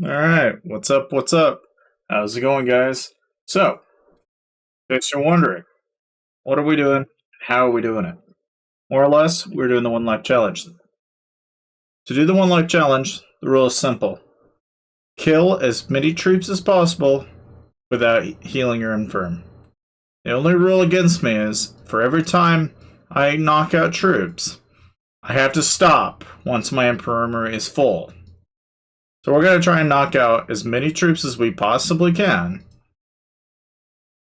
Alright, what's up? What's up? How's it going, guys? So, in case you're wondering, what are we doing? How are we doing it? More or less, we're doing the One Life Challenge. To do the One Life Challenge, the rule is simple kill as many troops as possible without healing your infirm. The only rule against me is for every time I knock out troops, I have to stop once my infirmary is full. So we're going to try and knock out as many troops as we possibly can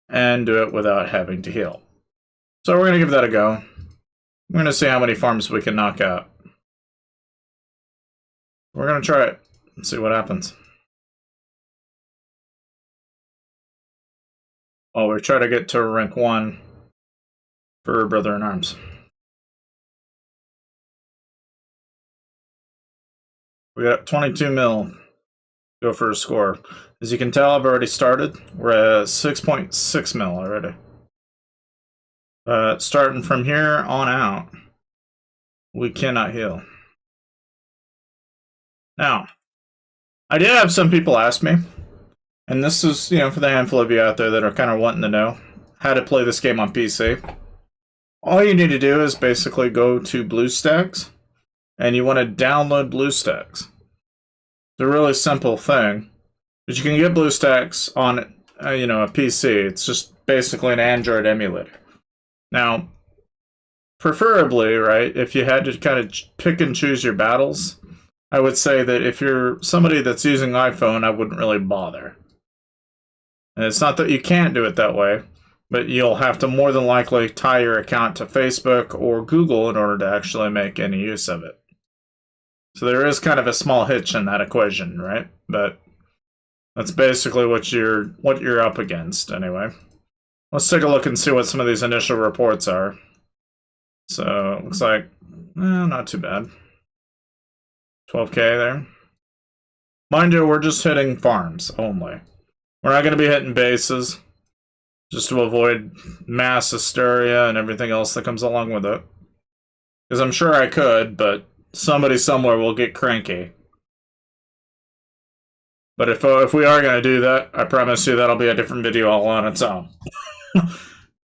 and do it without having to heal. So we're going to give that a go. We're going to see how many farms we can knock out. We're going to try it and see what happens. Oh, we're trying to get to rank 1 for Brother in Arms. We got 22 mil. Go for a score. As you can tell, I've already started. We're at 6.6 mil already. Starting from here on out, we cannot heal. Now, I did have some people ask me, and this is, for the handful of you out there that are kind of wanting to know how to play this game on PC. All you need to do is basically go to BlueStacks, and you want to download BlueStacks. It's a really simple thing, but you can get BlueStacks on, a PC. It's just basically an Android emulator. Now, preferably, right, if you had to kind of pick and choose your battles, I would say that if you're somebody that's using iPhone, I wouldn't really bother. And it's not that you can't do it that way, but you'll have to more than likely tie your account to Facebook or Google in order to actually make any use of it. So there is kind of a small hitch in that equation, right? But that's basically what you're up against anyway. Let's take a look and see what some of these initial reports are. So it looks like not too bad. 12k there. Mind you, we're just hitting farms only. We're not going to be hitting bases, just to avoid mass hysteria and everything else that comes along with it. Because I'm sure I could, but somebody somewhere will get cranky. But if we are going to do that, I promise you that'll be a different video all on its own.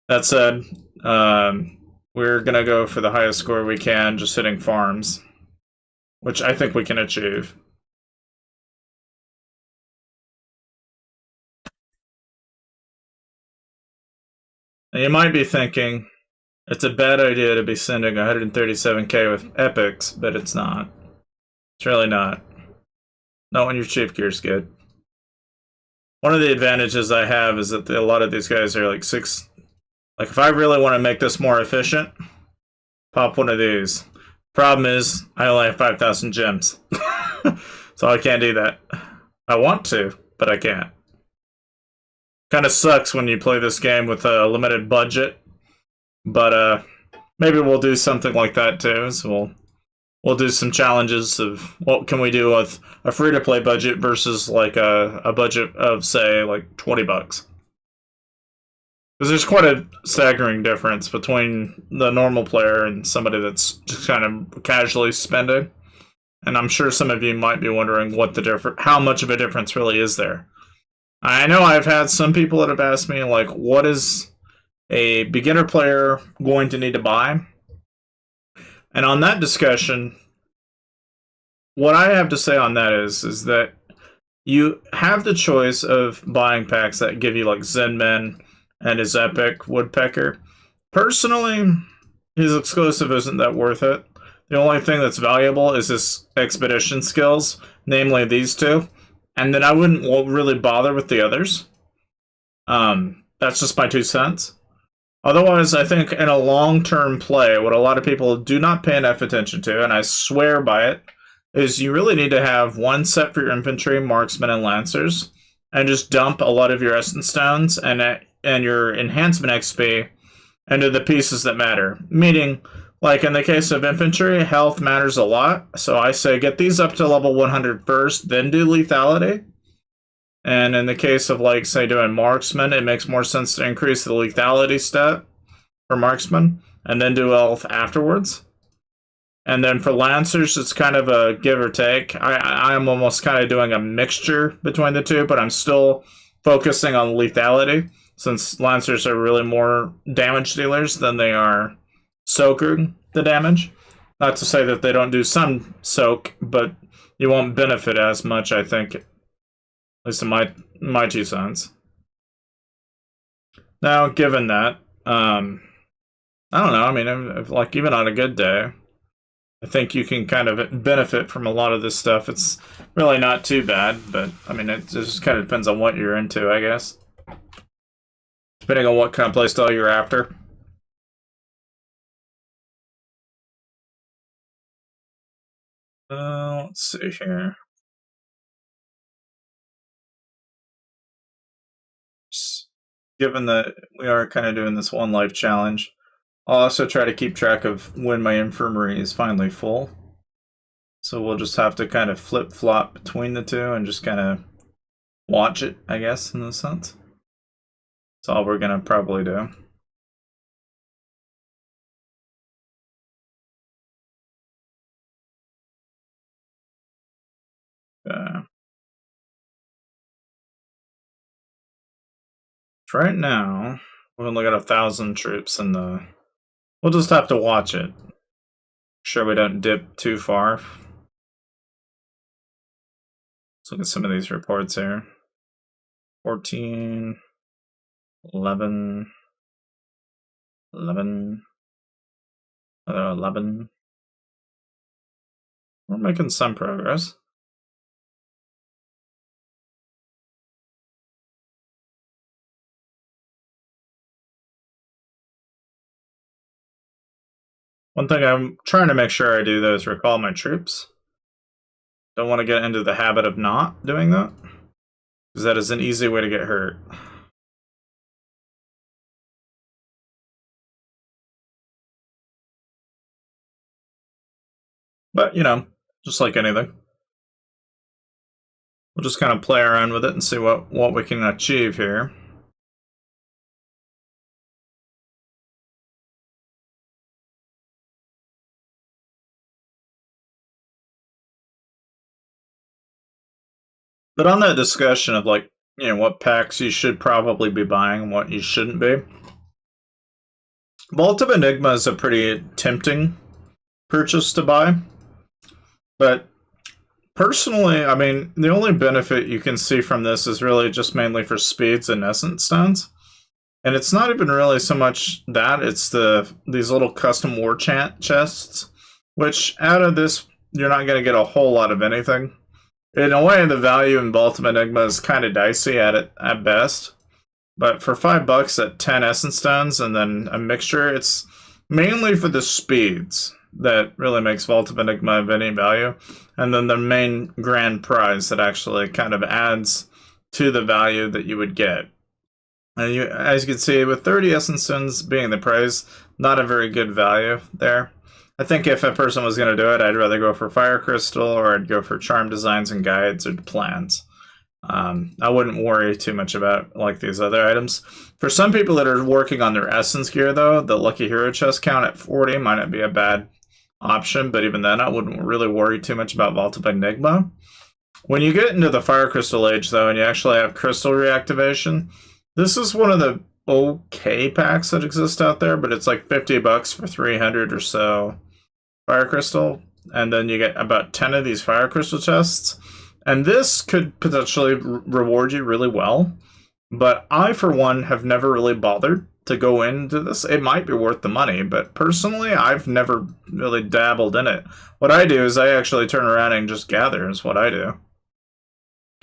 That said, we're going to go for the highest score we can, just hitting farms, which I think we can achieve. Now you might be thinking, it's a bad idea to be sending 137k with epics, but it's not. It's really not. Not when your chief gear's good. One of the advantages I have is that a lot of these guys are like 6. Like, if I really want to make this more efficient, pop one of these. Problem is, I only have 5,000 gems. So I can't do that. I want to, but I can't. Kind of sucks when you play this game with a limited budget. But maybe we'll do something like that too. So we'll do some challenges of what can we do with a free-to-play budget versus like a budget of, say, like $20. Because there's quite a staggering difference between the normal player and somebody that's just kind of casually spending. And I'm sure some of you might be wondering what how much of a difference really is there. I know I've had some people that have asked me, like, what is a beginner player going to need to buy? And on that discussion, what I have to say on that is that you have the choice of buying packs that give you like Zenman and his epic woodpecker. Personally, his exclusive isn't that worth it. The only thing that's valuable is his expedition skills, namely these two. And then I wouldn't really bother with the others. That's just my 2 cents. Otherwise, I think in a long-term play, what a lot of people do not pay enough attention to, and I swear by it, is you really need to have one set for your infantry, marksmen, and lancers, and just dump a lot of your essence stones and your enhancement XP into the pieces that matter. Meaning, like in the case of infantry, health matters a lot. So I say get these up to level 100 first, then do lethality. And in the case of, like, say, doing marksman, it makes more sense to increase the lethality stat for marksman and then do health afterwards. And then for Lancers, it's kind of a give or take. I'm almost kind of doing a mixture between the two, but I'm still focusing on lethality since Lancers are really more damage dealers than they are soaking the damage. Not to say that they don't do some soak, but you won't benefit as much, I think, at least in my 2 cents. Now, given that, I don't know. I mean, like even on a good day, I think you can kind of benefit from a lot of this stuff. It's really not too bad, but I mean, it just kind of depends on what you're into, I guess. Depending on what kind of playstyle you're after. Let's see here. Given that we are kind of doing this one life challenge, I'll also try to keep track of when my infirmary is finally full. So we'll just have to kind of flip flop between the two and just kind of watch it, I guess, in a sense. That's all we're gonna probably do. Uh, right now, we've only got 1,000 troops in the. We'll just have to watch it. Sure, we don't dip too far. Let's look at some of these reports here. 14, 11, 11, 11. We're making some progress. One thing I'm trying to make sure I do though is recall my troops. Don't want to get into the habit of not doing that, because that is an easy way to get hurt. But, you know, just like anything. We'll just kind of play around with it and see what we can achieve here. But on that discussion of like, you know, what packs you should probably be buying and what you shouldn't be, Vault of Enigma is a pretty tempting purchase to buy. But personally, I mean, the only benefit you can see from this is really just mainly for speeds and essence stones. And it's not even really so much that, it's these little custom war chant chests, which out of this, you're not going to get a whole lot of anything. In a way, the value in Vault of Enigma is kind of dicey at best. But for $5 at 10 essence stones and then a mixture, it's mainly for the speeds that really makes Vault of Enigma of any value. And then the main grand prize that actually kind of adds to the value that you would get. And you, as you can see, with 30 essence stones being the prize, not a very good value there. I think if a person was going to do it, I'd rather go for Fire Crystal or I'd go for Charm Designs and Guides or Plans. I wouldn't worry too much about like these other items. For some people that are working on their essence gear, though, the Lucky Hero chest count at 40 might not be a bad option, but even then, I wouldn't really worry too much about Vault of Enigma. When you get into the Fire Crystal Age, though, and you actually have Crystal Reactivation, this is one of the okay packs that exist out there, but it's like $50 for 300 or so Fire Crystal, and then you get about 10 of these Fire Crystal chests. And this could potentially reward you really well, but I, for one, have never really bothered to go into this. It might be worth the money, but personally, I've never really dabbled in it. What I do is I actually turn around and just gather is what I do.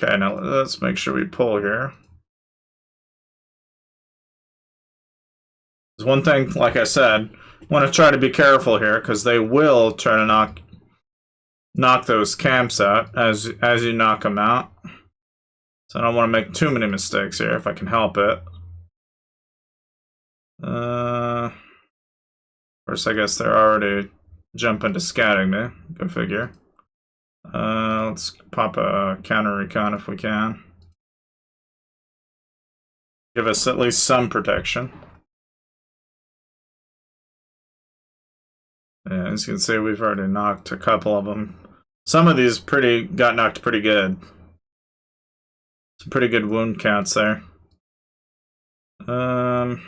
Okay, now let's make sure we pull here. There's one thing, like I said, want to try to be careful here because they will try to knock those camps out as you knock them out. So I don't want to make too many mistakes here if I can help it. Of course, I guess they're already jumping to scouting me. Go figure. Let's pop a counter recon if we can. Give us at least some protection. Yeah, as you can see, we've already knocked a couple of them. Some of these got knocked pretty good. Some pretty good wound counts there. Let's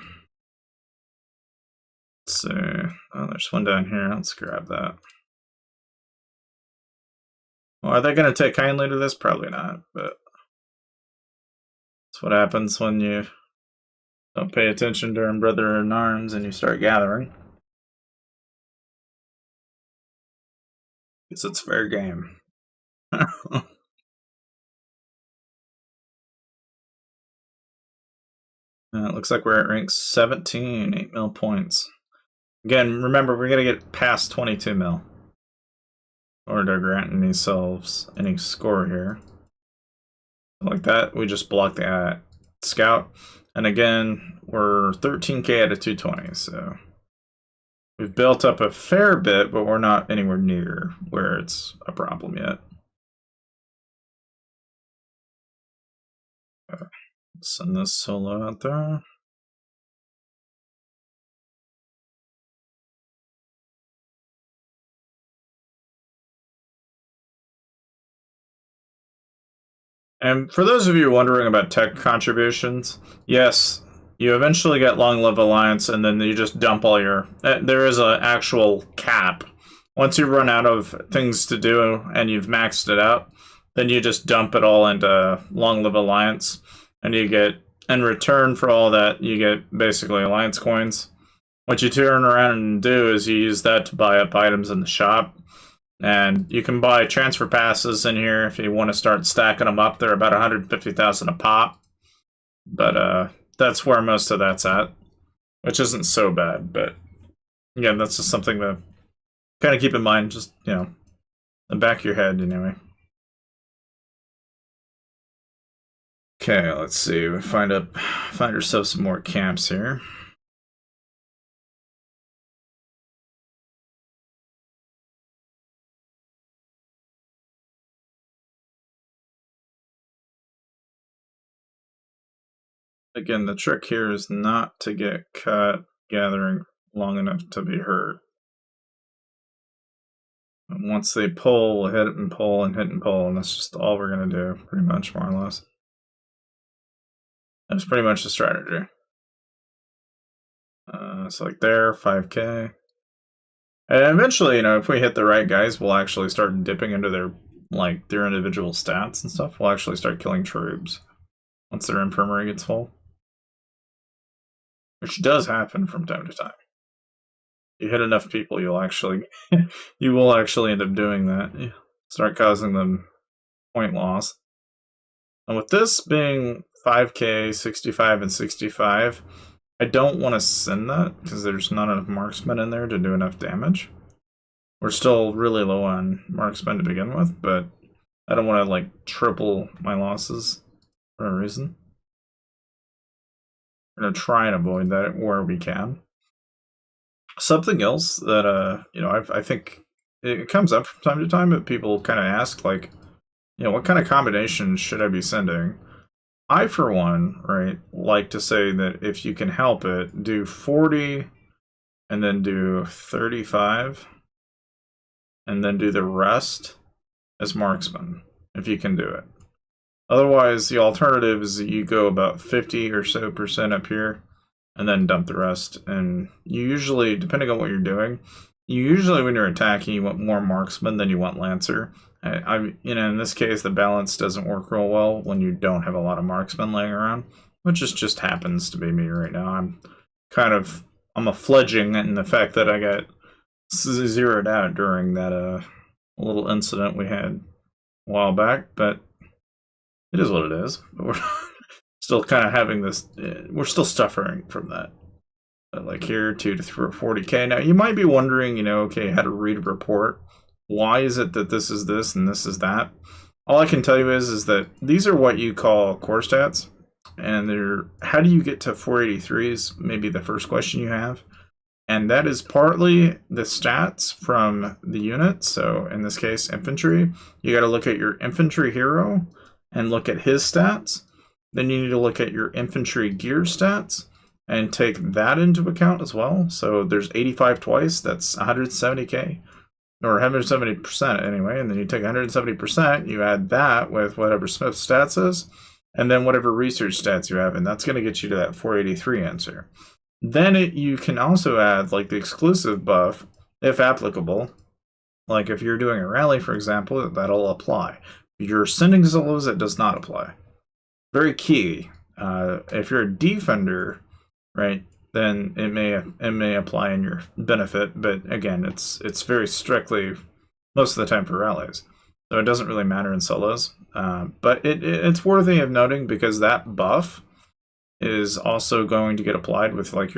see. Oh, there's one down here. Let's grab that. Well, are they going to take kindly to this? Probably not, but that's what happens when you don't pay attention during Brother in Arms and you start gathering. Because it's fair game. It looks like we're at rank 17, 8 mil points. Again, remember, we're going to get past 22 mil in order to grant ourselves any score here. Like that, we just block the scout. And again, we're 13k out of 220, so we've built up a fair bit, but we're not anywhere near where it's a problem yet. Send this solo out there. And for those of you wondering about tech contributions, yes, you eventually get Long Live Alliance, and then you just dump all your... There is an actual cap. Once you run out of things to do and you've maxed it out, then you just dump it all into Long Live Alliance, and you get... In return for all that, you get basically Alliance coins. What you turn around and do is you use that to buy up items in the shop. And you can buy transfer passes in here if you want to start stacking them up. They're about 150,000 a pop. But that's where most of that's at, which isn't so bad. But again, that's just something to kind of keep in mind, just, you know, in the back of your head anyway. Okay, let's see. We find ourselves some more camps here. Again, the trick here is not to get caught gathering long enough to be hurt. And once they pull, we'll hit and pull and hit and pull, and that's just all we're going to do, pretty much, more or less. That's pretty much the strategy. So like there, 5k. And eventually, you know, if we hit the right guys, we'll actually start dipping into their individual stats and stuff. We'll actually start killing troops once their infirmary gets full. Which does happen from time to time. You hit enough people, you will actually end up doing that. You start causing them point loss. And with this being 5k, 65, and 65, I don't want to send that because there's not enough marksmen in there to do enough damage. We're still really low on marksmen to begin with, but I don't want to like triple my losses for a reason. We're going to try and avoid that where we can. Something else that, you know, I think it comes up from time to time, but people kind of ask, like, you know, what kind of combinations should I be sending? I, for one, right, like to say that if you can help it, do 40 and then do 35 and then do the rest as marksman, if you can do it. Otherwise, the alternative is that you go about 50 or so % up here and then dump the rest. And you usually, depending on what you're doing, when you're attacking, you want more marksman than you want lancer. You know, in this case, the balance doesn't work real well when you don't have a lot of marksmen laying around, which just happens to be me right now. I'm a fledging in the fact that I got zeroed out during that little incident we had a while back, but it is what it is. But we're still kind of having this. We're still suffering from that. Like here, 2 to 40k. Now you might be wondering, you know, okay, how to read a report. Why is it that this is this and this is that? All I can tell you is that these are what you call core stats, and they're how do you get to 483 is maybe the first question you have, and that is partly the stats from the unit. So in this case, infantry, you got to look at your infantry hero and look at his stats. Then you need to look at your infantry gear stats. and take that into account as well. So there's 85 twice, that's 170k, or 170% anyway, and then you take 170%, you add that with whatever Smith's stats is, and then whatever research stats you have, and that's going to get you to that 483 answer. Then you can also add like the exclusive buff, if applicable. Like if you're doing a rally, for example, that'll apply. If you're sending solos, it does not apply. Very key. If you're a defender, right, then it may apply in your benefit, but again, it's very strictly most of the time for rallies, so it doesn't really matter in solos. But it's worthy of noting because that buff is also going to get applied with like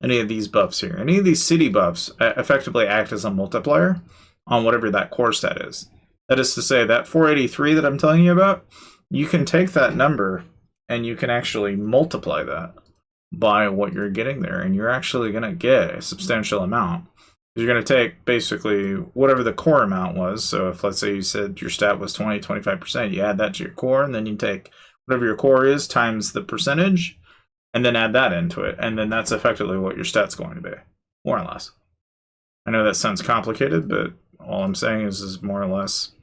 any of these buffs here. Any of these city buffs effectively act as a multiplier on whatever that core stat is. That is to say, that 483 that I'm telling you about, you can take that number and you can actually multiply that by what you're getting there, and you're actually going to get a substantial amount. You're going to take basically whatever the core amount was. So if, let's say, you said your stat was 25%, you add that to your core, and then you take whatever your core is times the percentage, and then add that into it, and then that's effectively what your stat's going to be, more or less. I know that sounds complicated, but all I'm saying is more or less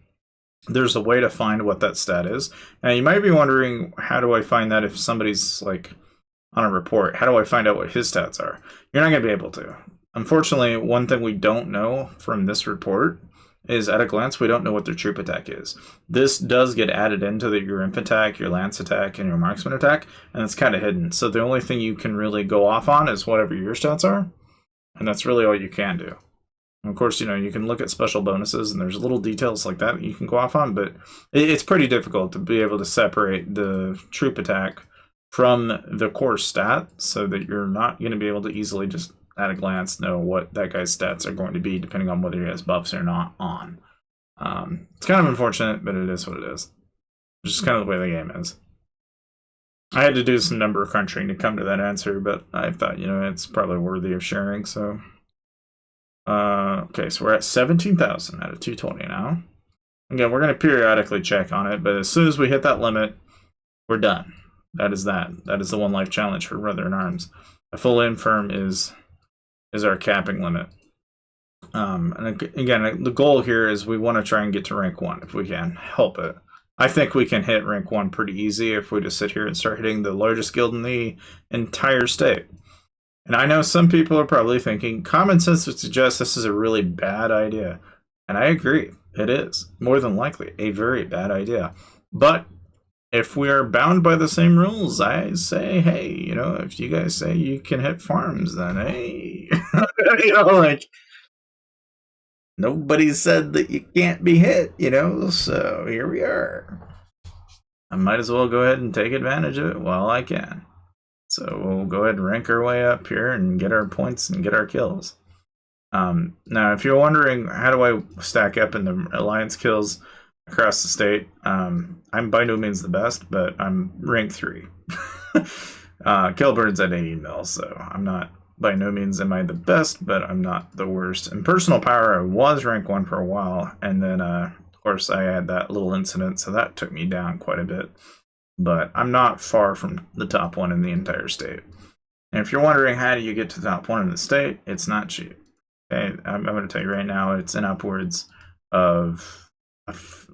there's a way to find what that stat is. Now you might be wondering, how do I find that if somebody's like on a report? How do I find out what his stats are? You're not going to be able to. Unfortunately, one thing we don't know from this report is at a glance, we don't know what their troop attack is. This does get added into your imp attack, your lance attack, and your marksman attack, and it's kind of hidden. So the only thing you can really go off on is whatever your stats are, and that's really all you can do. And of course, you can look at special bonuses, and there's little details like that you can go off on, but it's pretty difficult to be able to separate the troop attack from the core stat so that you're not going to be able to easily just at a glance know what that guy's stats are going to be depending on whether he has buffs or not on. It's kind of unfortunate, but it is what it is. It's just kind of the way the game is. I had to do some number crunching to come to that answer, but I thought, it's probably worthy of sharing, so... okay, so we're at 17,000 out of 220 now. Again, we're going to periodically check on it, but as soon as we hit that limit, we're done. That is that. That is the 1 life challenge for Brother in Arms. A full infirm is our capping limit. And again, the goal here is we want to try and get to rank 1 if we can help it. I think we can hit rank 1 pretty easy if we just sit here and start hitting the largest guild in the entire state. And I know some people are probably thinking, common sense would suggest this is a really bad idea. And I agree, it is, more than likely, a very bad idea. But if we are bound by the same rules, I say, hey, if you guys say you can hit farms, then hey, nobody said that you can't be hit, so here we are. I might as well go ahead and take advantage of it while I can. So we'll go ahead and rank our way up here and get our points and get our kills. Now, if you're wondering, how do I stack up in the alliance kills across the state? I'm by no means the best, but I'm rank 3. Killbird's at 80 mil, so I'm not, by no means am I the best, but I'm not the worst. In personal power, I was rank 1 for a while, and then, of course, I had that little incident, so that took me down quite a bit. But I'm not far from the top 1 in the entire state. And if you're wondering how do you get to the top 1 in the state, it's not cheap. Okay, I'm going to tell you right now, it's in upwards of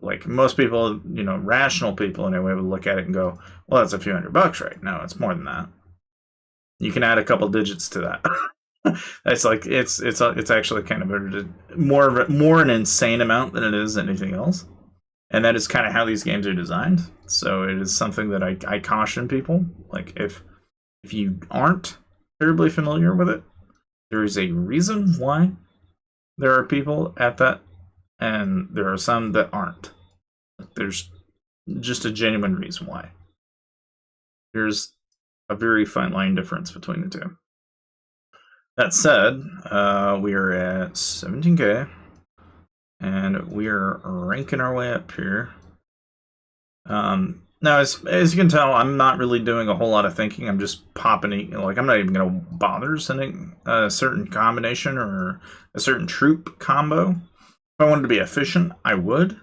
like most people, rational people anyway, would look at it and go, well, that's a few $100, right? No, it's more than that. You can add a couple digits to that. It's like it's actually kind of more an insane amount than it is anything else. And that is kind of how these games are designed. So it is something that I caution people. Like, if you aren't terribly familiar with it, there is a reason why there are people at that, and there are some that aren't. There's just a genuine reason why. There's a very fine line difference between the two. That said, we are at 17k. And we are ranking our way up here. Now, as you can tell, I'm not really doing a whole lot of thinking. I'm just popping, I'm not even going to bother sending a certain combination or a certain troop combo. If I wanted to be efficient, I would.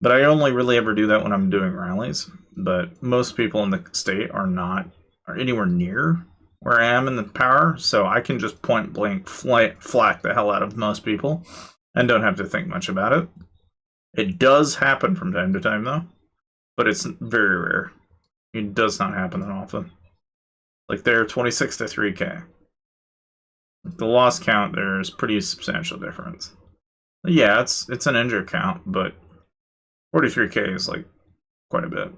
But I only really ever do that when I'm doing rallies. But most people in the state are anywhere near where I am in the power, so I can just point blank flak the hell out of most people and don't have to think much about it. It does happen from time to time, though, but it's very rare. It does not happen that often. Like, they're 26 to 3k. The loss count there is pretty substantial difference. Yeah, it's an injury count, but 43k is like quite a bit.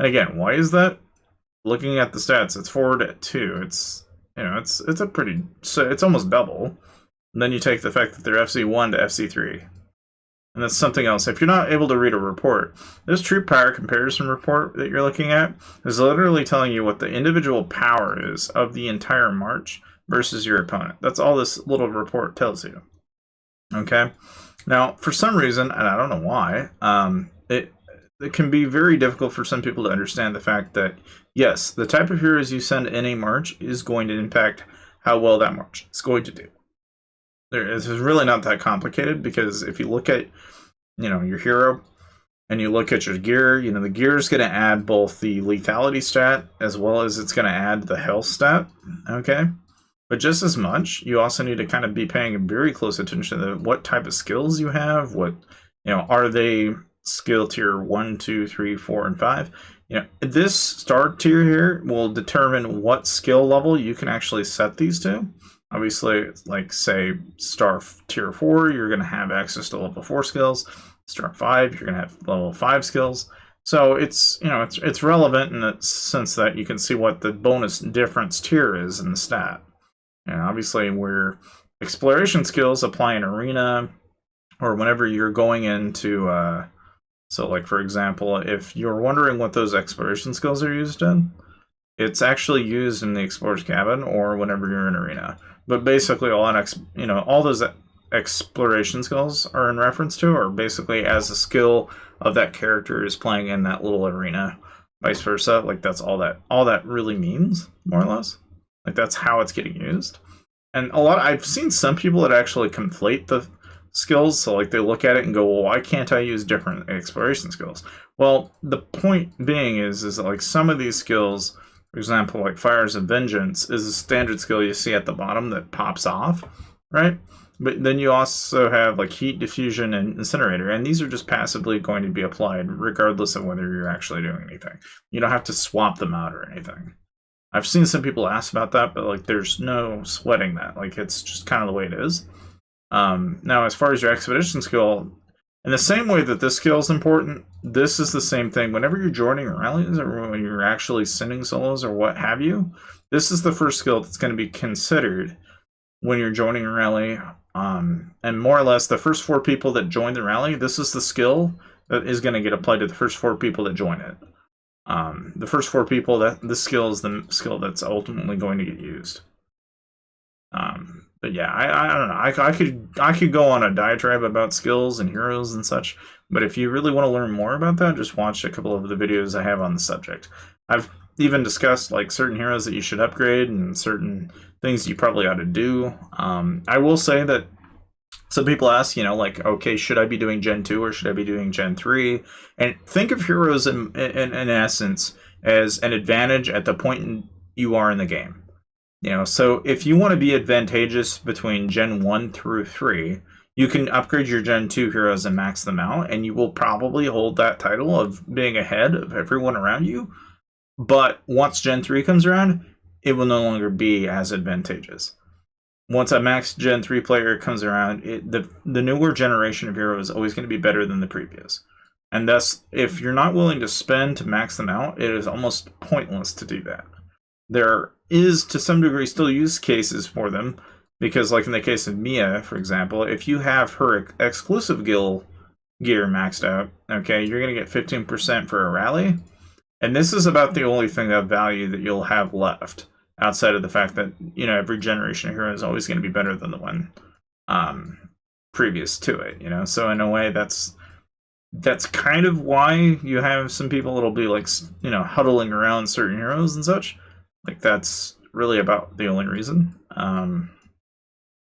And again, why is that? Looking at the stats, it's forward at 2. It's it's a pretty, so it's almost double. And then you take the fact that they're FC1 to FC3. And that's something else. If you're not able to read a report, this troop power comparison report that you're looking at is literally telling you what the individual power is of the entire march versus your opponent. That's all this little report tells you. Okay? Now, for some reason, and I don't know why, it can be very difficult for some people to understand the fact that, yes, the type of heroes you send in a march is going to impact how well that march is going to do. It's really not that complicated, because if you look at, your hero and you look at your gear, the gear is going to add both the lethality stat as well as it's going to add the health stat, okay? But just as much, you also need to kind of be paying very close attention to what type of skills you have, are they skill tier 1, 2, 3, 4, and 5? This star tier here will determine what skill level you can actually set these to. Obviously, like, say, star tier 4, you're going to have access to level 4 skills. Star 5, you're going to have level 5 skills. So it's relevant in the sense that you can see what the bonus difference tier is in the stat. And obviously, where exploration skills apply in arena, or whenever you're going into, so like, for example, if you're wondering what those exploration skills are used in, it's actually used in the explorer's cabin or whenever you're in arena. But basically, all those exploration skills are in reference to, or basically as a skill of that character is playing in that little arena, vice versa. Like, that's all that really means, more or less. Like, that's how it's getting used. And I've seen some people that actually conflate the skills, so like they look at it and go, well, why can't I use different exploration skills? Well, the point being is that, like, some of these skills, for example, like Fires of Vengeance is a standard skill you see at the bottom that pops off, right? But then you also have like Heat, Diffusion, and Incinerator, and these are just passively going to be applied regardless of whether you're actually doing anything. You don't have to swap them out or anything. I've seen some people ask about that, but like, there's no sweating that. Like, it's just kind of the way it is. Now, as far as your expedition skill, in the same way that this skill is important, this is the same thing. Whenever you're joining rallies, or when you're actually sending solos or what have you, this is the first skill that's going to be considered when you're joining a rally. And more or less, the first 4 people that join the rally, this is the skill that is going to get applied to the first 4 people that join it. The first 4 people, this skill is the skill that's ultimately going to get used. But yeah, I don't know. I could go on a diatribe about skills and heroes and such, but if you really want to learn more about that, just watch a couple of the videos I have on the subject. I've even discussed like certain heroes that you should upgrade and certain things you probably ought to do. I will say that some people ask, like, okay, should I be doing Gen 2 or should I be doing Gen 3? And think of heroes in essence as an advantage at the point you are in the game. So if you want to be advantageous between Gen 1 through 3, you can upgrade your Gen 2 heroes and max them out, and you will probably hold that title of being ahead of everyone around you. But once Gen 3 comes around, it will no longer be as advantageous. Once a max Gen 3 player comes around, the newer generation of heroes is always going to be better than the previous. And thus, if you're not willing to spend to max them out, it is almost pointless to do that. There is, to some degree, still use cases for them, because like in the case of Mia, for example, if you have her exclusive gear maxed out, okay, you're going to get 15% for a rally, and this is about the only thing of value that you'll have left, outside of the fact that, every generation of hero is always going to be better than the one previous to it, so in a way that's kind of why you have some people that'll be like, huddling around certain heroes and such. Like, that's really about the only reason. And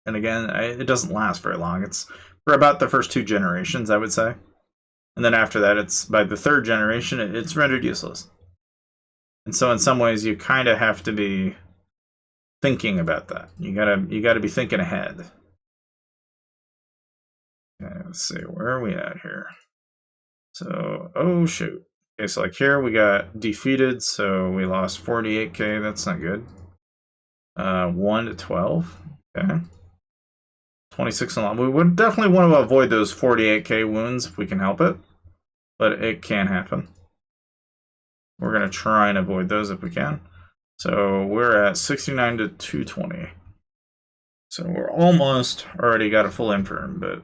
again, it doesn't last very long. It's for about the first 2 generations, I would say. And then after that, it's by the 3rd generation, it's rendered useless. And so in some ways, you kind of have to be thinking about that. You gotta be thinking ahead. Okay, let's see, where are we at here? So, oh shoot. Okay, so like here we got defeated, so we lost 48k. That's not good. 1 to 12. Okay. 26 and we would definitely want to avoid those 48k wounds if we can help it, but it can happen. We're going to try and avoid those if we can. So we're at 69 to 220. So we're almost already got a full infirm, but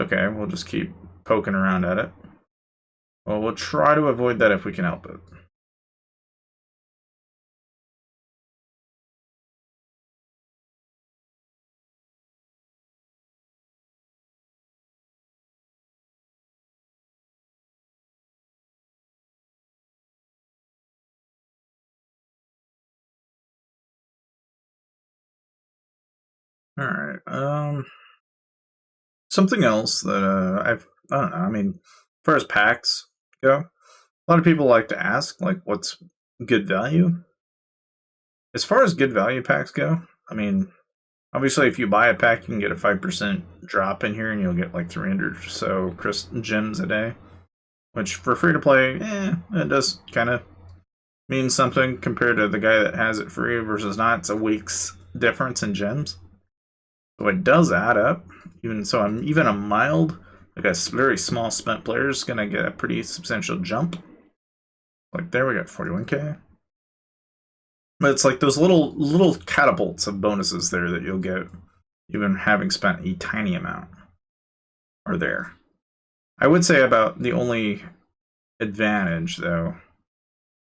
okay, we'll just keep poking around at it. Well, we'll try to avoid that if we can help it. All right. Something else that I don't know. I mean, as far as packs go, a lot of people like to ask like, what's good value? As far as good value packs go, I mean, obviously, if you buy a pack, you can get a 5% drop in here, and you'll get like 300 or so gems a day. Which, for free to play, it does kind of mean something compared to the guy that has it free versus not. It's a week's difference in gems. So it does add up. Even a mild, like a very small spent player is going to get a pretty substantial jump. Like there we got 41k. But it's like those little catapults of bonuses there that you'll get even having spent a tiny amount are there. I would say about the only advantage, though,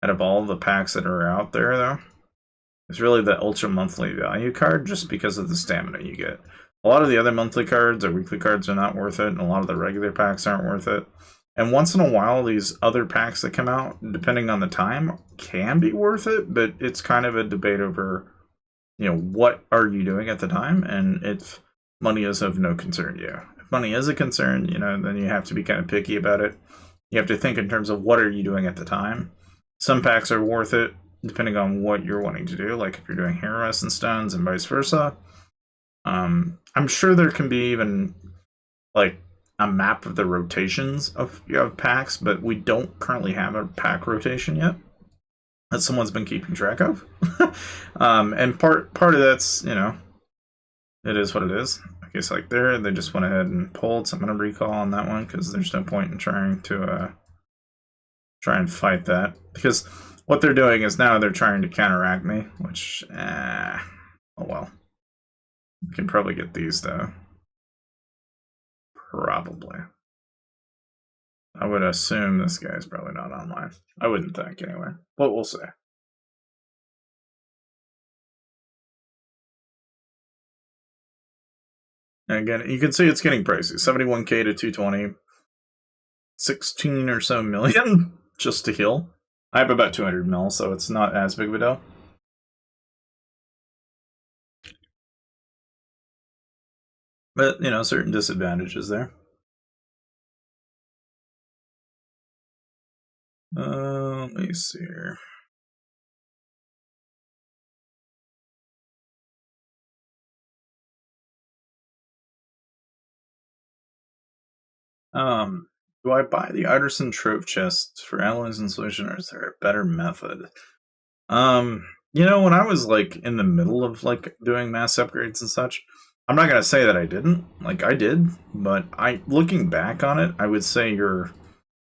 out of all the packs that are out there, though, is really the Ultra Monthly Value card, just because of the stamina you get. A lot of the other monthly cards or weekly cards are not worth it, and a lot of the regular packs aren't worth it. And once in a while, these other packs that come out, depending on the time, can be worth it, but it's kind of a debate over, what are you doing at the time, and if money is of no concern to you. If money is a concern, then you have to be kind of picky about it. You have to think in terms of what are you doing at the time. Some packs are worth it, depending on what you're wanting to do, like if you're doing Hero and Stones and vice versa. I'm sure there can be even, like, a map of the rotations of packs, but we don't currently have a pack rotation yet that someone's been keeping track of. And part of that's, it is what it is. I guess like there, they just went ahead and pulled, so I'm going to recall on that one because there's no point in trying to try and fight that. Because what they're doing is now they're trying to counteract me, which, oh well. We can probably get these, though. Probably. I would assume this guy's probably not online. I wouldn't think, anyway. But we'll see. And again, you can see it's getting pricey. 71k to 220. 16 or so million just to heal. I have about 200 mil, so it's not as big of a deal. But, certain disadvantages there. Let me see here. Do I buy the Artisan Trove chest for alloys and solution, or is there a better method? When I was like in the middle of like doing mass upgrades and such, I'm not gonna say that I didn't. Like I did, but looking back on it, I would say a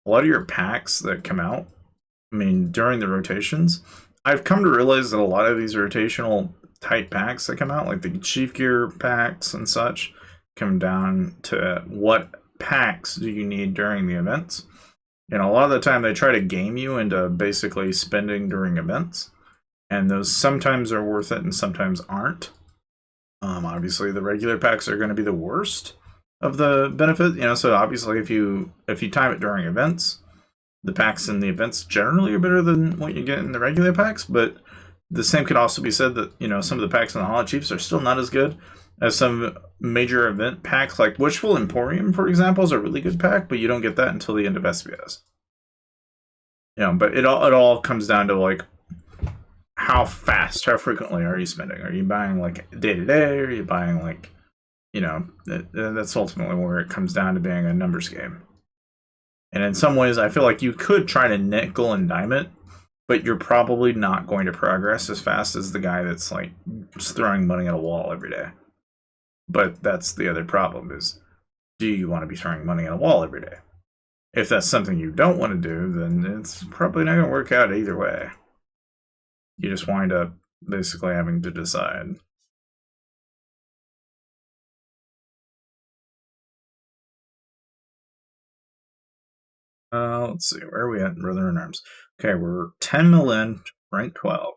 lot of your packs that come out, during the rotations, I've come to realize that a lot of these rotational type packs that come out, like the Chief Gear packs and such, come down to what packs do you need during the events. A lot of the time they try to game you into basically spending during events, and those sometimes are worth it and sometimes aren't. Obviously the regular packs are going to be the worst of the benefit, so obviously if you time it during events, the packs in the events generally are better than what you get in the regular packs, but the same could also be said that, some of the packs in the Hollow Chiefs are still not as good as some major event packs, like Wishful Emporium, for example, is a really good pack, but you don't get that until the end of SBS. But it all comes down to, like, how fast, how frequently are you spending? Are you buying like day to day? Are you buying like, that's ultimately where it comes down to being a numbers game. And in some ways, I feel like you could try to nickel and dime it, but you're probably not going to progress as fast as the guy that's like just throwing money at a wall every day. But that's the other problem is, do you want to be throwing money at a wall every day? If that's something you don't want to do, then it's probably not going to work out either way. You just wind up basically having to decide. Let's see, where are we at in Brother in Arms? Okay, we're 10 mil in, rank 12.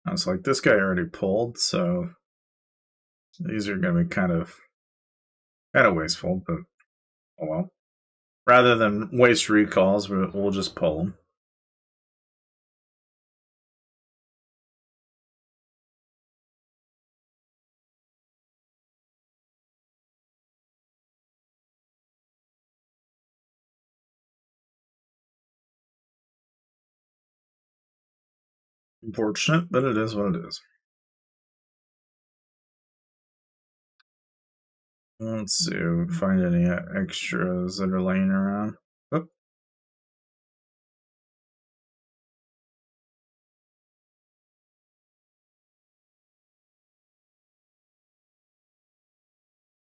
I was like, this guy already pulled, so these are going to be kind of wasteful, but oh well. Rather than waste recalls, we'll just pull them. Unfortunate, but it is what it is. Let's see if we find any extras that are laying around. Oh.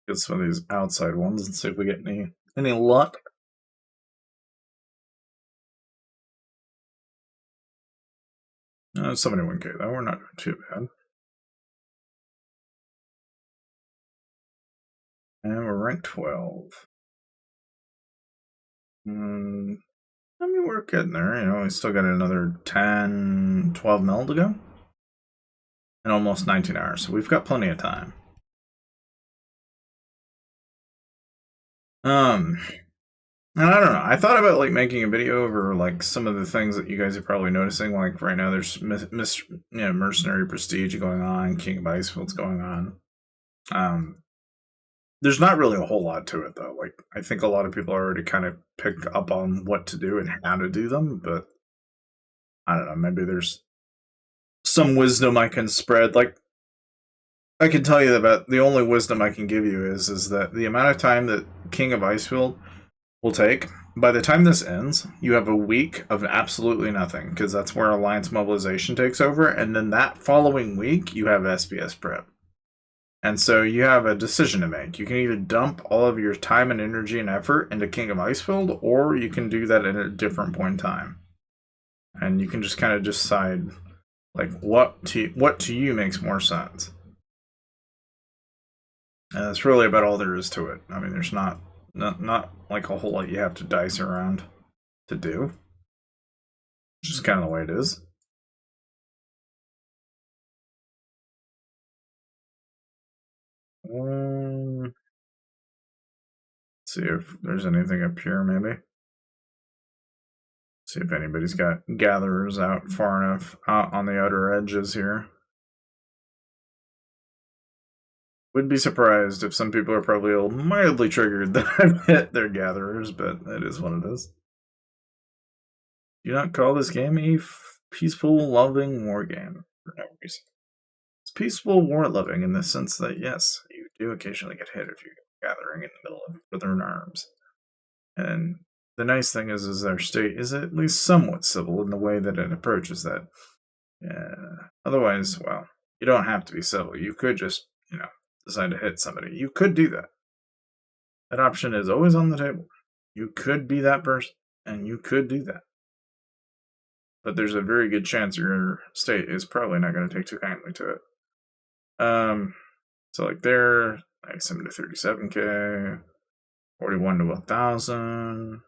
Get some of these outside ones and see if we get any luck. 71k though, we're not doing too bad. And we're ranked 12. I mean, we're getting there. We still got another 10, 12 mil to go. And almost 19 hours, so we've got plenty of time. And I don't know. I thought about like making a video over like some of the things that you guys are probably noticing. Like right now, there's mercenary prestige going on, King of Icefield's going on. There's not really a whole lot to it though. Like I think a lot of people already kind of picked up on what to do and how to do them, but I don't know. Maybe there's some wisdom I can spread. Like I can tell you about the only wisdom I can give you is that the amount of time that King of Icefield will take. By the time this ends, you have a week of absolutely nothing, because that's where Alliance Mobilization takes over, and then that following week, you have SPS prep. And so you have a decision to make. You can either dump all of your time and energy and effort into King of Icefield, or you can do that at a different point in time. And you can just kind of decide, like, what to you makes more sense. And that's really about all there is to it. I mean, there's not like a whole lot you have to dice around to do. It's just kind of the way it is. Let's see if there's anything up here, maybe. See if anybody's got gatherers out far enough out on the outer edges here. Wouldn't be surprised if some people are probably mildly triggered that I've hit their gatherers, but it is what it is. Do not call this game a peaceful, loving war game for no reason. It's peaceful, war loving in the sense that, yes, you do occasionally get hit if you're gathering in the middle of Northern Arms. And the nice thing is our state is at least somewhat civil in the way that it approaches that. Otherwise, well, you don't have to be civil. You could just, decide to hit somebody. You could do that. That option is always on the table. You could be that person, and you could do that. But there's a very good chance your state is probably not going to take too kindly to it. So like there, 97 to 37k, 41 to 1,000.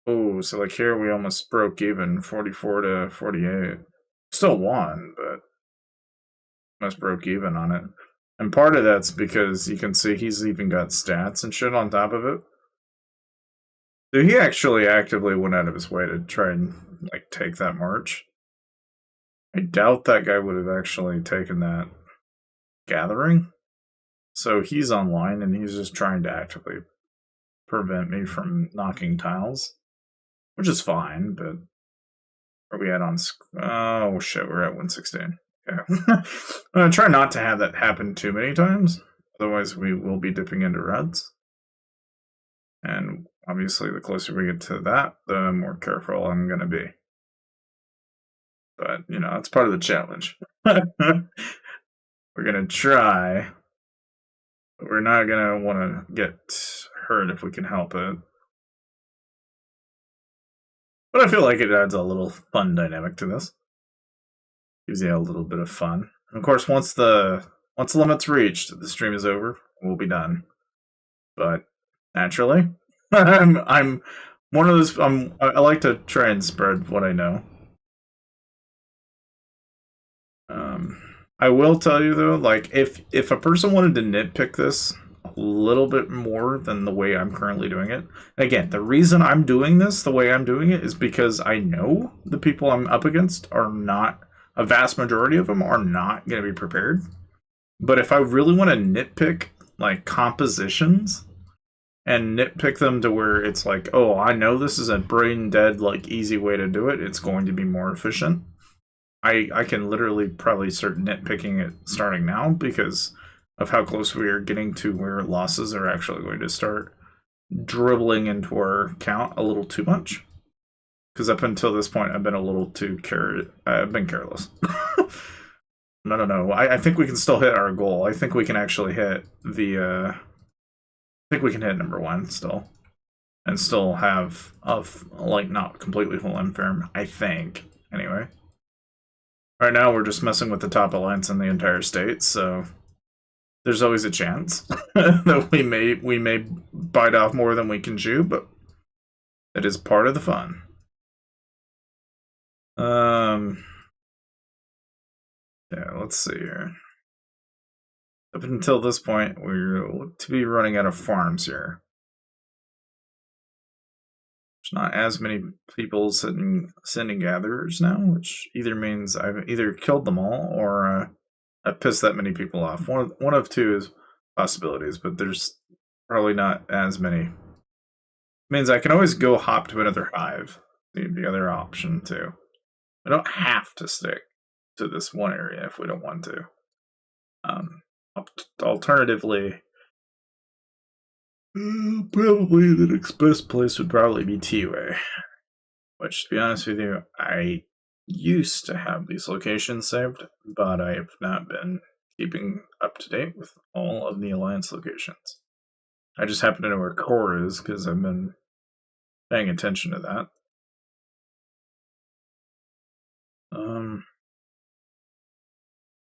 Oh, so like here we almost broke even, 44 to 48. Still won, but almost broke even on it. And part of that's because you can see he's even got stats and shit on top of it. So he actually actively went out of his way to try and like take that march. I doubt that guy would have actually taken that gathering. So he's online and he's just trying to actively prevent me from knocking tiles, which is fine, but where are we at on... Oh, shit, we're at 116. Yeah. I'm going to try not to have that happen too many times, otherwise we will be dipping into reds. And obviously, the closer we get to that, the more careful I'm going to be. But, you know, it's part of the challenge. We're going to try, but we're not going to want to get hurt if we can help it. But I feel like it adds a little fun dynamic to this. Gives you a little bit of fun. And of course, once the limit's reached, the stream is over. We'll be done. But naturally, I'm one of those. I like to try and spread what I know. I will tell you though, like if a person wanted to nitpick this a little bit more than the way I'm currently doing it, again, the reason I'm doing this the way I'm doing it is because I know the people I'm up against are not, a vast majority of them are not going to be prepared. But if I really want to nitpick like compositions and nitpick them to where it's like, oh, I know this is a brain dead, like easy way to do it, it's going to be more efficient. I can literally probably start nitpicking it starting now because of how close we are getting to where losses are actually going to start dribbling into our count a little too much. Because up until this point, I've been a little too I've been careless. I don't know. I think we can still hit our goal. I think we can actually hit the. I think we can hit number 1 still, and still have like not completely full infirm. I think anyway. Right now, we're just messing with the top alliance in the entire state, so there's always a chance that we may bite off more than we can chew, but it is part of the fun. Yeah, let's see here. Up until this point, we look to be running out of farms here. There's not as many people sending gatherers now, which either means I've either killed them all or I've pissed that many people off. One of two is possibilities, but there's probably not as many. It means I can always go hop to another hive. The other option too. I don't have to stick to this one area if we don't want to. Alternatively, probably the next best place would probably be TUA. Which, to be honest with you, I used to have these locations saved, but I have not been keeping up to date with all of the Alliance locations. I just happen to know where core is because I've been paying attention to that.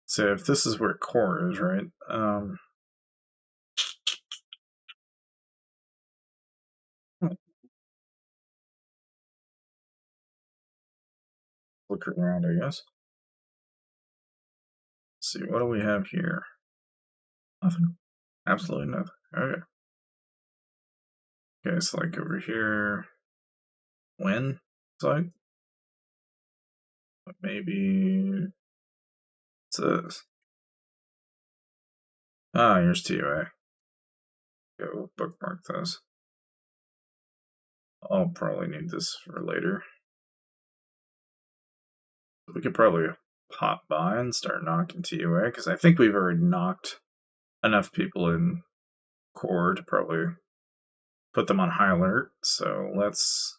So if this is where core is, right? Look around, I guess. Let's see, what do we have here? Nothing. Absolutely nothing. Okay. Okay, so like over here, when site? But maybe what's this? Ah, here's TUA. Go bookmark those. I'll probably need this for later. We could probably pop by and start knocking TUA, because I think we've already knocked enough people in core to probably put them on high alert. So let's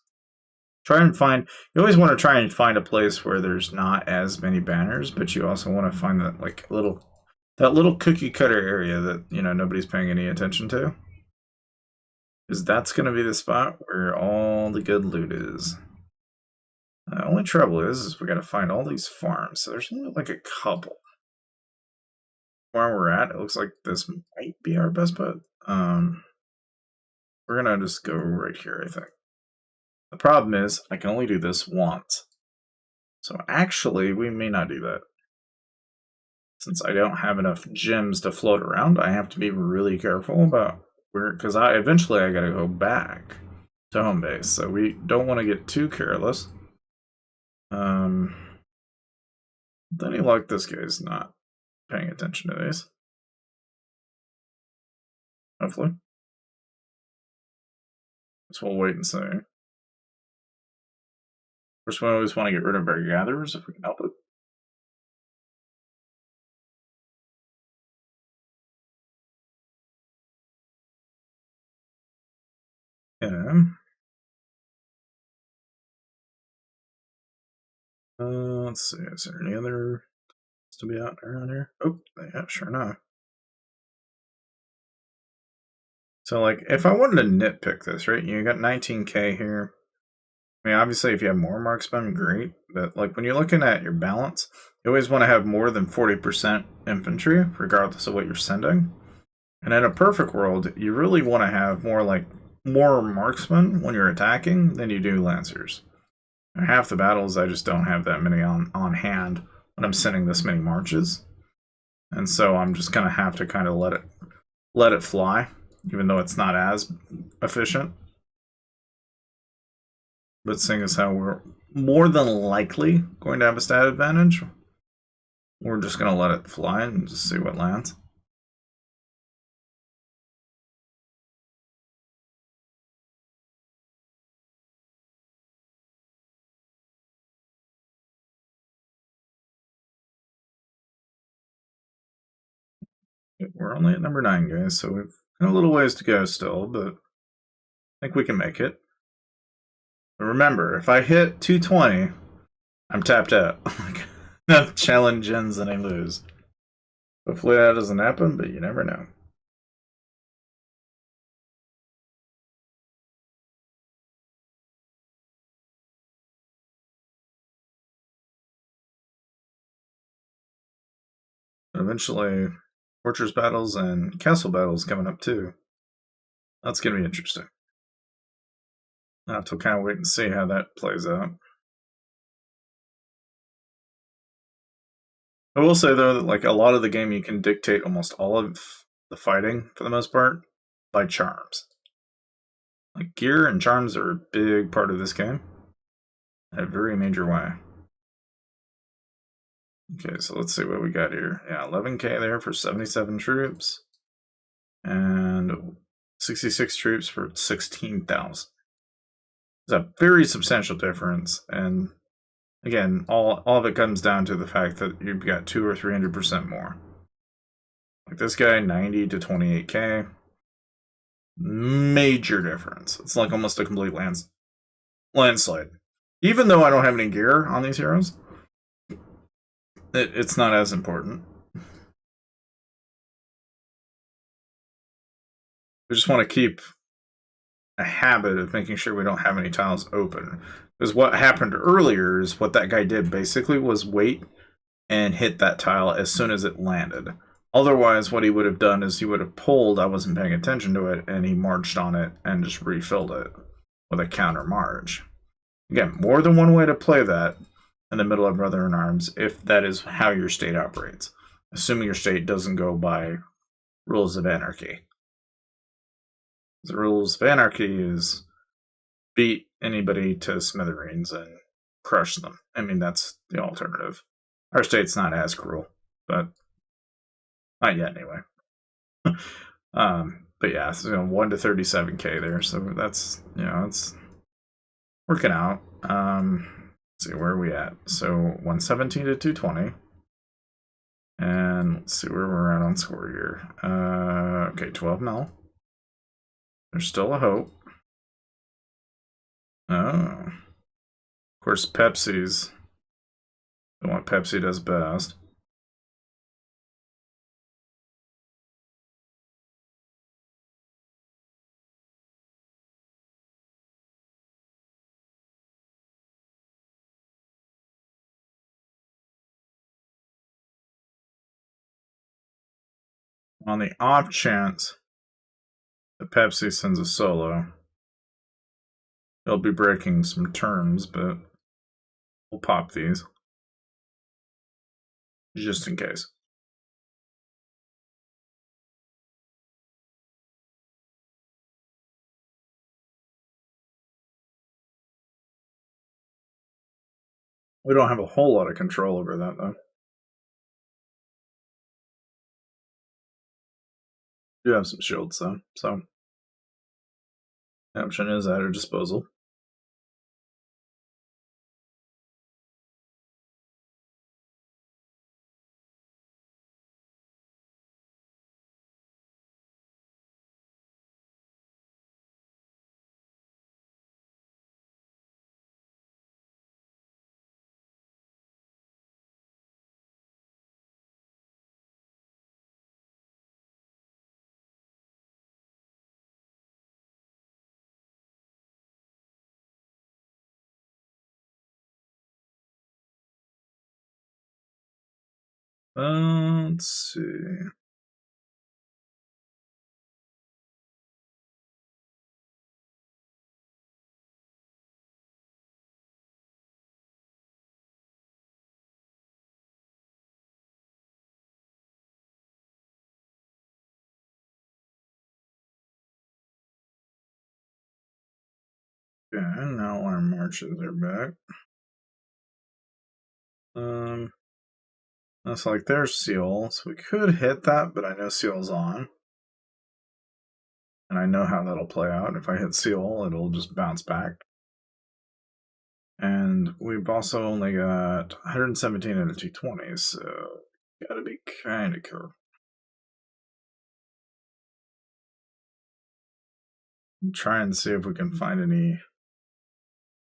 try and find... You always want to try and find a place where there's not as many banners, but you also want to find that like that little cookie cutter area that, you know, nobody's paying any attention to. Because that's going to be the spot where all the good loot is. The only trouble is we got to find all these farms. So there's only like a couple. Where we're at, it looks like this might be our best bet. We're going to just go right here, I think. The problem is I can only do this once. So actually, we may not do that. Since I don't have enough gems to float around, I have to be really careful about where, because eventually I gotta go back to home base, so we don't want to get too careless. Any luck, this guy's not paying attention to these. Hopefully. So we'll wait and see. First, we always want to get rid of our gatherers if we can help it. Yeah. Let's see. Is there any other to be out around here? Oh, yeah, sure enough. So, like, if I wanted to nitpick this, right? You got 19k here. I mean, obviously, if you have more marksmen, great. But, like, when you're looking at your balance, you always want to have more than 40% infantry, regardless of what you're sending. And in a perfect world, you really want to have more marksmen when you're attacking than you do lancers. Half the battles, I just don't have that many on hand when I'm sending this many marches. And so I'm just gonna have to kind of let it fly, even though it's not as efficient. But seeing as how we're more than likely going to have a stat advantage, we're just gonna let it fly and just see what lands. We're only at number 9, guys, so we've got a little ways to go still, but I think we can make it. But remember, if I hit 220, I'm tapped out. That challenge ends and I lose. Hopefully that doesn't happen, but you never know. Eventually, fortress battles and castle battles coming up too. That's going to be interesting. I'll have to kind of wait and see how that plays out. I will say though that like a lot of the game, you can dictate almost all of the fighting for the most part by charms. Like gear and charms are a big part of this game in a very major way. Okay, so let's see what we got here. Yeah, 11k there for 77 troops, and 66 troops for 16,000. It's a very substantial difference, and again, all of it comes down to the fact that you've got 200 or 300% more. Like this guy, 90 to 28k, major difference. It's like almost a complete landslide. Even though I don't have any gear on these heroes, it's not as important. We just want to keep a habit of making sure we don't have any tiles open. Because what happened earlier is what that guy did basically was wait and hit that tile as soon as it landed. Otherwise, what he would have done is he would have pulled, I wasn't paying attention to it, and he marched on it and just refilled it with a counter march. Again, more than one way to play that in the middle of Brother in Arms if that is how your state operates. Assuming your state doesn't go by rules of anarchy. The rules of anarchy is beat anybody to smithereens and crush them. I mean, that's the alternative. Our state's not as cruel, but not yet anyway. But yeah, so 1 to 37k there, so that's it's working out. Let's see, where are we at? So 117 to 220. And let's see where we're at on score here. Okay, 12 mil. There's still a hope. Oh. Of course, Pepsi's the one Pepsi does best. On the off chance that Pepsi sends a solo, they'll be breaking some terms, but we'll pop these just in case. We don't have a whole lot of control over that, though. We do have some shields, though, so Option is at her disposal. Let's see. Okay, now our marches are back. That's like there's Seal, so we could hit that, but I know Seal's on. And I know how that'll play out. If I hit Seal, it'll just bounce back. And we've also only got 117 out of 220, so gotta be kind of careful. Try and see if we can find any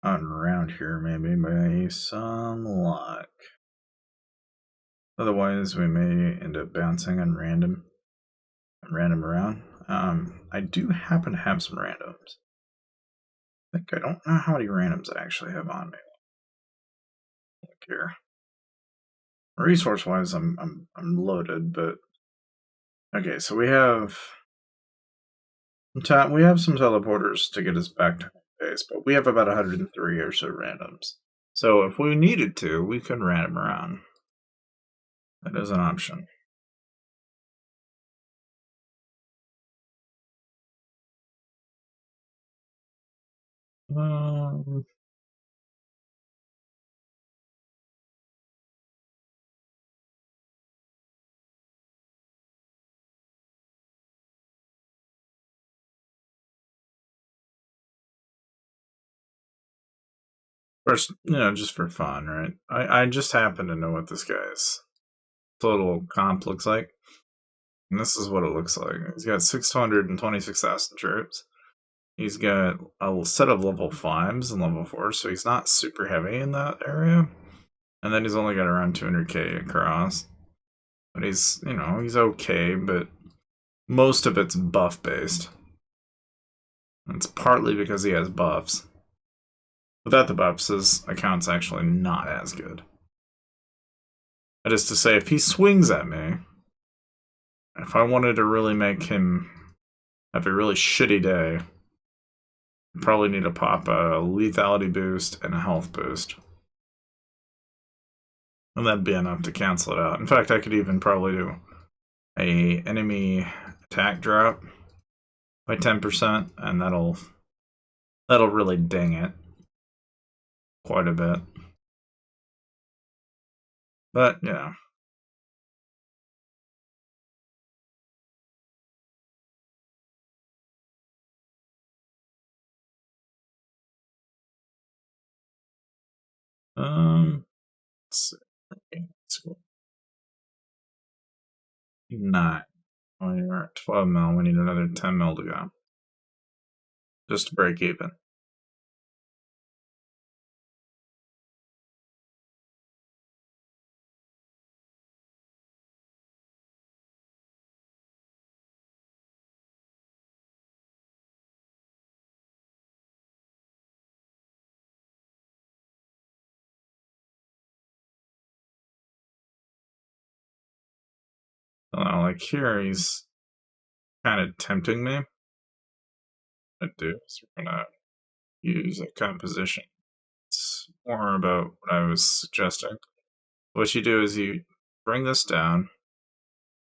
on around here, maybe by some luck. Otherwise, we may end up bouncing on random around. I do happen to have some randoms. I don't know how many randoms I actually have on me. Look here. Resource-wise, I'm loaded, but okay. So we have some teleporters to get us back to base, but we have about 103 or so randoms. So if we needed to, we could random around. That is an option. Um, First, just for fun, right? I just happen to know what this guy's total comp looks like. And this is what it looks like. He's got 626,000 troops. He's got a set of level 5s and level 4s, so he's not super heavy in that area. And then he's only got around 200k across. But he's okay, but most of it's buff based. It's partly because he has buffs. Without the buffs, his account's actually not as good. That is to say, if he swings at me, if I wanted to really make him have a really shitty day, I'd probably need to pop a lethality boost and a health boost. And that'd be enough to cancel it out. In fact, I could even probably do a enemy attack drop by 10%, and that'll really ding it quite a bit. But yeah. Let's see. Let's go. 9. Oh, you're at 12 mil. We need another 10 mil to go. Just to break even. Like here, he's kind of tempting me. I do. So we're gonna use a composition. It's more about what I was suggesting. What you do is you bring this down,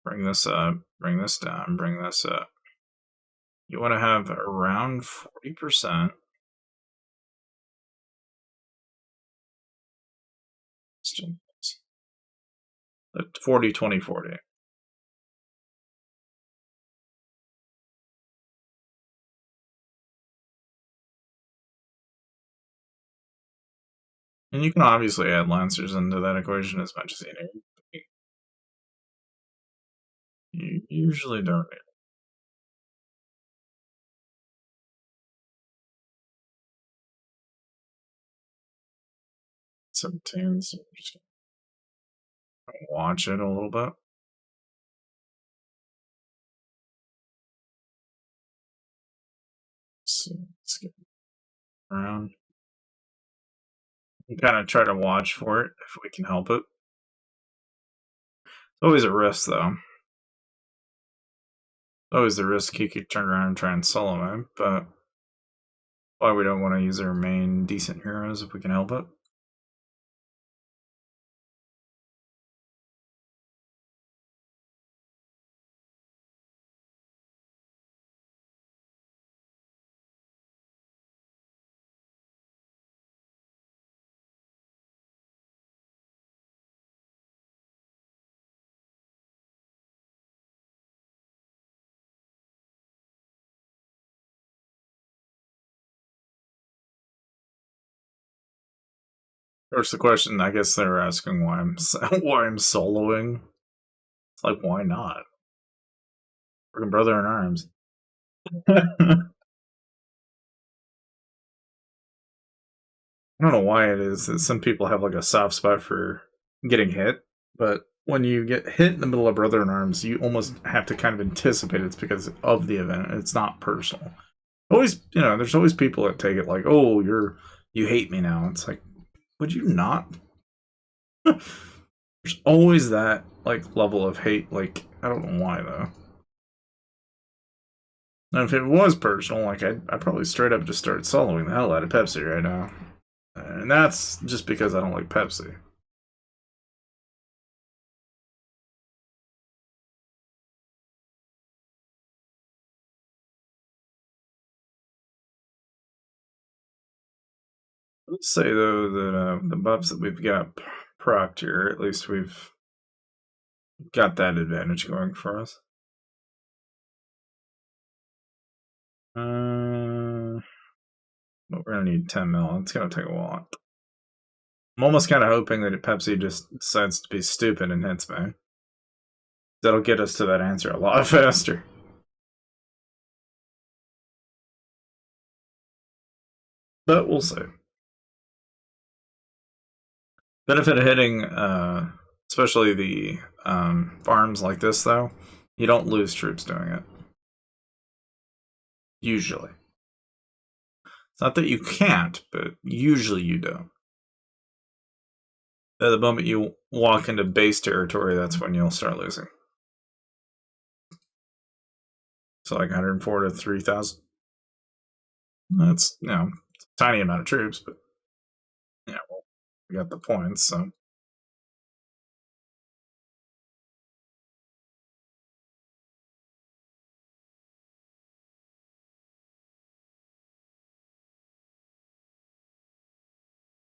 bring this up, bring this down, bring this up. You want to have around 40%. 40, 20, 40. And you can obviously add lancers into that equation as much as you need. You usually don't need it. 17, so we're just gonna watch it a little bit. So let's get around. And kind of try to watch for it if we can help it. It's always a risk, though. Always the risk he could turn around and try and solo me, but why we don't want to use our main decent heroes if we can help it. Of course, the question I guess they're asking why I'm why I'm soloing. It's like, why not? Freaking brother in arms. I don't know why it is that some people have like a soft spot for getting hit, but when you get hit in the middle of Brother in Arms, you almost have to kind of anticipate it's because of the event. It's not personal. Always, there's always people that take it like, "Oh, you hate me now." It's like, would you not? There's always that like level of hate. Like, I don't know why though. And if it was personal, like I'd probably straight up just start soloing the hell out of Pepsi right now, and that's just because I don't like Pepsi. Let's say though that the buffs that we've got propped here, at least we've got that advantage going for us. But we're gonna need 10 mil. It's gonna take a while. I'm almost kind of hoping that Pepsi just decides to be stupid and hits me. That'll get us to that answer a lot faster. But we'll see. Benefit of hitting, especially the farms like this, though, you don't lose troops doing it. Usually. It's not that you can't, but usually you don't. At the moment you walk into base territory, that's when you'll start losing. So like 104 to 3,000. That's, a tiny amount of troops, but yeah, well, we got the points, so.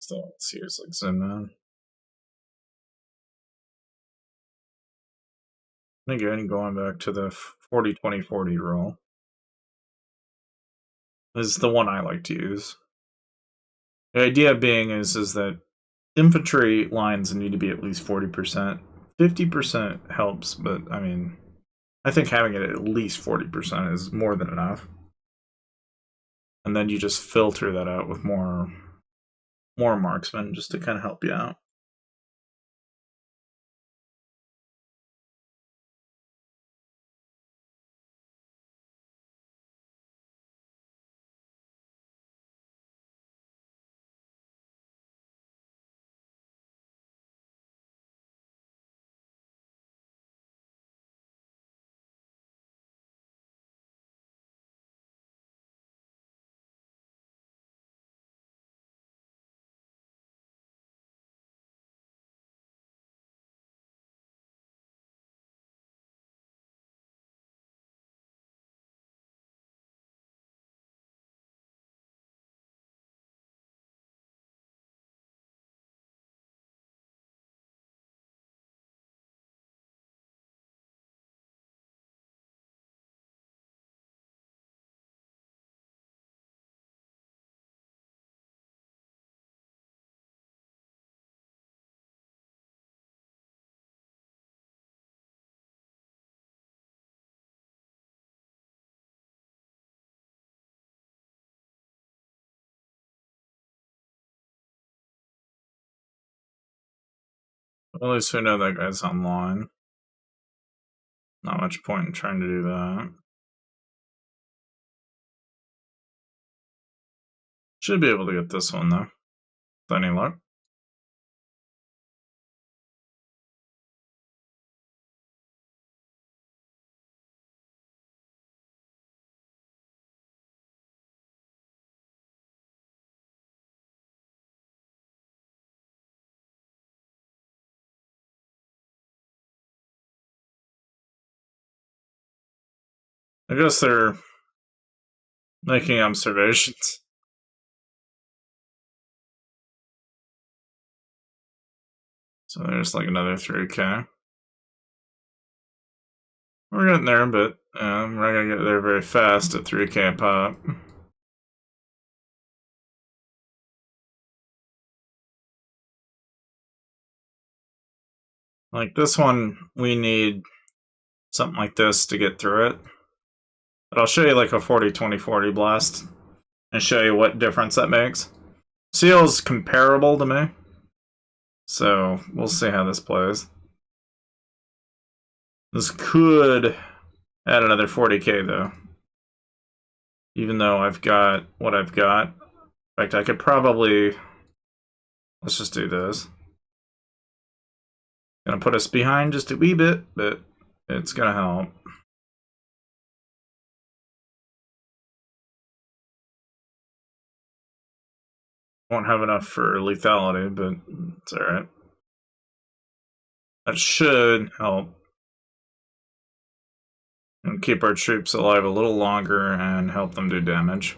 So seriously, zoom in. Again, going back to the 40-20-40 rule. This is the one I like to use. The idea being is that infantry lines need to be at least 40%. 50% helps, but I mean, I think having it at least 40% is more than enough. And then you just filter that out with more marksmen just to kind of help you out. At least we know that guy's online. Not much point in trying to do that. Should be able to get this one, though. With any luck. I guess they're making observations. So there's like another 3K. We're getting there, but we're not gonna get there very fast at 3K pop. Like this one, we need something like this to get through it. But I'll show you like a 40-20-40 blast and show you what difference that makes. Seal's comparable to me, so we'll see how this plays. This could add another 40K though, even though I've got what I've got. In fact, I could probably, let's just do this. Gonna put us behind just a wee bit, but it's gonna help. Won't have enough for lethality, but it's alright. That should help. And keep our troops alive a little longer and help them do damage.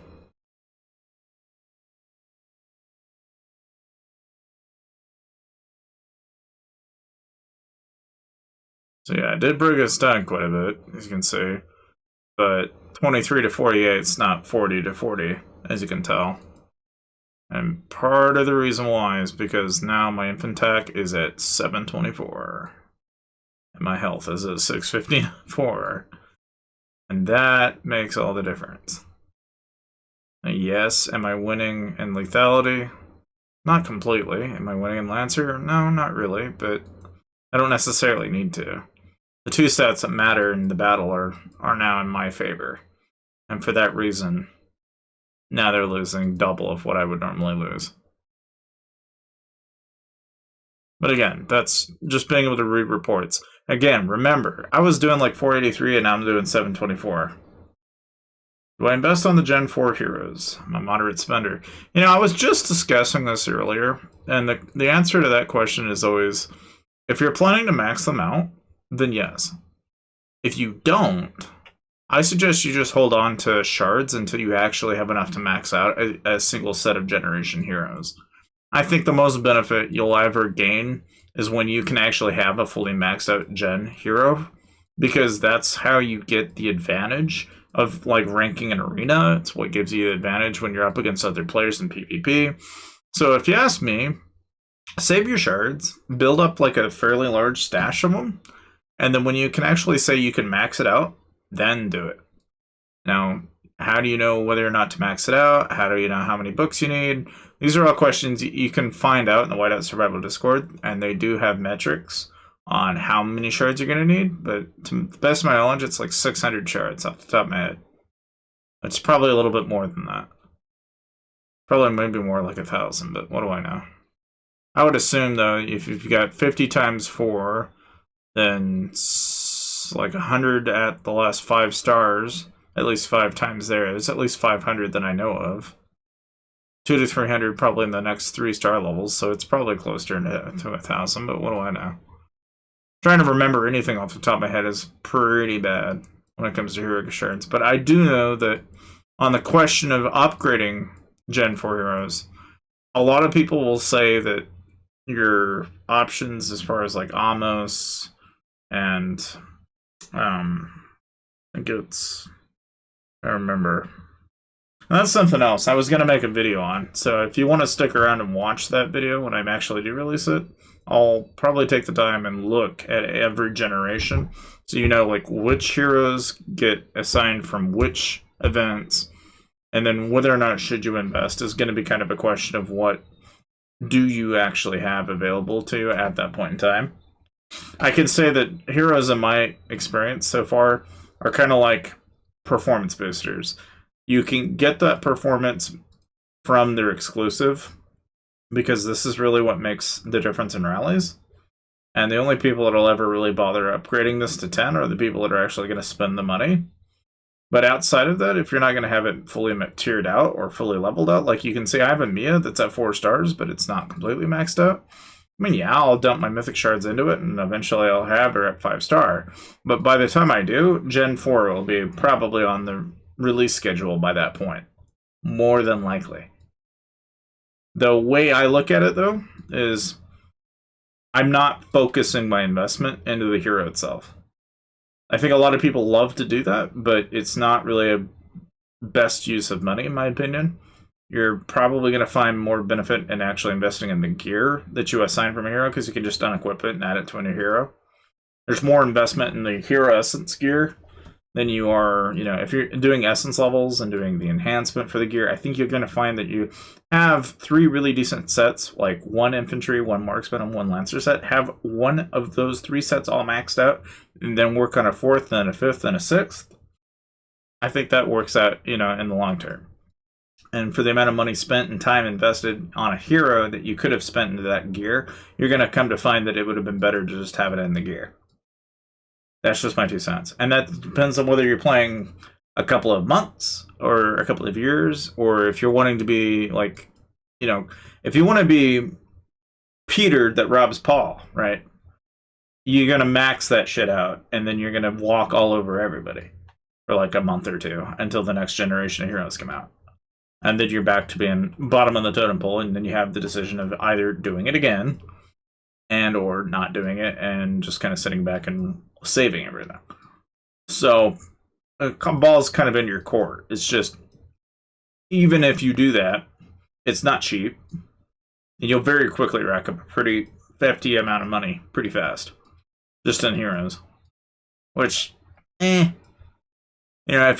So yeah, I did bring us down quite a bit, as you can see. But 23 to 48 is not 40 to 40, as you can tell. And part of the reason why is because now my infant attack is at 724. And my health is at 654. And that makes all the difference. And yes, am I winning in lethality? Not completely. Am I winning in Lancer? No, not really, but I don't necessarily need to. The two stats that matter in the battle are now in my favor. And for that reason, now they're losing double of what I would normally lose. But again, that's just being able to read reports. Again, remember, I was doing like 483 and now I'm doing 724. Do I invest on the Gen 4 heroes? I'm a moderate spender. You know, I was just discussing this earlier, and the answer to that question is always, if you're planning to max them out, then yes. If you don't, I suggest you just hold on to shards until you actually have enough to max out a single set of generation heroes. I think the most benefit you'll ever gain is when you can actually have a fully maxed out gen hero, because that's how you get the advantage of like ranking an arena. It's what gives you the advantage when you're up against other players in PvP. So if you ask me, save your shards, build up like a fairly large stash of them, and then when you can actually say you can max it out, then do it. Now, how do you know whether or not to max it out? How do you know how many books you need? These are all questions you can find out in the Whiteout Survival Discord, and they do have metrics on how many shards you're going to need, but to the best of my knowledge, it's like 600 shards off the top of my head. It's probably a little bit more than that. Probably maybe more like 1,000, but what do I know? I would assume, though, if you've got 50 times 4, then it's like 100 at the last 5 stars, at least 5 times there. There's at least 500 that I know of. 200 to 300 probably in the next 3 star levels, so it's probably closer to 1,000, but what do I know? Trying to remember anything off the top of my head is pretty bad when it comes to hero shards, but I do know that on the question of upgrading Gen 4 heroes, a lot of people will say that your options as far as like Amos and I think it's, I remember. That's something else I was going to make a video on, so if you want to stick around and watch that video when I actually do release it, I'll probably take the time and look at every generation so you know like which heroes get assigned from which events, and then whether or not should you invest is going to be kind of a question of what do you actually have available to you at that point in time? I can say that heroes, in my experience so far, are kind of like performance boosters. You can get that performance from their exclusive, because this is really what makes the difference in rallies. And the only people that'll ever really bother upgrading this to 10 are the people that are actually going to spend the money. But outside of that, if you're not going to have it fully tiered out or fully leveled out, like you can see I have a Mia that's at 4 stars, but it's not completely maxed out. I mean, yeah, I'll dump my mythic shards into it, and eventually I'll have her at 5-star. But by the time I do, Gen 4 will be probably on the release schedule by that point. More than likely. The way I look at it, though, is I'm not focusing my investment into the hero itself. I think a lot of people love to do that, but it's not really a best use of money, in my opinion. You're probably going to find more benefit in actually investing in the gear that you assign from a hero, because you can just unequip it and add it to a new hero. There's more investment in the hero essence gear than you are, if you're doing essence levels and doing the enhancement for the gear. I think you're going to find that you have 3 really decent sets, like 1 infantry, 1 marksman, and 1 lancer set. Have one of those 3 sets all maxed out, and then work on a 4th, then a 5th, and a 6th. I think that works out, in the long term. And for the amount of money spent and time invested on a hero that you could have spent into that gear, you're going to come to find that it would have been better to just have it in the gear. That's just my 2 cents. And that depends on whether you're playing a couple of months or a couple of years, or if you're wanting to be like, if you want to be Peter that robs Paul, right? You're going to max that shit out, and then you're going to walk all over everybody for like a month or 2 until the next generation of heroes come out. And then you're back to being bottom of the totem pole, and then you have the decision of either doing it again and or not doing it and just kind of sitting back and saving everything. So ball's kind of in your court. It's just, even if you do that, it's not cheap. And you'll very quickly rack up a pretty hefty amount of money pretty fast. Just in heroes. Which, if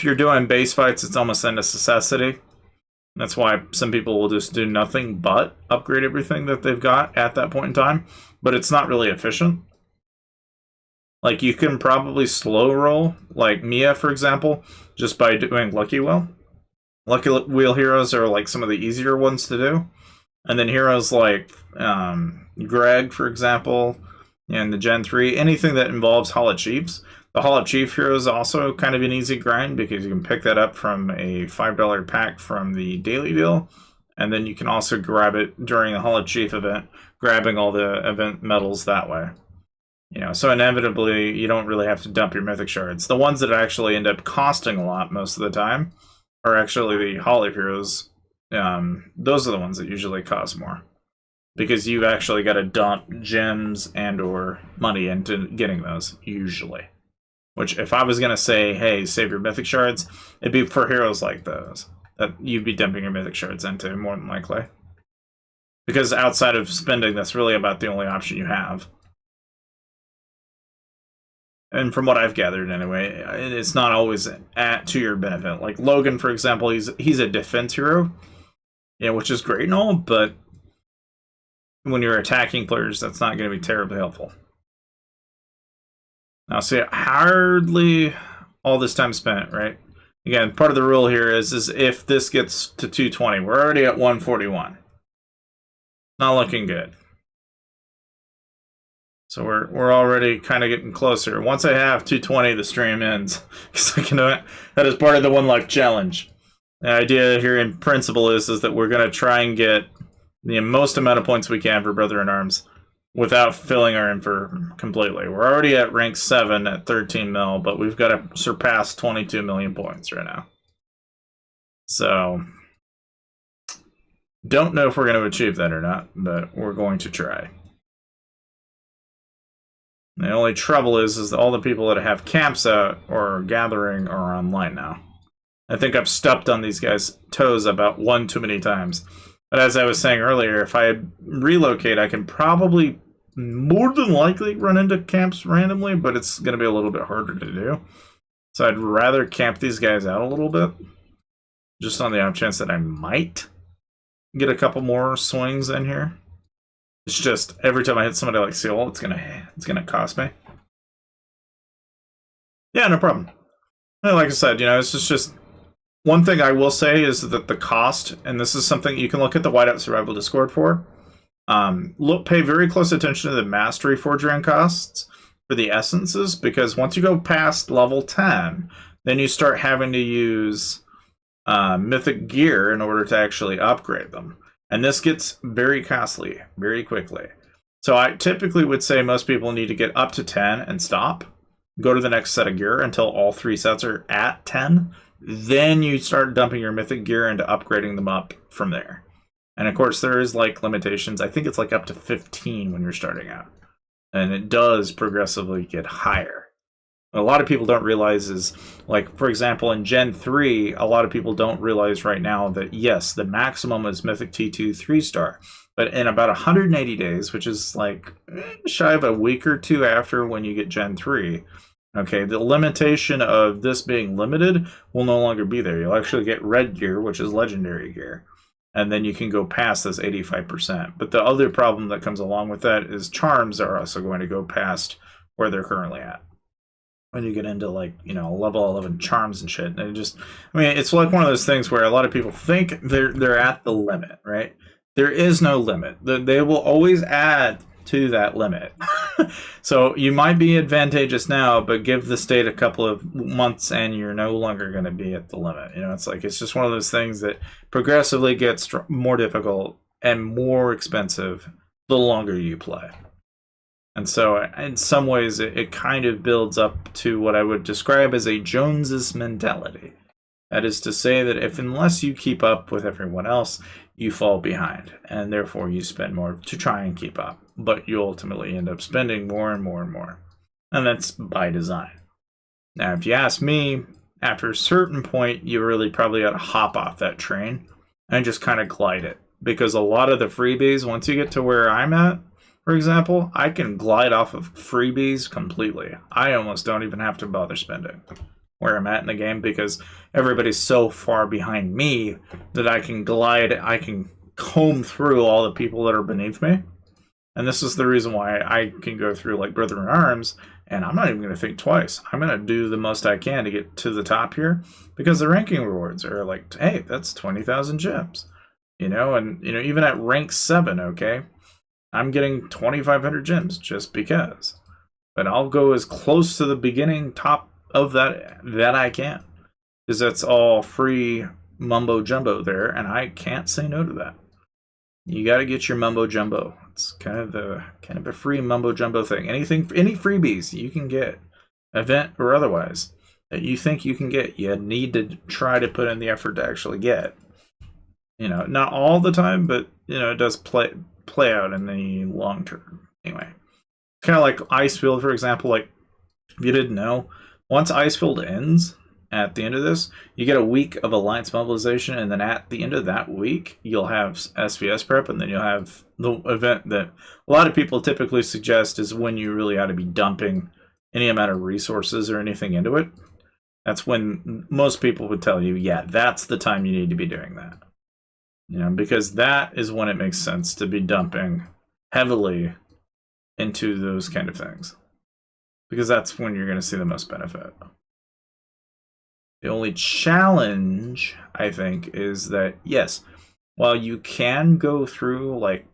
you're doing base fights, it's almost a necessity. That's why some people will just do nothing but upgrade everything that they've got at that point in time. But it's not really efficient. Like, you can probably slow roll, like Mia, for example, just by doing Lucky Wheel. Lucky Wheel heroes are like some of the easier ones to do. And then heroes like Greg, for example, and the Gen 3, anything that involves Hall of Chiefs. The Hall of Chief hero is also kind of an easy grind, because you can pick that up from a $5 pack from the daily deal, and then you can also grab it during the Hall of Chief event, grabbing all the event medals that way. So inevitably, you don't really have to dump your mythic shards. The ones that actually end up costing a lot most of the time are actually the Hall of Heroes. Those are the ones that usually cost more, because you've actually got to dump gems and or money into getting those, usually. Which, if I was going to say, hey, save your mythic shards, it'd be for heroes like those that you'd be dumping your mythic shards into, more than likely. Because outside of spending, that's really about the only option you have. And from what I've gathered, anyway, it's not always to your benefit. Like Logan, for example, he's a defense hero, which is great and all, but when you're attacking players, that's not going to be terribly helpful. Now, see, hardly all this time spent, right? Again, part of the rule here is if this gets to 220, we're already at 141. Not looking good. So we're already kind of getting closer. Once I have 220, the stream ends, because I can do it. That is part of the One Life Challenge. The idea here in principle is that we're going to try and get the most amount of points we can for Brother in Arms without filling our infer completely. We're already at rank 7 at 13 mil, but we've got to surpass 22 million points right now. So, don't know if we're going to achieve that or not, but we're going to try. The only trouble is that all the people that have camps out or gathering are online now. I think I've stepped on these guys' toes about one too many times. But as I was saying earlier, if I relocate, I can probably more than likely run into camps randomly, but it's going to be a little bit harder to do. So I'd rather camp these guys out a little bit, just on the off chance that I might get a couple more swings in here. It's just every time I hit somebody like Seal, it's gonna cost me. Yeah, no problem. And like I said, it's just one thing I will say is that the cost, and this is something you can look at the Whiteout Survival Discord for. Pay very close attention to the mastery forgery costs for the essences, because once you go past level 10, then you start having to use mythic gear in order to actually upgrade them. And this gets very costly very quickly. So I typically would say most people need to get up to 10 and stop. Go to the next set of gear until all 3 sets are at 10. Then you start dumping your mythic gear into upgrading them up from there. And of course, there is like limitations. I think it's like up to 15 when you're starting out. And it does progressively get higher. What a lot of people don't realize is, like, for example, in Gen 3, a lot of people don't realize right now that, yes, the maximum is Mythic T2 3-star. But in about 180 days, which is like shy of a week or 2 after when you get Gen 3, okay, the limitation of this being limited will no longer be there. You'll actually get red gear, which is legendary gear. And then you can go past this 85%. But the other problem that comes along with that is charms are also going to go past where they're currently at. When you get into, like, level 11 charms and shit. And it's like one of those things where a lot of people think they're at the limit, right? There is no limit. They will always add to that limit. So you might be advantageous now, but give the state a couple of months and you're no longer going to be at the limit. It's just one of those things that progressively gets more difficult and more expensive the longer you play. And so in some ways it kind of builds up to what I would describe as a Joneses mentality. That is to say that unless you keep up with everyone else, you fall behind, and therefore you spend more to try and keep up. But you ultimately end up spending more and more and more. And that's by design. Now, if you ask me, after a certain point, you really probably ought to hop off that train and just kind of glide it. Because a lot of the freebies, once you get to where I'm at, for example, I can glide off of freebies completely. I almost don't even have to bother spending where I'm at in the game, because everybody's so far behind me that I can comb through all the people that are beneath me. And this is the reason why I can go through like Brother in Arms, and I'm not even going to think twice. I'm going to do the most I can to get to the top here, because the ranking rewards are like, hey, that's 20,000 gems. And even at rank 7, okay, I'm getting 2,500 gems just because. But I'll go as close to the beginning top of that I can, because that's all free mumbo jumbo there, and I can't say no to that. You got to get your mumbo jumbo. It's kind of a free mumbo jumbo thing. Any freebies you can get, event or otherwise, that you think you can get, you need to try to put in the effort to actually get. Not all the time, but it does play out in the long term. Anyway, kind of like Icefield, for example. Like, if you didn't know, once Icefield ends at the end of this, you get a week of Alliance mobilization, and then at the end of that week, you'll have SVS prep, and then you'll have the event that a lot of people typically suggest is when you really ought to be dumping any amount of resources or anything into it. That's when most people would tell you, yeah, that's the time you need to be doing that. Because that is when it makes sense to be dumping heavily into those kind of things. Because that's when you're going to see the most benefit. The only challenge, I think, is that, yes, while you can go through, like,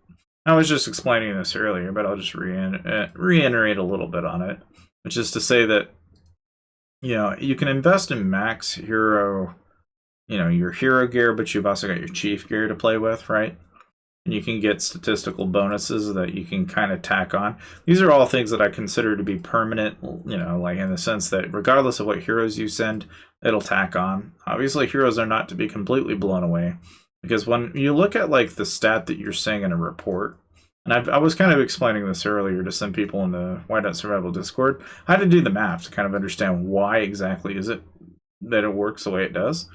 I was just explaining this earlier, but I'll just reiterate a little bit on it, which is to say that, you can invest in max hero, your hero gear, but you've also got your chief gear to play with, right? And you can get statistical bonuses that you can kind of tack on. These are all things that I consider to be permanent, like in the sense that regardless of what heroes you send, it'll tack on. Obviously, heroes are not to be completely blown away, because when you look at like the stat that you're seeing in a report, and I was kind of explaining this earlier to some people in the Whiteout Survival Discord, I had to do the math to kind of understand why exactly is it that it works the way it does.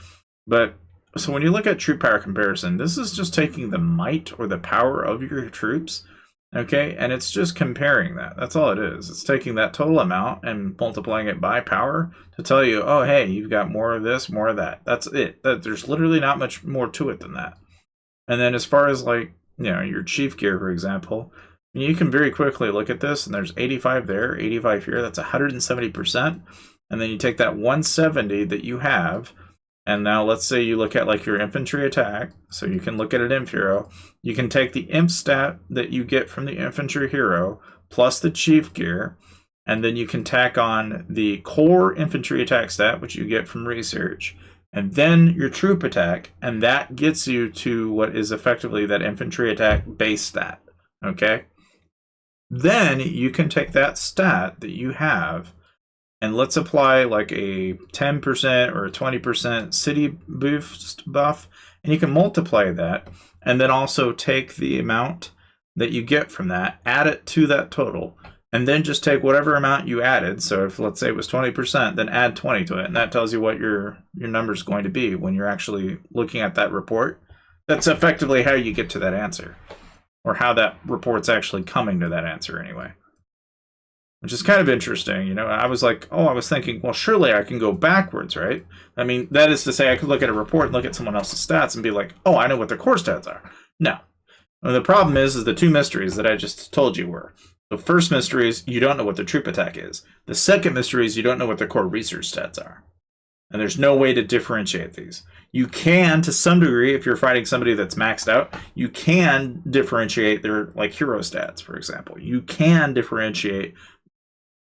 But so when you look at troop power comparison, this is just taking the might or the power of your troops, okay? And it's just comparing that. That's all it is. It's taking that total amount and multiplying it by power to tell you, oh, hey, you've got more of this, more of that. That's it. There's literally not much more to it than that. And then as far as like, your chief gear, for example, You can very quickly look at this, and there's 85 there, 85 here. That's 170%. And then you take that 170 that you have, and now let's say you look at like your infantry attack. So you can look at an imp hero. You can take the imp stat that you get from the infantry hero plus the chief gear, and then you can tack on the core infantry attack stat, which you get from research, and then your troop attack, and that gets you to what is effectively that infantry attack base stat. Okay? Then you can take that stat that you have, and let's apply like a 10% or a 20% city boost buff, and you can multiply that, and then also take the amount that you get from that, add it to that total, and then just take whatever amount you added. So if let's say it was 20%, then add 20 to it, and that tells you what your number is going to be when you're actually looking at that report. That's effectively how you get to that answer, or how that report's actually coming to that answer anyway. Which is kind of interesting, you know. I was thinking, well, surely I can go backwards, right? I mean, that is to say, I could look at a report and look at someone else's stats and be like, oh, I know what their core stats are. No. And the problem is the two mysteries that I just told you were. The first mystery is you don't know what their troop attack is. The second mystery is you don't know what their core research stats are. And there's no way to differentiate these. You can, to some degree, if you're fighting somebody that's maxed out, you can differentiate their like hero stats, for example. You can differentiate,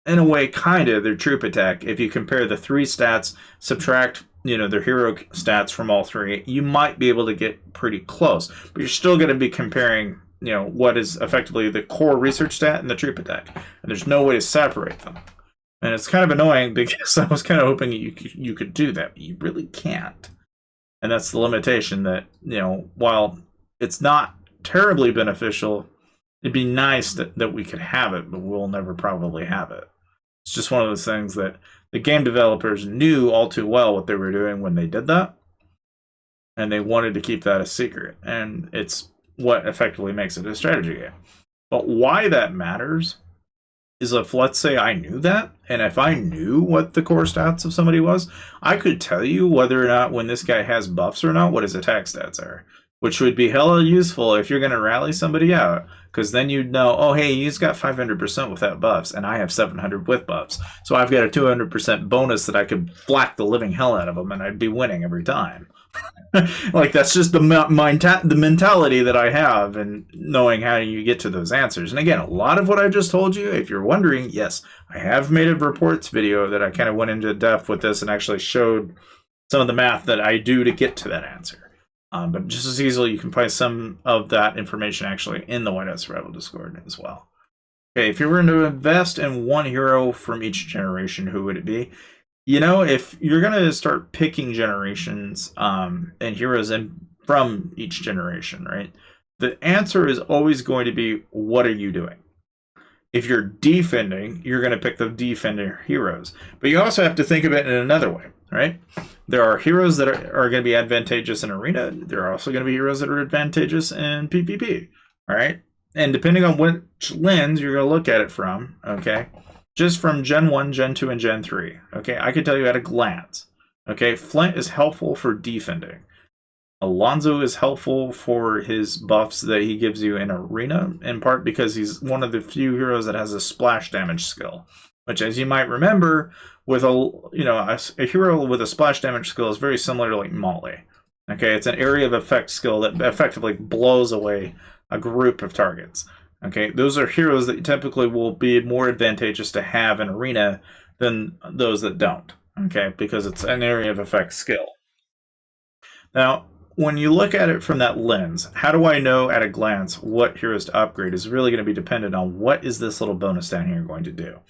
in a way, kind of their troop attack. If you compare the three stats, subtract, you know, their hero stats from all three, you might be able to get pretty close. But you're still going to be comparing, you know, what is effectively the core research stat and the troop attack. And there's no way to separate them. And it's kind of annoying because I was kind of hoping you could do that, but you really can't. And that's the limitation that, you know, while it's not terribly beneficial, it'd be nice that we could have it, but we'll never probably have it. It's just one of those things that the game developers knew all too well what they were doing when they did that, and they wanted to keep that a secret. And it's what effectively makes it a strategy game. But why that matters is if, let's say, I knew that, and if I knew what the core stats of somebody was, I could tell you whether or not when this guy has buffs or not, what his attack stats are, which would be hella useful if you're going to rally somebody out, because then you'd know, oh, hey, he's got 500% without buffs, and I have 700 with buffs, so I've got a 200% bonus that I could flack the living hell out of him, and I'd be winning every time. Like, that's just the mentality that I have, and knowing how you get to those answers. And again, a lot of what I just told you, if you're wondering, yes, I have made a reports video that I kind of went into depth with this and actually showed some of the math that I do to get to that answer. But just as easily, you can find some of that information actually in the Whiteout Survival Discord as well. Okay, if you were to invest in one hero from each generation, who would it be? You know, if you're going to start picking generations and heroes from each generation, right? The answer is always going to be, what are you doing? If you're defending, you're going to pick the defender heroes. But you also have to think of it in another way, right? There are heroes that are going to be advantageous in Arena. There are also going to be heroes that are advantageous in PvP, all right? And depending on which lens you're going to look at it from, okay? Just from Gen 1, Gen 2, and Gen 3, okay? I can tell you at a glance, okay? Flint is helpful for defending. Alonzo is helpful for his buffs that he gives you in Arena, in part because he's one of the few heroes that has a splash damage skill, which, as you might remember, with a hero with a splash damage skill is very similar to like Molly. Okay, it's an area of effect skill that effectively blows away a group of targets. Okay, those are heroes that typically will be more advantageous to have in Arena than those that don't. Okay, because it's an area of effect skill. Now, when you look at it from that lens, how do I know at a glance what heroes to upgrade is really going to be dependent on what is this little bonus down here going to do.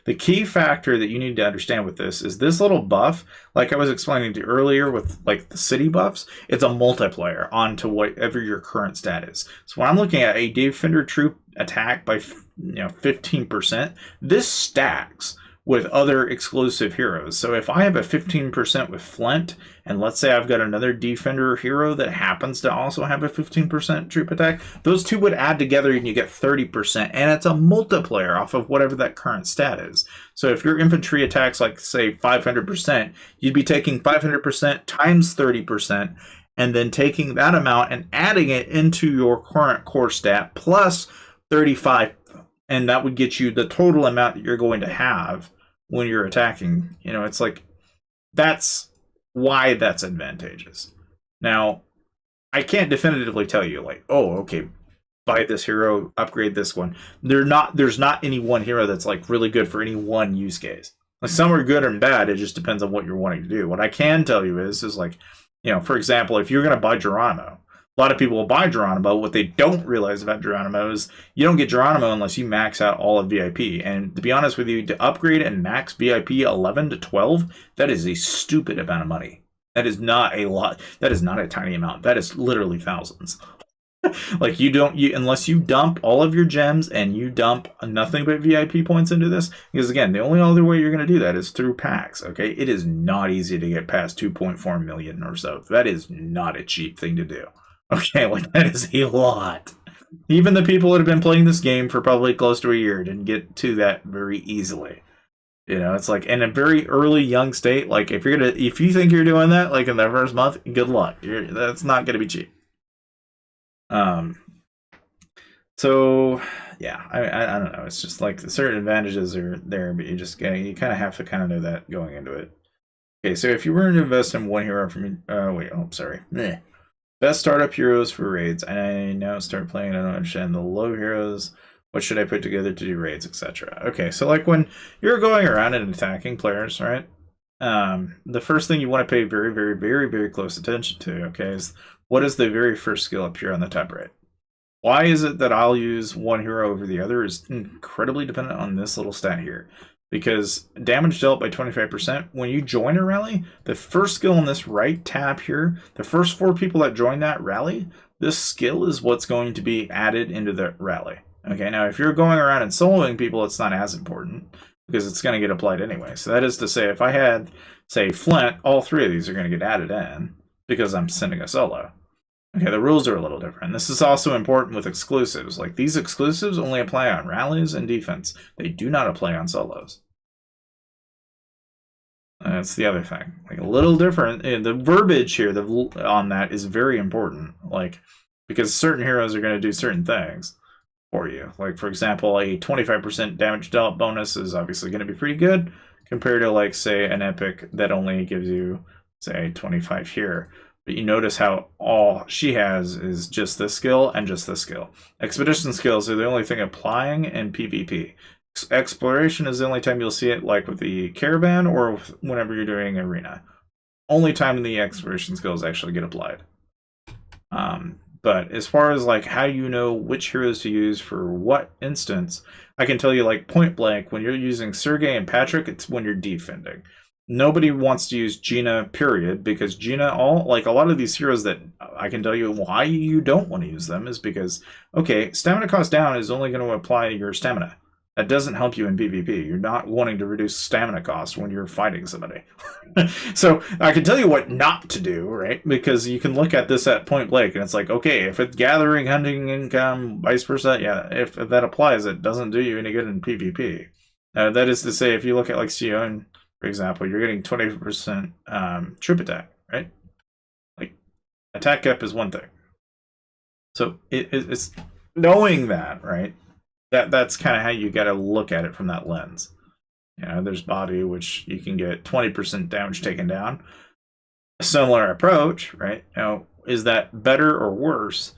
The key factor that you need to understand with this is this little buff, like I was explaining to you earlier with like the city buffs, it's a multiplier onto whatever your current stat is. So when I'm looking at a defender troop attack by 15%, this stacks with other exclusive heroes. So if I have a 15% with Flint, and let's say I've got another defender hero that happens to also have a 15% troop attack, those two would add together and you get 30%, and it's a multiplier off of whatever that current stat is. So if your infantry attacks like, say, 500%, you'd be taking 500% times 30%, and then taking that amount and adding it into your current core stat, plus 35, and that would get you the total amount that you're going to have when you're attacking. You know, it's like, that's why that's advantageous. Now, I can't definitively tell you, like, oh, okay, buy this hero, upgrade this one. There's not any one hero that's like really good for any one use case. Like, some are good and bad. It just depends on what you're wanting to do. What I can tell you is like, you know, for example, if you're going to buy Geronimo, a lot of people will buy Geronimo. What they don't realize about Geronimo is you don't get Geronimo unless you max out all of VIP. And to be honest with you, to upgrade and max VIP 11 to 12, that is a stupid amount of money. That is not a lot. That is not a tiny amount. That is literally thousands. Like, unless you dump all of your gems and you dump nothing but VIP points into this, because again, the only other way you're going to do that is through packs. Okay, it is not easy to get past 2.4 million or so. That is not a cheap thing to do. Okay, like, that is a lot. Even the people that have been playing this game for probably close to a year didn't get to that very easily. You know, it's like in a very early young state. Like, if you think you're doing that like in the first month, good luck. That's not going to be cheap. So yeah, I don't know. It's just like certain advantages are there, but you kind of have to kind of know that going into it. Okay, so if you were to invest in one hero from, sorry. Best startup heroes for raids. I now start playing. I don't understand the low heroes. What should I put together to do raids, etc. Okay, so like when you're going around and attacking players, right? The first thing you want to pay very, very, very, very close attention to, okay, is what is the very first skill up here on the top right? Why is it that I'll use one hero over the other is incredibly dependent on this little stat here. Because damage dealt by 25%, when you join a rally, the first skill on this right tab here, the first 4 people that join that rally, this skill is what's going to be added into the rally. Okay, now if you're going around and soloing people, it's not as important because it's going to get applied anyway. So that is to say, if I had, say, Flint, all 3 of these are going to get added in because I'm sending a solo. Okay, the rules are a little different. This is also important with exclusives. Like, these exclusives only apply on rallies and defense. They do not apply on solos. That's the other thing. Like, a little different. The verbiage here on that is very important. Like, because certain heroes are going to do certain things for you. Like, for example, a 25% damage dealt bonus is obviously going to be pretty good compared to, like, say, an epic that only gives you, say, 25 here. But you notice how all she has is just this skill and just this skill. Expedition skills are the only thing applying in PvP. Exploration is the only time you'll see it, like with the caravan or whenever you're doing arena. Only time the exploration skills actually get applied. But as far as like how you know which heroes to use for what instance, I can tell you, like, point blank, when you're using Sergei and Patrick, it's when you're defending. Nobody wants to use Gina, period, because Gina, a lot of these heroes that I can tell you why you don't want to use them is because, okay, stamina cost down is only going to apply to your stamina. That doesn't help you in PvP. You're not wanting to reduce stamina cost when you're fighting somebody. So I can tell you what not to do, right? Because you can look at this at point blank, and it's like, okay, if it's gathering, hunting income, vice versa, yeah, if that applies, it doesn't do you any good in PvP. That is to say, if you look at like Sion, for example, you're getting 20% troop attack, right? Like, attack cap is one thing. So it's knowing that, right? That's kind of how you got to look at it from that lens. You know, there's body, which you can get 20% damage taken down. A similar approach, right? Now, is that better or worse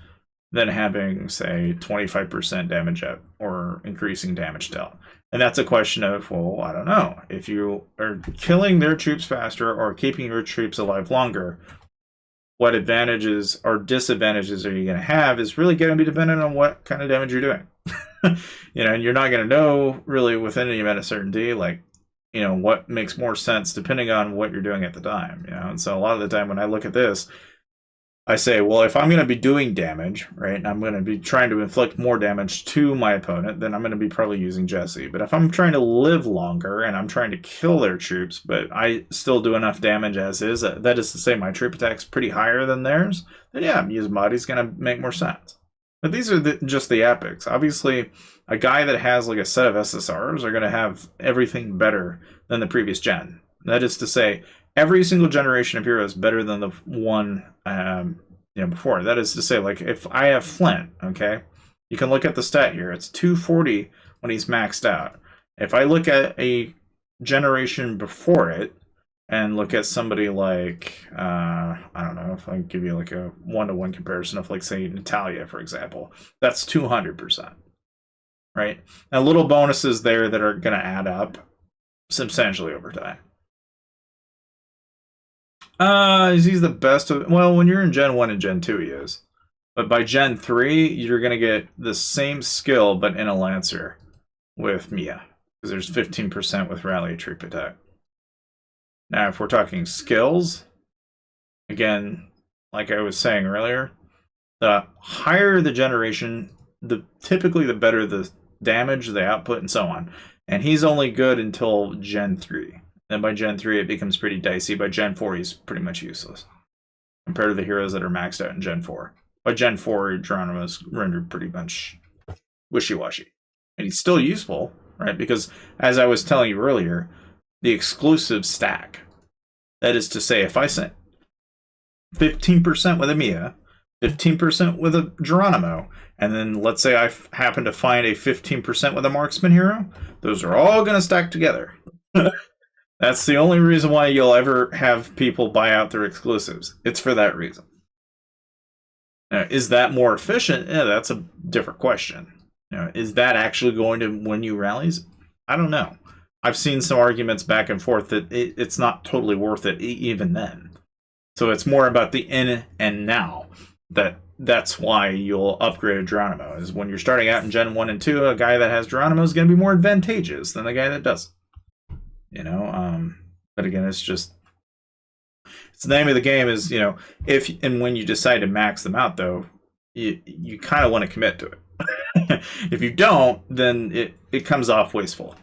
than having, say, 25% damage up or increasing damage dealt? And that's a question of, well, I don't know. If you are killing their troops faster or keeping your troops alive longer, what advantages or disadvantages are you going to have is really going to be dependent on what kind of damage you're doing. You know, and you're not going to know really with any amount of certainty, like, you know, what makes more sense depending on what you're doing at the time. You know, and so a lot of the time when I look at this, I say, well, if I'm going to be doing damage, right, and I'm going to be trying to inflict more damage to my opponent, then I'm going to be probably using Jesse. But if I'm trying to live longer and I'm trying to kill their troops, but I still do enough damage as is, that is to say my troop attack's pretty higher than theirs, then yeah, using body's going to make more sense. But these are just the epics. Obviously, a guy that has like a set of SSRs are going to have everything better than the previous gen. That is to say, every single generation of hero is better than the one before. That is to say, like, if I have Flint, okay, You can look at the stat here. It's 240 when he's maxed out. If I look at a generation before it, and look at somebody like, I don't know, if I give you like a 1-to-1 comparison of, like, say, Natalia, for example, that's 200%, right? Now, little bonuses there that are going to add up substantially over time. Is he the best of... Well, when you're in Gen 1 and Gen 2, he is. But by Gen 3, you're going to get the same skill, but in a Lancer with Mia. Because there's 15% with Rally Troop Attack. Now, if we're talking skills, again, like I was saying earlier, the higher the generation, typically the better the damage, the output, and so on. And he's only good until Gen 3. Then by Gen 3, it becomes pretty dicey. By Gen 4, he's pretty much useless compared to the heroes that are maxed out in Gen 4. By Gen 4, Geronimo's rendered pretty much wishy-washy. And he's still useful, right? Because, as I was telling you earlier, the exclusive stack. That is to say, if I sent 15% with a Mia, 15% with a Geronimo, and then let's say I happen to find a 15% with a marksman hero, those are all going to stack together. That's the only reason why you'll ever have people buy out their exclusives. It's for that reason. Now, is that more efficient? Yeah, that's a different question. Is that actually going to win you rallies? I don't know. I've seen some arguments back and forth that it's not totally worth it even then. So it's more about the in and now. That's why you'll upgrade a Geronimo. Is when you're starting out in Gen 1 and 2, a guy that has Geronimo is going to be more advantageous than the guy that doesn't. But again, it's the name of the game is, if and when you decide to max them out, though, you kind of want to commit to it. If you don't, then it comes off wasteful.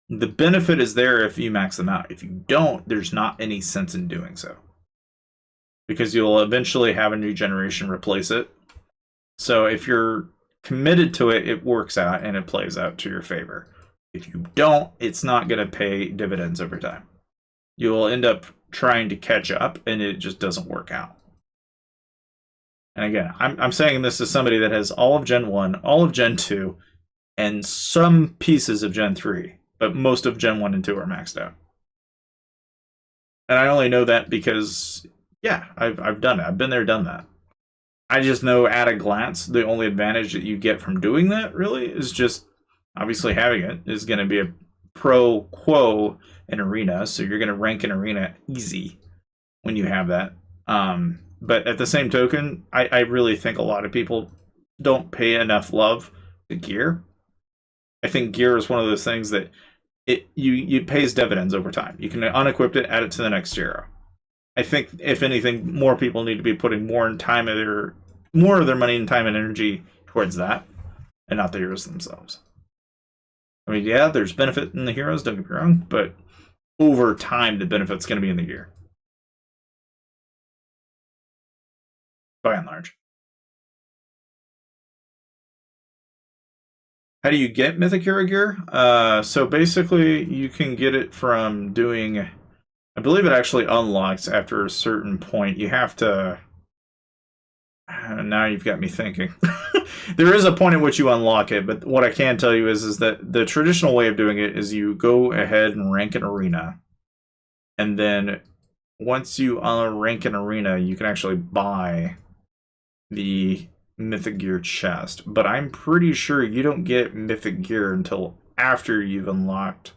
The benefit is there if you max them out. If you don't, there's not any sense in doing so. Because you'll eventually have a new generation replace it. So if you're committed to it, it works out and it plays out to your favor. If you don't, it's not going to pay dividends over time. You'll end up trying to catch up and it just doesn't work out. And again, I'm saying this as somebody that has all of Gen 1, all of Gen 2, and some pieces of Gen 3. But most of Gen 1 and 2 are maxed out. And I only know that because, yeah, I've done it. I've been there, done that. I just know at a glance, the only advantage that you get from doing that, really, is just, obviously having it is going to be a pro quo in Arena. So you're going to rank in Arena easy when you have that. But at the same token, I really think a lot of people don't pay enough love to gear. I think gear is one of those things that it pays dividends over time. You can unequip it, add it to the next hero. I think, if anything, more people need to be putting more of their money and time and energy towards that, and not the heroes themselves. I mean, yeah, there's benefit in the heroes, don't get me wrong, but over time, the benefit's going to be in the gear. By and large. How do you get Mythic Hero gear? So basically, you can get it from doing... I believe it actually unlocks after a certain point. You have to... Now you've got me thinking. There is a point at which you unlock it, but what I can tell you is that the traditional way of doing it is you go ahead and rank an arena. And then once you rank an arena, you can actually buy the Mythic Gear chest. But I'm pretty sure you don't get Mythic Gear until after you've unlocked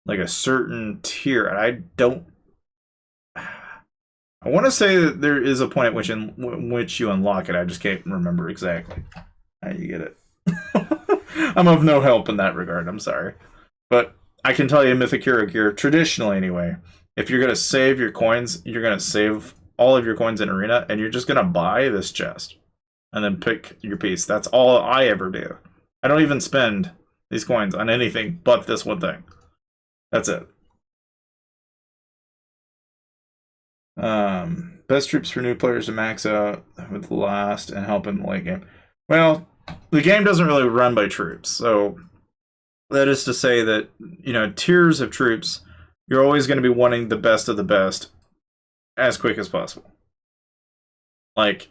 like a certain tier. And I want to say that there is a point at which you unlock it. I just can't remember exactly how you get it. I'm of no help in that regard. I'm sorry. But I can tell you Mythic Hero gear, traditionally anyway, if you're going to save your coins, you're going to save all of your coins in Arena, and you're just going to buy this chest. And then pick your piece. That's all I ever do. I don't even spend these coins on anything but this one thing. That's it. Best troops for new players to max out with the last and help in the late game. Well, the game doesn't really run by troops, so that is to say that, tiers of troops, you're always going to be wanting the best of the best as quick as possible. Like,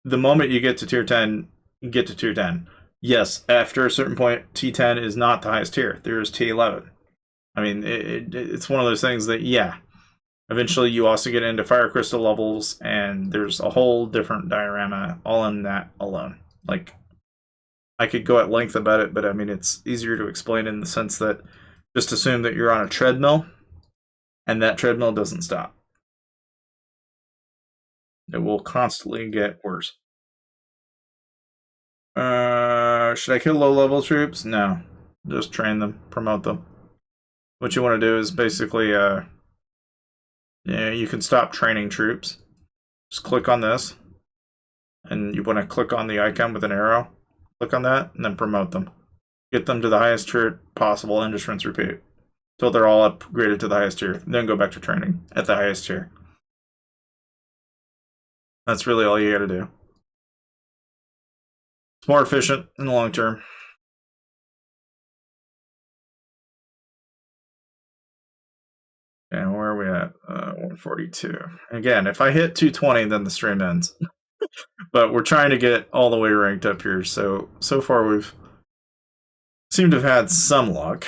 the moment you get to tier 10, get to 210. Yes, after a certain point, T10 is not the highest tier. There is T11. I mean, it's one of those things that, yeah, eventually you also get into fire crystal levels, and there's a whole different diorama all in that alone. Like, I could go at length about it, but I mean, it's easier to explain in the sense that just assume that you're on a treadmill, and that treadmill doesn't stop. It will constantly get worse. Should I kill low level troops? No. Just train them, promote them. What you want to do is basically, yeah, you can stop training troops. Just click on this, and you want to click on the icon with an arrow. Click on that, and then promote them. Get them to the highest tier possible, and just rinse repeat. Until they're all upgraded to the highest tier. Then go back to training at the highest tier. That's really all you gotta do. It's more efficient in the long term. And where are we at? 142. Again, if I hit 220, then the stream ends. But we're trying to get all the way ranked up here. So far we've seemed to have had some luck.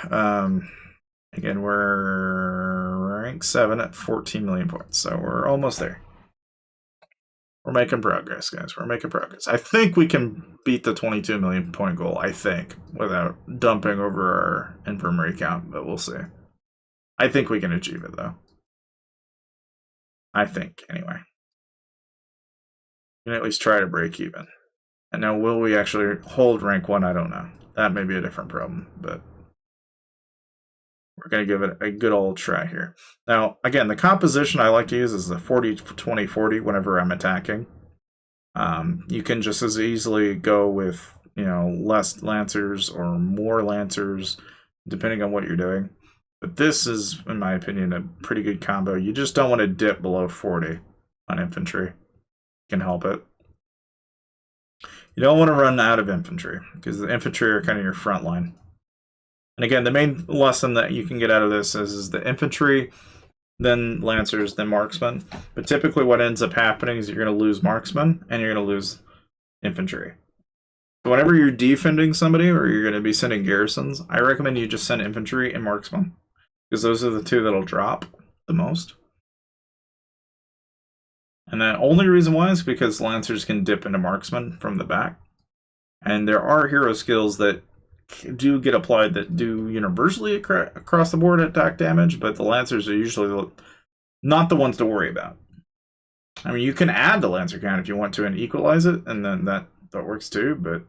Again, we're rank 7 at 14 million points. So we're almost there. We're making progress, guys. We're making progress. I think we can beat the 22 million point goal, I think, without dumping over our infirmary count, but we'll see. I think we can achieve it, though. I think, anyway. We can at least try to break even. And now, will we actually hold rank 1? I don't know. That may be a different problem, but we're going to give it a good old try here. Now, again, the composition I like to use is the 40-20-40 whenever I'm attacking. You can just as easily go with, less lancers or more lancers, depending on what you're doing. But this is, in my opinion, a pretty good combo. You just don't want to dip below 40 on infantry. You can help it. You don't want to run out of infantry, because the infantry are kind of your front line. And again, the main lesson that you can get out of this is the infantry, then lancers, then marksmen. But typically what ends up happening is you're going to lose marksmen, and you're going to lose infantry. So whenever you're defending somebody, or you're going to be sending garrisons, I recommend you just send infantry and marksmen, because those are the two that'll drop the most. And the only reason why is because lancers can dip into marksmen from the back. And there are hero skills that do get applied that do universally across the board attack damage, but the lancers are usually not the ones to worry about. I mean, you can add the lancer count if you want to and equalize it, and then that works too, but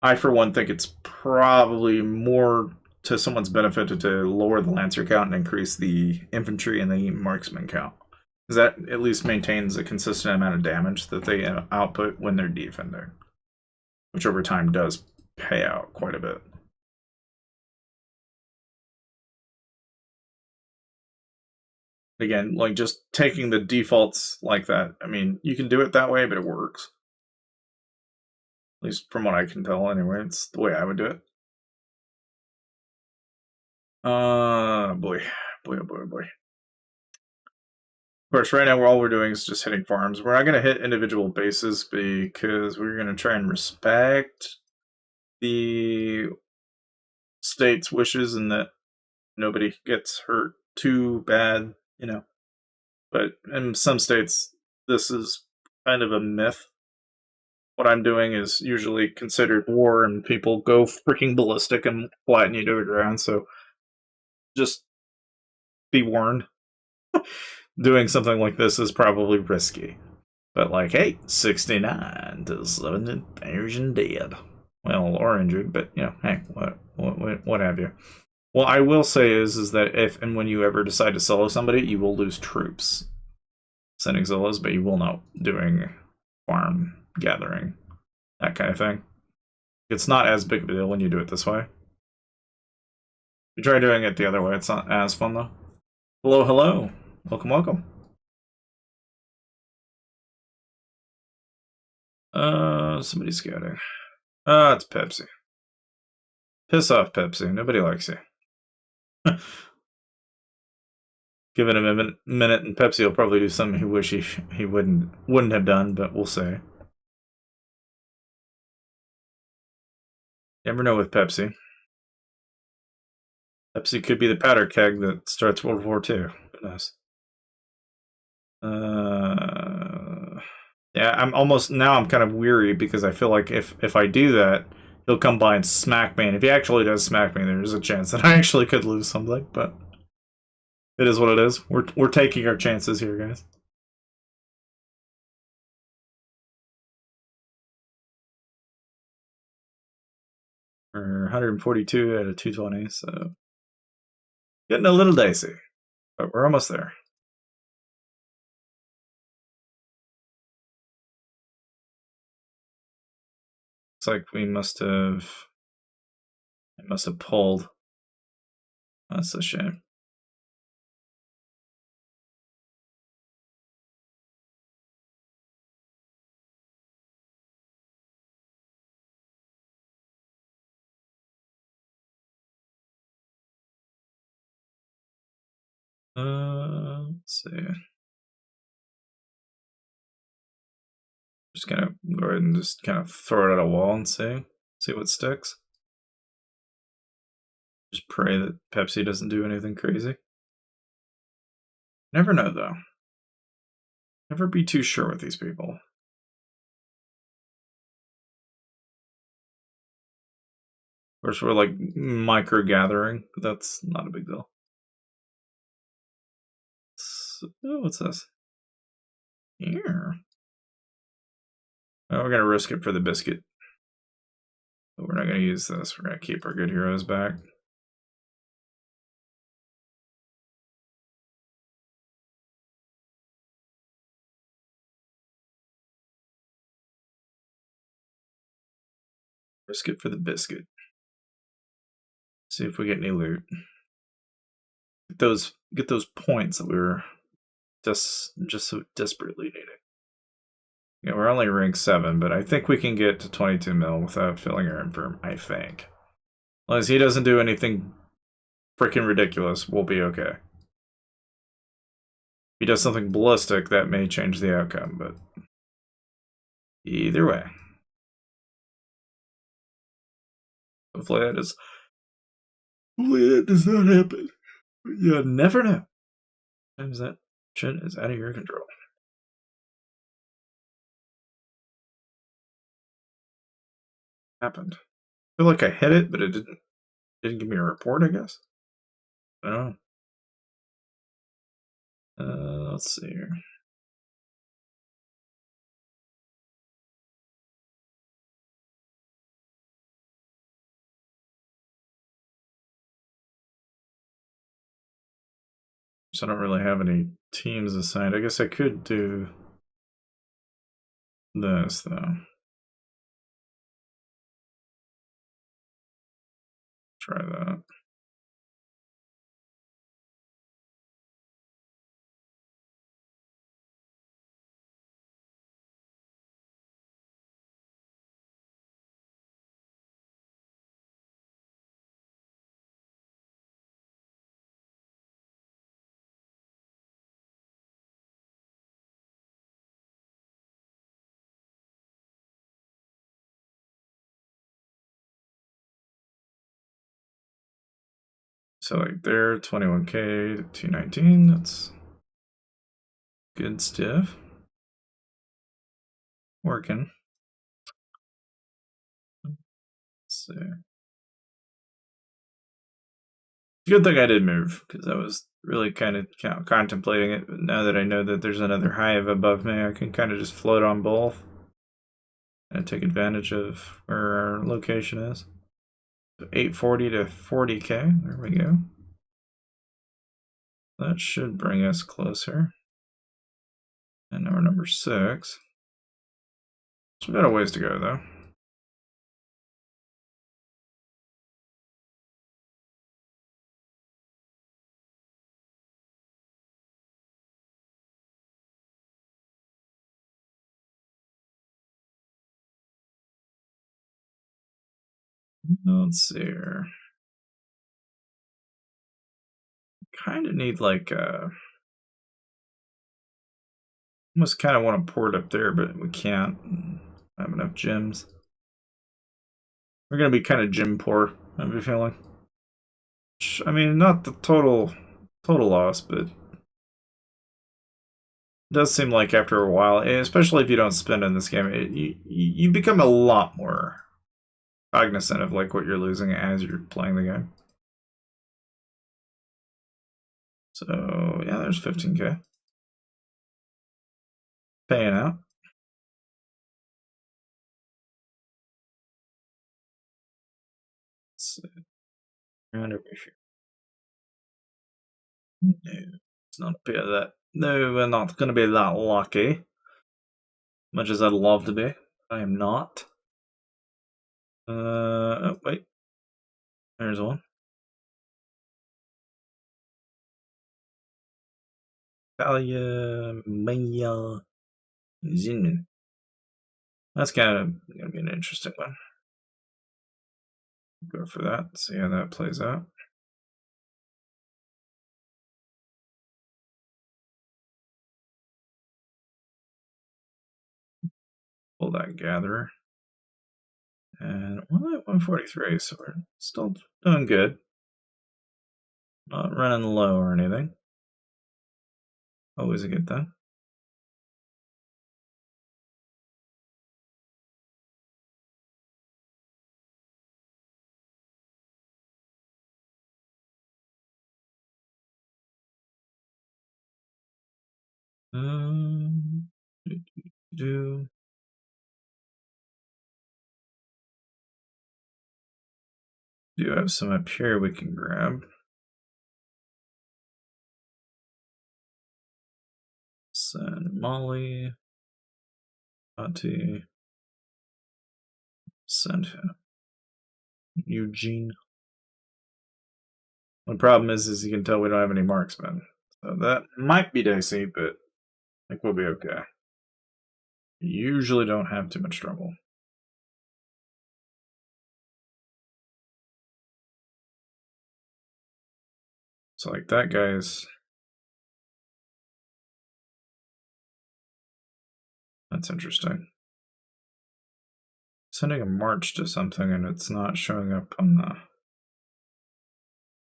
I, for one, think it's probably more to someone's benefit to lower the lancer count and increase the infantry and the marksman count. Because that at least maintains a consistent amount of damage that they output when they're defending, which over time does pay out quite a bit. Again, like just taking the defaults like that, I mean, you can do it that way, but it works. At least from what I can tell, anyway. It's the way I would do it. Boy. Boy, oh boy, oh boy. Of course, right now all we're doing is just hitting farms. We're not going to hit individual bases because we're going to try and respect the state's wishes and that nobody gets hurt too bad, But in some states, this is kind of a myth. What I'm doing is usually considered war, and people go freaking ballistic and flatten you to the ground, so just be warned. Doing something like this is probably risky. But like, hey, 69 to 70,000 dead. Well, or injured, but hey, what have you. What I will say is that if and when you ever decide to solo somebody, you will lose troops sending solos, but you will not doing farm gathering, that kind of thing. It's not as big of a deal when you do it this way. You try doing it the other way, it's not as fun though. Hello, hello. Welcome, welcome. Somebody's scouting. It's Pepsi. Piss off, Pepsi. Nobody likes you. Give it a minute, and Pepsi will probably do something he wish he wouldn't have done, but we'll see. Never know with Pepsi. Pepsi could be the powder keg that starts World War II. Who knows? Yeah, I'm kind of weary because I feel like if I do that, he'll come by and smack me. And if he actually does smack me, there's a chance that I actually could lose something. But it is what it is. We're taking our chances here, guys. We're 142 out of 220, so getting a little dicey, but we're almost there. Looks like we must have pulled. That's a shame. Let's see. Just gonna go ahead and just kind of throw it at a wall and see what sticks. Just pray that Pepsi doesn't do anything crazy. Never know though. Never be too sure with these people. Of course, we're like micro gathering, but that's not a big deal. Oh, what's this? Here. Oh, we're gonna risk it for the biscuit. But we're not gonna use this. We're gonna keep our good heroes back. Risk it for the biscuit. See if we get any loot. Get those points that we were just so desperately needing. Yeah, we're only rank 7, but I think we can get to 22 mil without filling our infirm, I think. Unless he doesn't do anything freaking ridiculous, we'll be okay. If he does something ballistic, that may change the outcome, but either way. Hopefully that does not happen. You never know. Sometimes that shit is out of your control. Happened. I feel like I hit it, but it didn't give me a report, I guess. I don't know. Let's see here. So I don't really have any teams assigned. I guess I could do this, though. Try that. So like there, 21k to 219. That's good stuff. Working. Let's see. Good thing I did move, because I was really kind of contemplating it. But now that I know that there's another hive above me, I can kind of just float on both and take advantage of where our location is. So 840 to 40k. There we go. That should bring us closer. And now we're number 6. So we've got a ways to go, though. Let's see here. Kind of need like almost kind of want to port up there, but we can't. I have enough gems. We're gonna be kind of gym poor, I have a feeling. I mean, not the total loss, but it does seem like after a while, especially if you don't spend in this game, you become a lot more cognizant of like what you're losing as you're playing the game. So yeah, there's 15k paying out. Let's see. Around over here. No, it's not a bit of that. No, we're not going to be that lucky. Much as I'd love to be, I am not. Oh wait, there's one. Talia Maya Zinman. That's kind of going to be an interesting one. Go for that, see how that plays out. Pull that gatherer. And we're at 143, so we're still doing good. Not running low or anything. Always a good thing. Do have some up here we can grab. Send Molly. Ati. Send him. Eugene. The problem is you can tell we don't have any marksmen. So that might be dicey, but I think we'll be okay. We usually don't have too much trouble. So like that guy's... That's interesting. Sending a march to something and it's not showing up on the...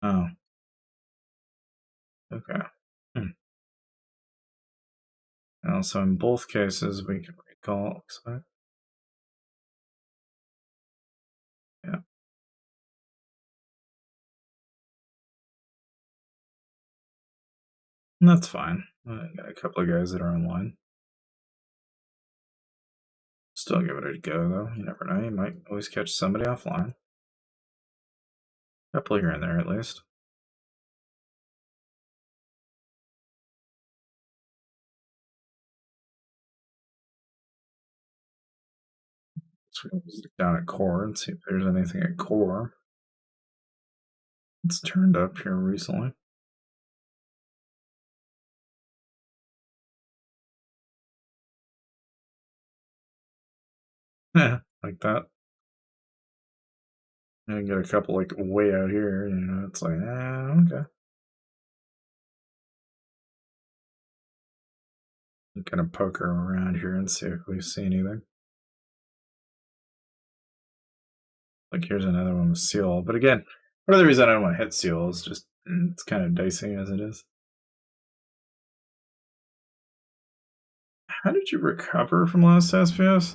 Oh. Okay. So in both cases we can recall, looks like. Yeah. And that's fine. I got a couple of guys that are online. Still give it a go though. You never know. You might always catch somebody offline. A couple here and there at least. So we can look down at core and see if there's anything at core. It's turned up here recently. Yeah, like that. And get a couple like way out here, you know, it's like, okay. I'm gonna poker around here and see if we see anything. Like here's another one with seal, but again, part of the reason I don't want to hit seal is just it's kind of dicey as it is. How did you recover from last SPS?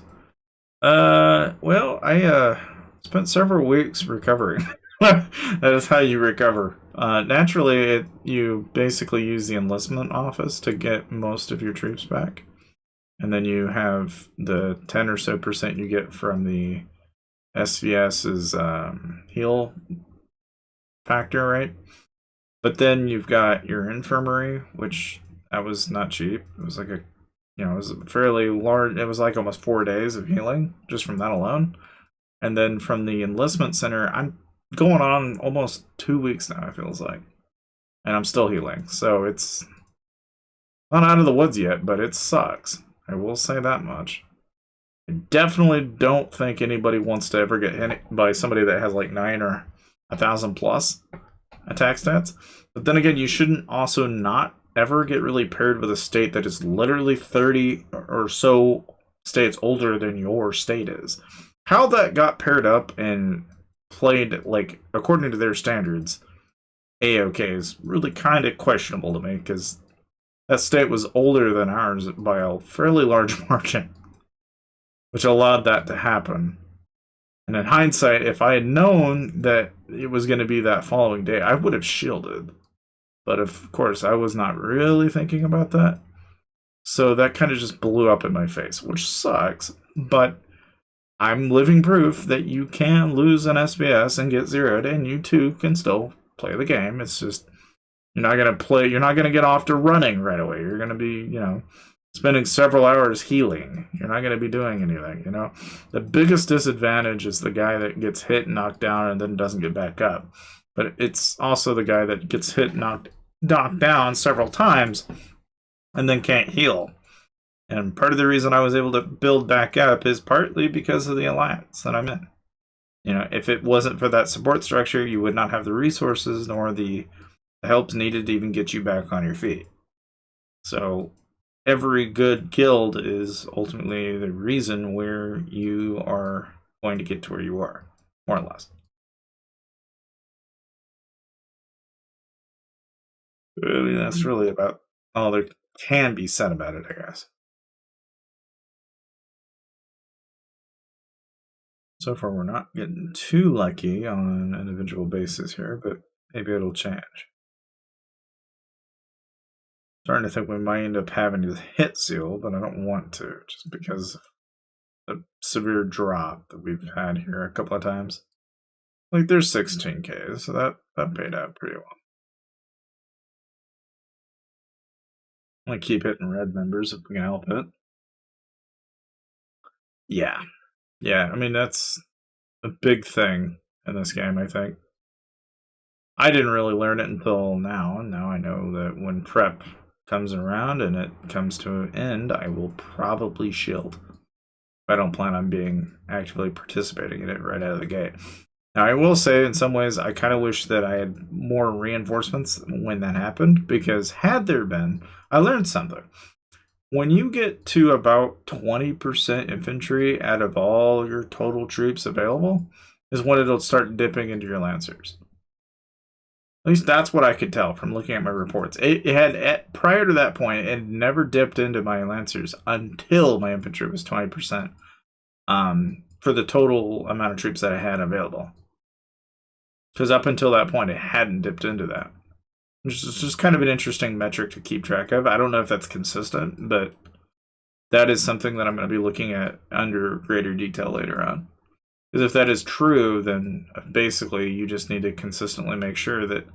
Well, I spent several weeks recovering. That is how you recover. Naturally, you basically use the enlistment office to get most of your troops back. And then you have the 10 or so % you get from the SVS's heal factor, right? But then you've got your infirmary, which that was not cheap. It was like it was fairly large. It was like almost 4 days of healing just from that alone. And then from the enlistment center, I'm going on almost 2 weeks now, it feels like. And I'm still healing. So it's not out of the woods yet, but it sucks. I will say that much. I definitely don't think anybody wants to ever get hit by somebody that has like 9 or 1,000 plus attack stats. But then again, you shouldn't also not ever get really paired with a state that is literally 30 or so states older than your state is. how that got paired up and played like according to their standards, A-OK is really kind of questionable to me because that state was older than ours by a fairly large margin, which allowed that to happen. And in hindsight, if I had known that it was going to be that following day, I would have shielded. But of course, I was not really thinking about that. So that kind of just blew up in my face, which sucks. But I'm living proof that you can lose an SBS and get zeroed, and you too can still play the game. It's just you're not gonna get off to running right away. You're gonna be, spending several hours healing. You're not gonna be doing anything. The biggest disadvantage is the guy that gets hit, knocked down, and then doesn't get back up. But it's also the guy that gets hit, knocked down several times, and then can't heal. And part of the reason I was able to build back up is partly because of the alliance that I'm in. If it wasn't for that support structure, you would not have the resources nor the help needed to even get you back on your feet. So every good guild is ultimately the reason where you are going to get to where you are, more or less. I mean, that's really about all there can be said about it, I guess. So far, we're not getting too lucky on an individual basis here, but maybe it'll change. Starting to think we might end up having to hit seal, but I don't want to, just because of the severe drop that we've had here a couple of times. Like, there's 16k, so that paid out pretty well. I'm gonna keep hitting red members if we can help it. Yeah. Yeah, I mean, that's a big thing in this game, I think. I didn't really learn it until now, and now I know that when prep comes around and it comes to an end, I will probably shield. I don't plan on being actively participating in it right out of the gate. Now, I will say, in some ways, I kind of wish that I had more reinforcements when that happened, because had there been, I learned something. When you get to about 20% infantry out of all your total troops available, is when it'll start dipping into your lancers. At least that's what I could tell from looking at my reports. It had, prior to that point, it had never dipped into my lancers until my infantry was 20%, for the total amount of troops that I had available. Because up until that point, it hadn't dipped into that. Which is just kind of an interesting metric to keep track of. I don't know if that's consistent, but that is something that I'm going to be looking at under greater detail later on. Because if that is true, then basically you just need to consistently make sure that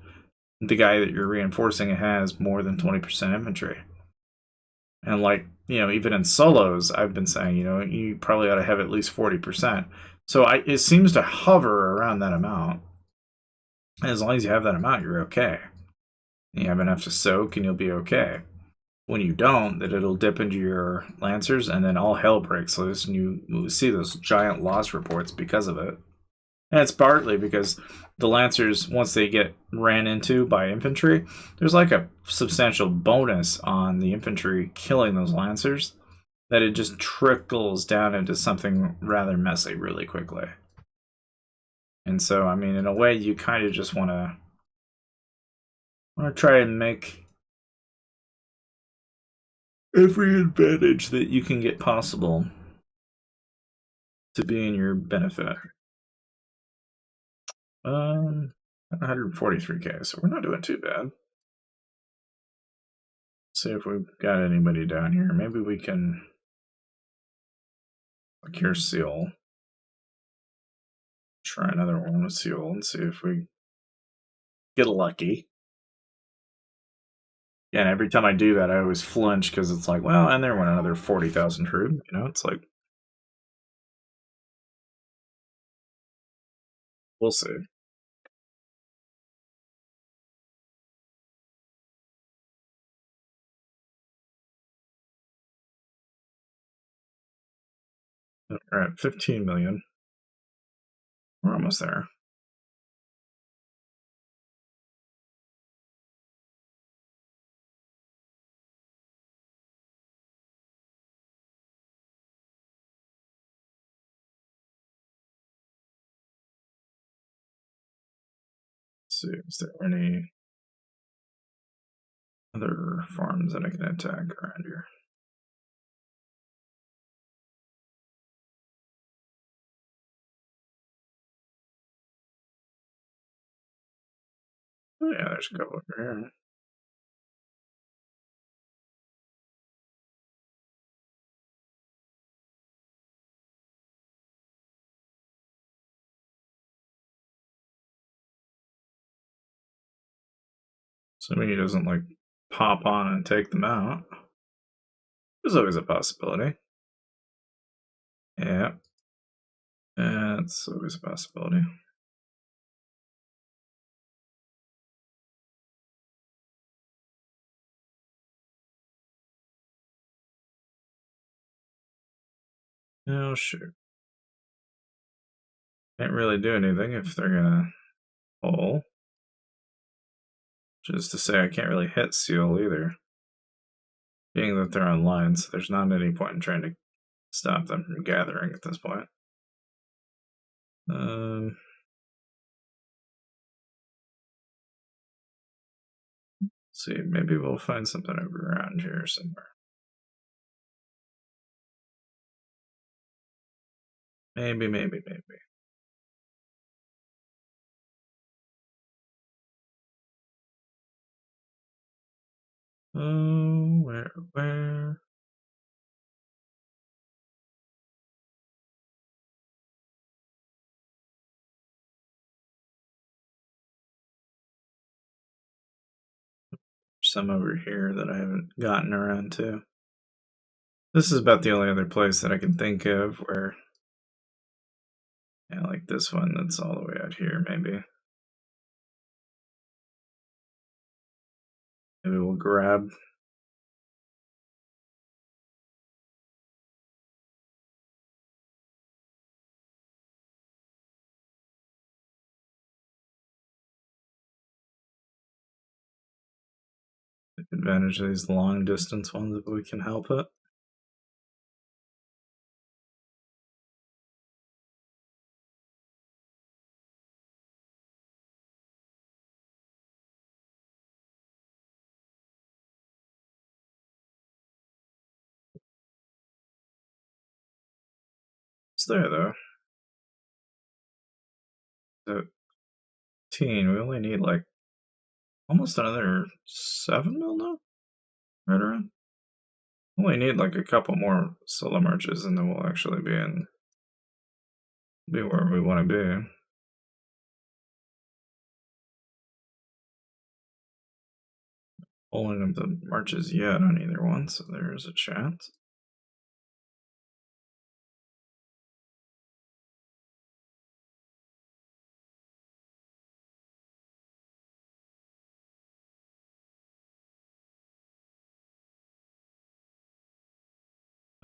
the guy that you're reinforcing has more than 20% infantry. And even in solos, I've been saying, you probably ought to have at least 40%. So it seems to hover around that amount. And as long as you have that amount, you're okay. You have enough to soak and you'll be okay. When you don't, that it'll dip into your lancers and then all hell breaks loose and you see those giant loss reports because of it. And it's partly because the lancers, once they get ran into by infantry, there's like a substantial bonus on the infantry killing those lancers that it just trickles down into something rather messy really quickly. And so, I mean, in a way, you kind of just want to try and make every advantage that you can get possible to be in your benefit. 143k, so we're not doing too bad. See if we've got anybody down here. Maybe we can cure seal. Try another one with seal and see if we get lucky. Yeah, and every time I do that, I always flinch because it's like, well, and there went another 40,000 troop. It's like, we'll see. We're at 15 million. We're almost there. see, is there any other farms that I can attack around here? Oh, yeah, there's a couple over here. Assuming he doesn't like pop on and take them out. There's always a possibility. Yeah. That's always a possibility. Oh, shoot. Can't really do anything if they're gonna pull. Which is to say, I can't really hit seal either. Being that they're online, so there's not any point in trying to stop them from gathering at this point. See, maybe we'll find something over around here somewhere. Maybe. Oh, where? Some over here that I haven't gotten around to. This is about the only other place that I can think of where, yeah, like this one that's all the way out here, maybe. Maybe we'll grab. Take advantage of these long distance ones if we can help it. It's there though. 13. We only need like almost another 7 mil now? Right around? Only need like a couple more solo marches and then we'll actually be where we want to be. Pulling of the marches yet on either one, so there is a chance.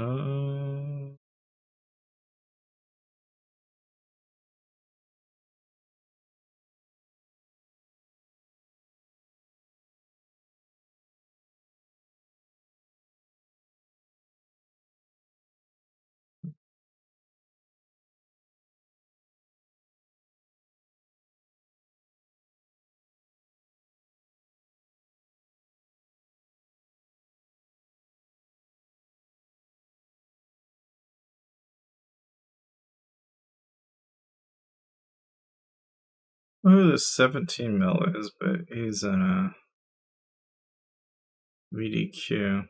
Uh, who this 17 mil is, but he's in a VDQ.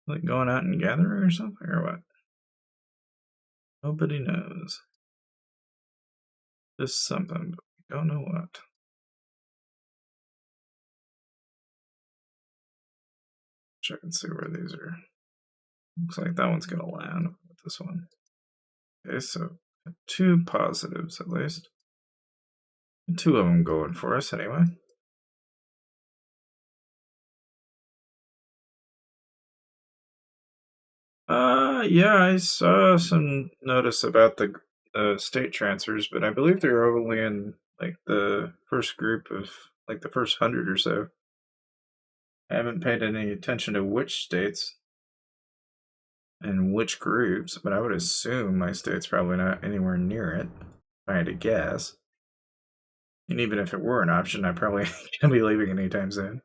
Like going out and gathering or something, or what? Nobody knows. Just something, but we don't know what. Check and see where these are. Looks like that one's gonna land with this one. Okay, so 2 positives at least. 2 of them going for us anyway. Yeah, I saw some notice about the state transfers, but I believe they're only in like the first group of like the first 100 or so. I haven't paid any attention to which states and which groups, but I would assume my state's probably not anywhere near it. I had to guess. And even if it were an option, I probably can't be leaving anytime soon.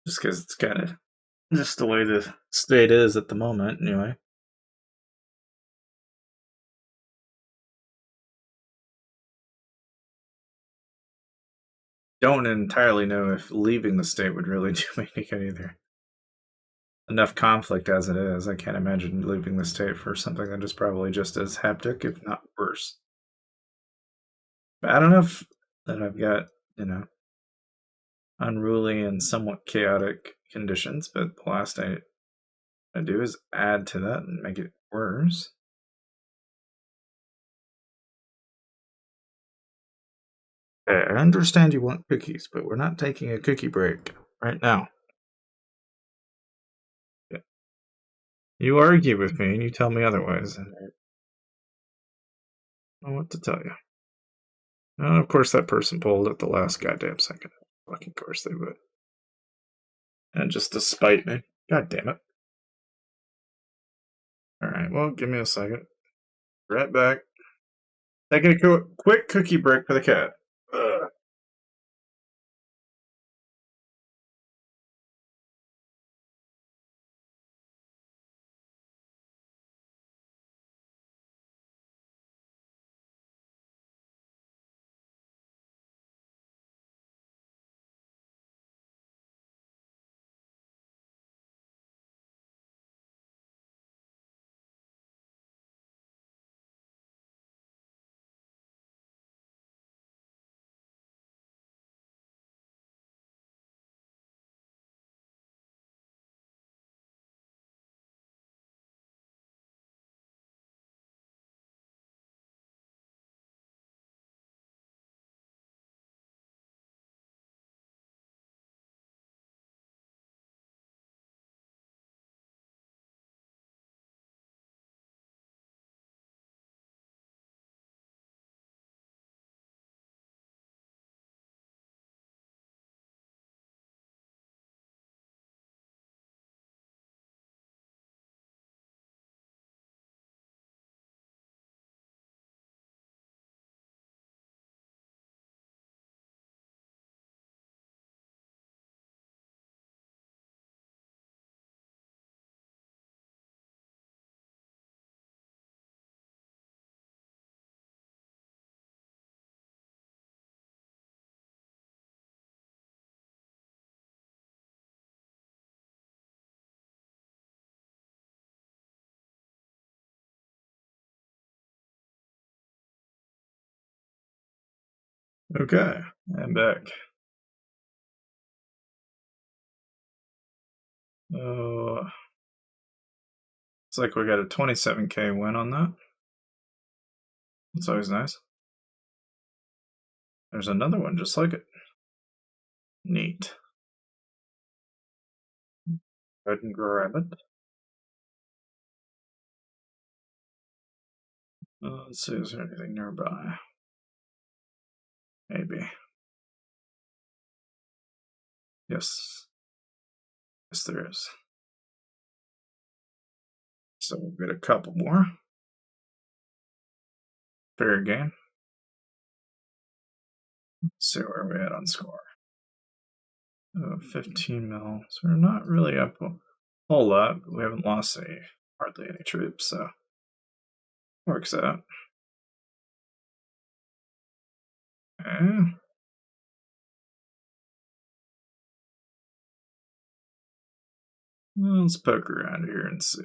Just because it's kind of just the way the state is at the moment, anyway. Don't entirely know if leaving the state would really do me any good either. Enough conflict as it is, I can't imagine leaving the state for something that is probably just as hectic, if not worse. But I don't know if that I've got, you know, unruly and somewhat chaotic conditions, but the last I do is add to that and make it worse. I understand you want cookies, but we're not taking a cookie break right now. Yeah. You argue with me and you tell me otherwise, and I don't know what to tell you. Of course, that person pulled at the last goddamn second. Fucking course they would. And just to spite me. God damn it. Alright, well, give me a second. Right back. Taking a quick cookie break for the cat. Ugh. Okay, I'm back. Looks like we got a 27k win on that. That's always nice. There's another one just like it. Neat. Go ahead and grab it. Let's see, is there anything nearby? Maybe. Yes. Yes, there is. So we'll get a couple more. Fair game. Let's see where we're at on score. 15 mil. So we're not really up a whole lot. But we haven't lost hardly any troops, so works out. Okay. Let's poke around here and see.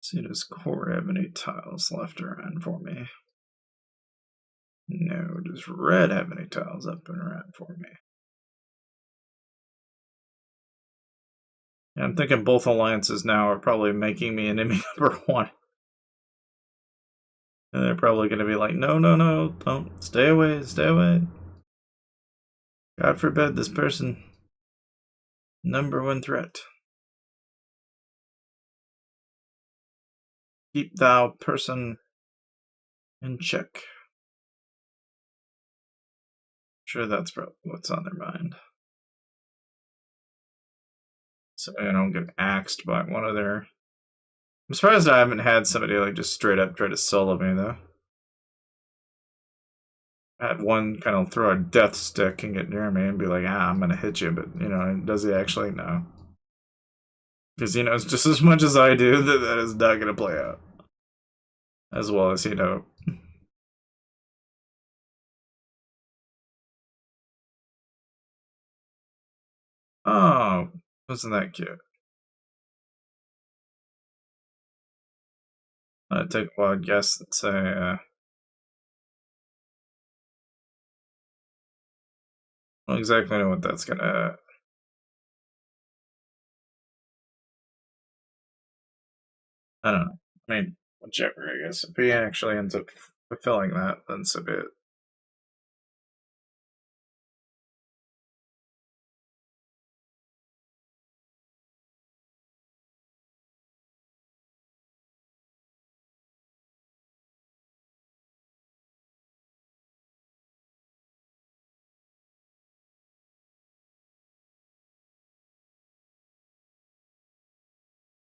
See, does core have any tiles left around for me? No. Does red have any tiles up and around for me? Yeah, I'm thinking both alliances now are probably making me enemy number one. And they're probably going to be like, no, no, no, don't, stay away, stay away. God forbid this person. Number one threat. Keep thou person in check. Sure, that's probably what's on their mind. So I don't get axed by one of their. I'm surprised I haven't had somebody like just straight up try to solo me though. I had one kind of throw a death stick and get near me and be like, I'm gonna hit you, but does he actually? No. Because he knows just as much as I do that that is not gonna play out. As well as he know. Oh, wasn't that cute? I'd take a wild guess and say, I don't exactly know what that's gonna. I don't know. I mean, whichever, I guess. If he actually ends up fulfilling that, then so be it.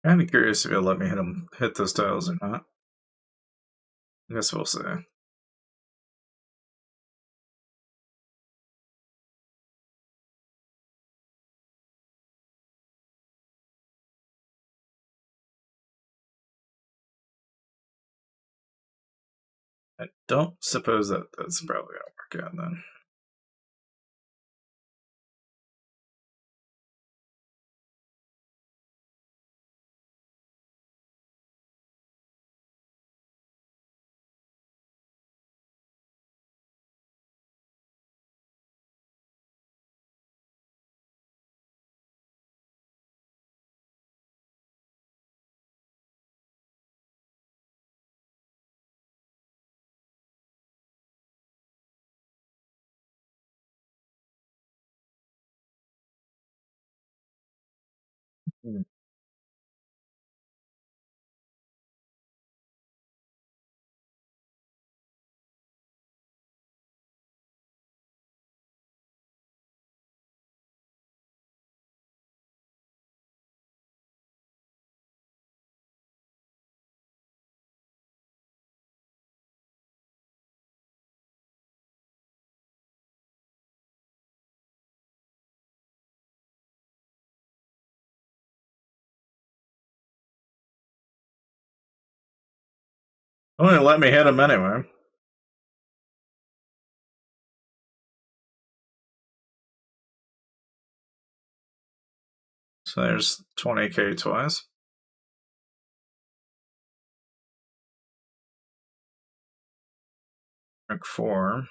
Kind of curious if he'll let me hit those tiles or not. I guess we'll see. I don't suppose that's probably gonna work out then. Hmm. Only let me hit him anyway. So there's 20k twice. Rank 4.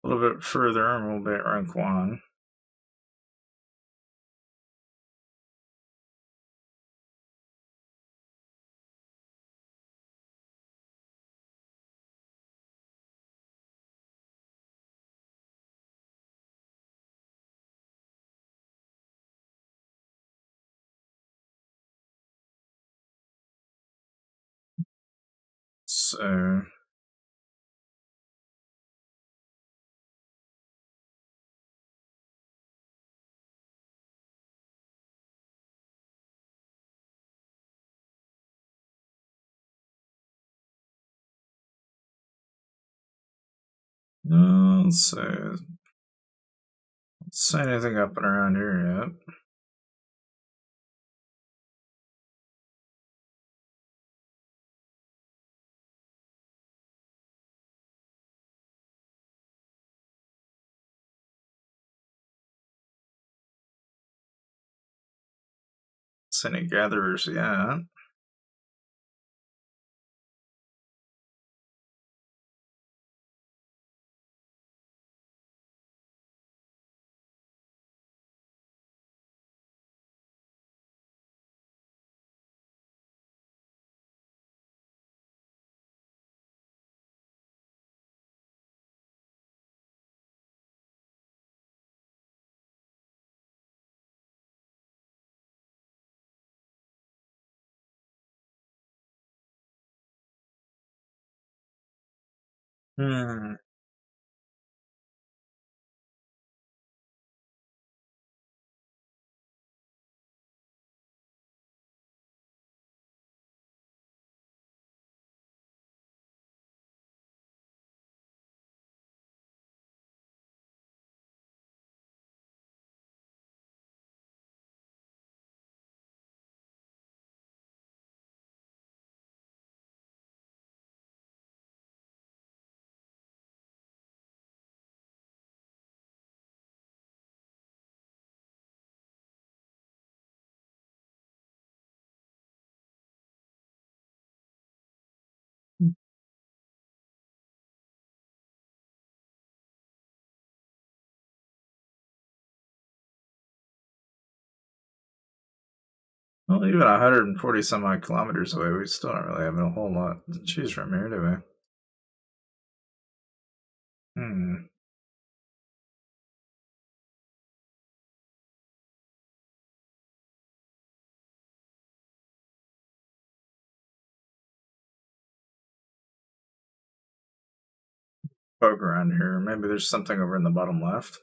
A little bit further, and we'll be at rank 1. So no, let's say anything up and around here yet. Say any gatherers yet. Hmm. Well, even 140 some odd kilometers away, we still don't really have a whole lot to choose from here, do we? Hmm. Poke around here. Maybe there's something over in the bottom left.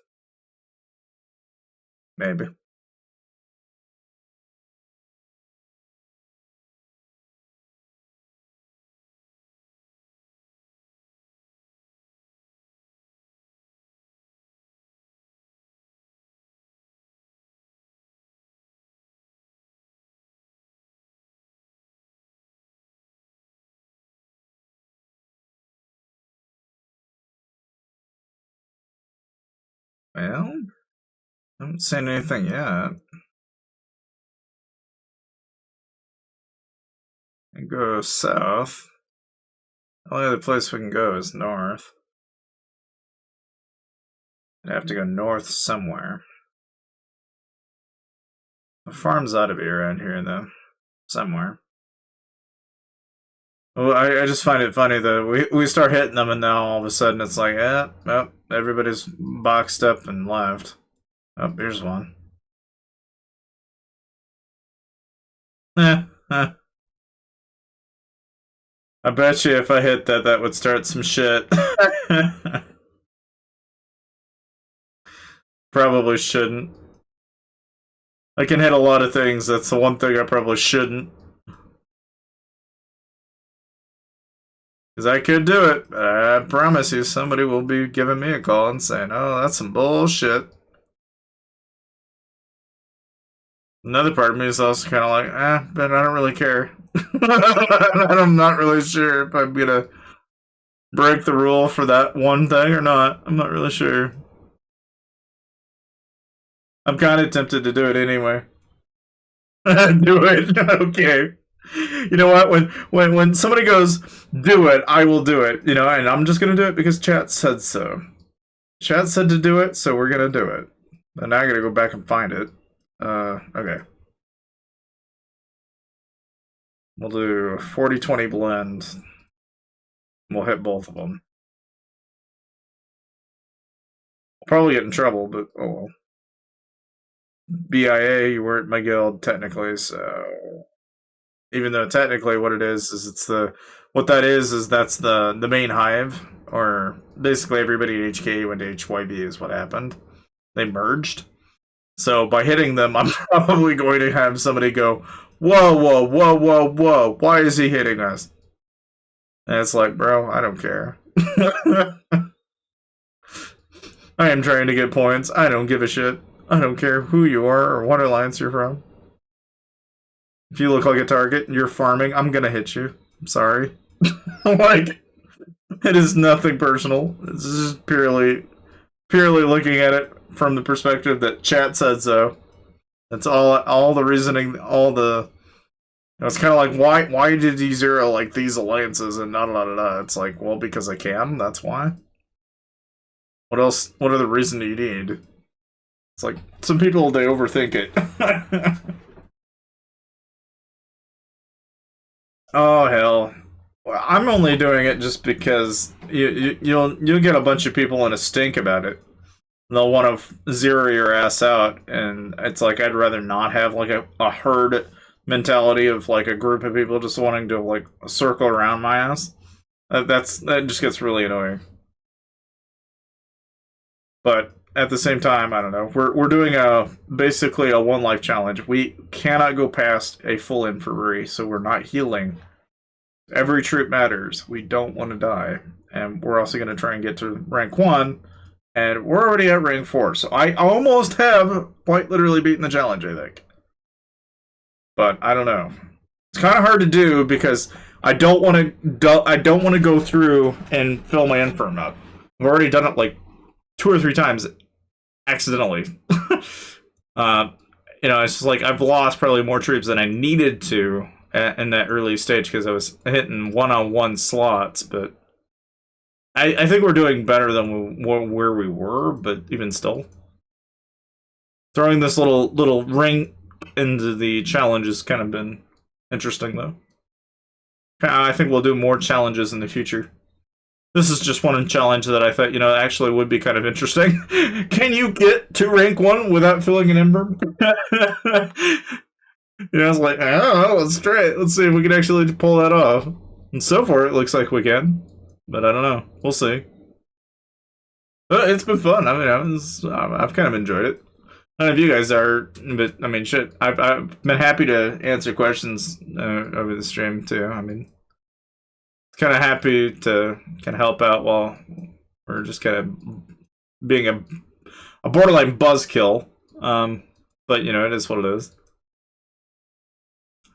Maybe. Well, I haven't seen anything yet. And go south. The only other place we can go is north. I'd have to go north somewhere. The farm's ought to be around here, though. Somewhere. Well, I just find it funny that we start hitting them, and now all of a sudden it's like, oh, everybody's boxed up and left. Oh, here's one. Eh, eh. I bet you if I hit that, that would start some shit. Probably shouldn't. I can hit a lot of things. That's the one thing I probably shouldn't. Because I could do it, but I promise you somebody will be giving me a call and saying, oh, that's some bullshit. Another part of me is also kind of like, but I don't really care. I'm not really sure if I'm gonna break the rule for that one thing or not. I'm not really sure. I'm kind of tempted to do it anyway. Do it. Okay. You know what? When somebody goes, do it, I will do it. You know, and I'm just gonna do it because chat said so. Chat said to do it, so we're gonna do it. And now I gotta go back and find it. Okay. We'll do 40-20 blend. We'll hit both of them. We'll probably get in trouble, but oh well. BIA, you weren't my guild technically, so even though technically what it is it's the what that is that's the main hive, or basically everybody in HK went to HYB is what happened. They merged. So by hitting them, I'm probably going to have somebody go, whoa, whoa, whoa, whoa, whoa, why is he hitting us? And it's like, bro, I don't care. I am trying to get points. I don't give a shit. I don't care who you are or what alliance you're from. If you look like a target and you're farming, I'm gonna hit you. I'm sorry. Like, it is nothing personal. It's just purely looking at it from the perspective that chat said so. That's all the reasoning, all the. It's kind of like why did you zero like these alliances and da. It's like, well, because I can. That's why. What else? What other reason do you need? It's like some people they overthink it. Oh hell. Well, I'm only doing it just because you'll get a bunch of people in a stink about it. They'll want to zero your ass out, and it's like I'd rather not have like a herd mentality of like a group of people just wanting to like circle around my ass. That just gets really annoying. But at the same time, I don't know. We're doing a basically a one life challenge. We cannot go past a full infirmary, so we're not healing. Every troop matters. We don't want to die, and we're also going to try and get to rank 1, and we're already at rank 4. So I almost have quite literally beaten the challenge, I think. But I don't know. It's kind of hard to do because I don't want to. I don't want to go through and fill my infirm up. I've already done it like 2 or 3 times accidentally. uh, it's just like I've lost probably more troops than I needed to in that early stage because I was hitting one-on-one slots. But I think we're doing better than where we were. But even still, throwing this little ring into the challenge has kind of been interesting, though. I think we'll do more challenges in the future. This is just one challenge that I thought, actually would be kind of interesting. Can you get to rank 1 without filling an ember? I was like, I don't know, let's try it. Let's see if we can actually pull that off. And so far, it looks like we can. But I don't know. We'll see. But it's been fun. I mean, I've kind of enjoyed it. I don't know if you guys are, but I mean, shit. I've been happy to answer questions over the stream, too. I mean, kind of happy to kind of help out while we're just kind of being a borderline buzzkill. But it is what it is.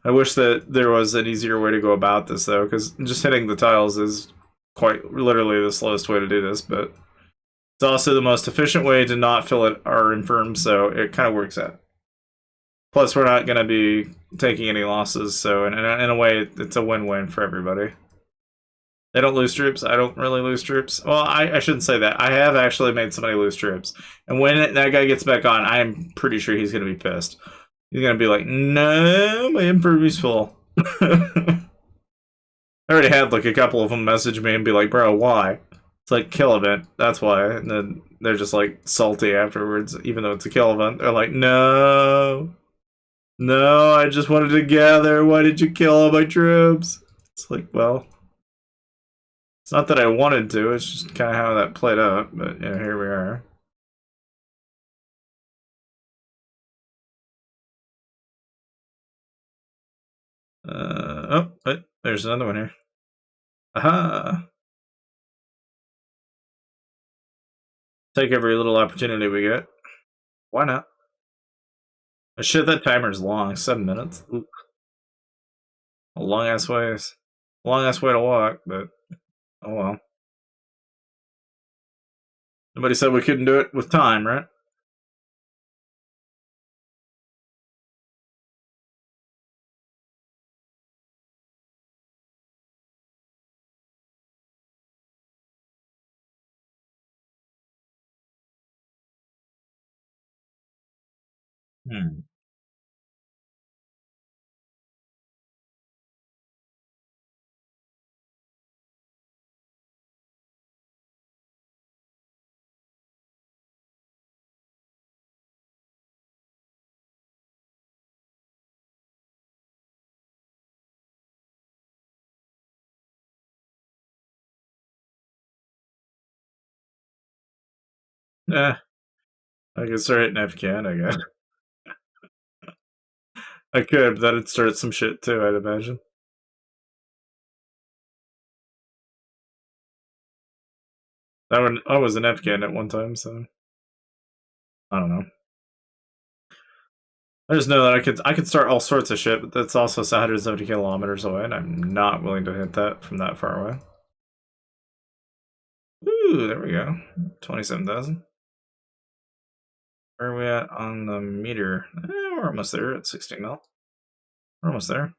I wish that there was an easier way to go about this, though, because just hitting the tiles is quite literally the slowest way to do this. But it's also the most efficient way to not fill it our infirm, so it kind of works out. Plus, we're not going to be taking any losses, so in a way, it's a win-win for everybody. They don't lose troops. I don't really lose troops. Well, I shouldn't say that. I have actually made somebody lose troops. And when that guy gets back on, I'm pretty sure he's going to be pissed. He's going to be like, no, my infirmary's full. I already had like a couple of them message me and be like, bro, why? It's like, kill event. That's why. And then they're just like salty afterwards, even though it's a kill event. They're like, no. No, I just wanted to gather. Why did you kill all my troops? It's like, well, it's not that I wanted to, it's just kind of how that played out, but here we are. Oh, wait, there's another one here. Aha! Take every little opportunity we get. Why not? Oh, shit, that timer's long. 7 minutes. Ooh. A long ass ways. Long ass way to walk, but oh well. Nobody said we couldn't do it with time, right? Hmm. Eh, I could start hitting FCAN, I guess. I could, but that'd start some shit too, I'd imagine. I was an FCAN at one time, so I don't know. I just know that I could start all sorts of shit, but that's also 170 kilometers away, and I'm not willing to hit that from that far away. Ooh, there we go. 27,000. Where are we at on the meter? We're almost there at 16 mil. We're almost there.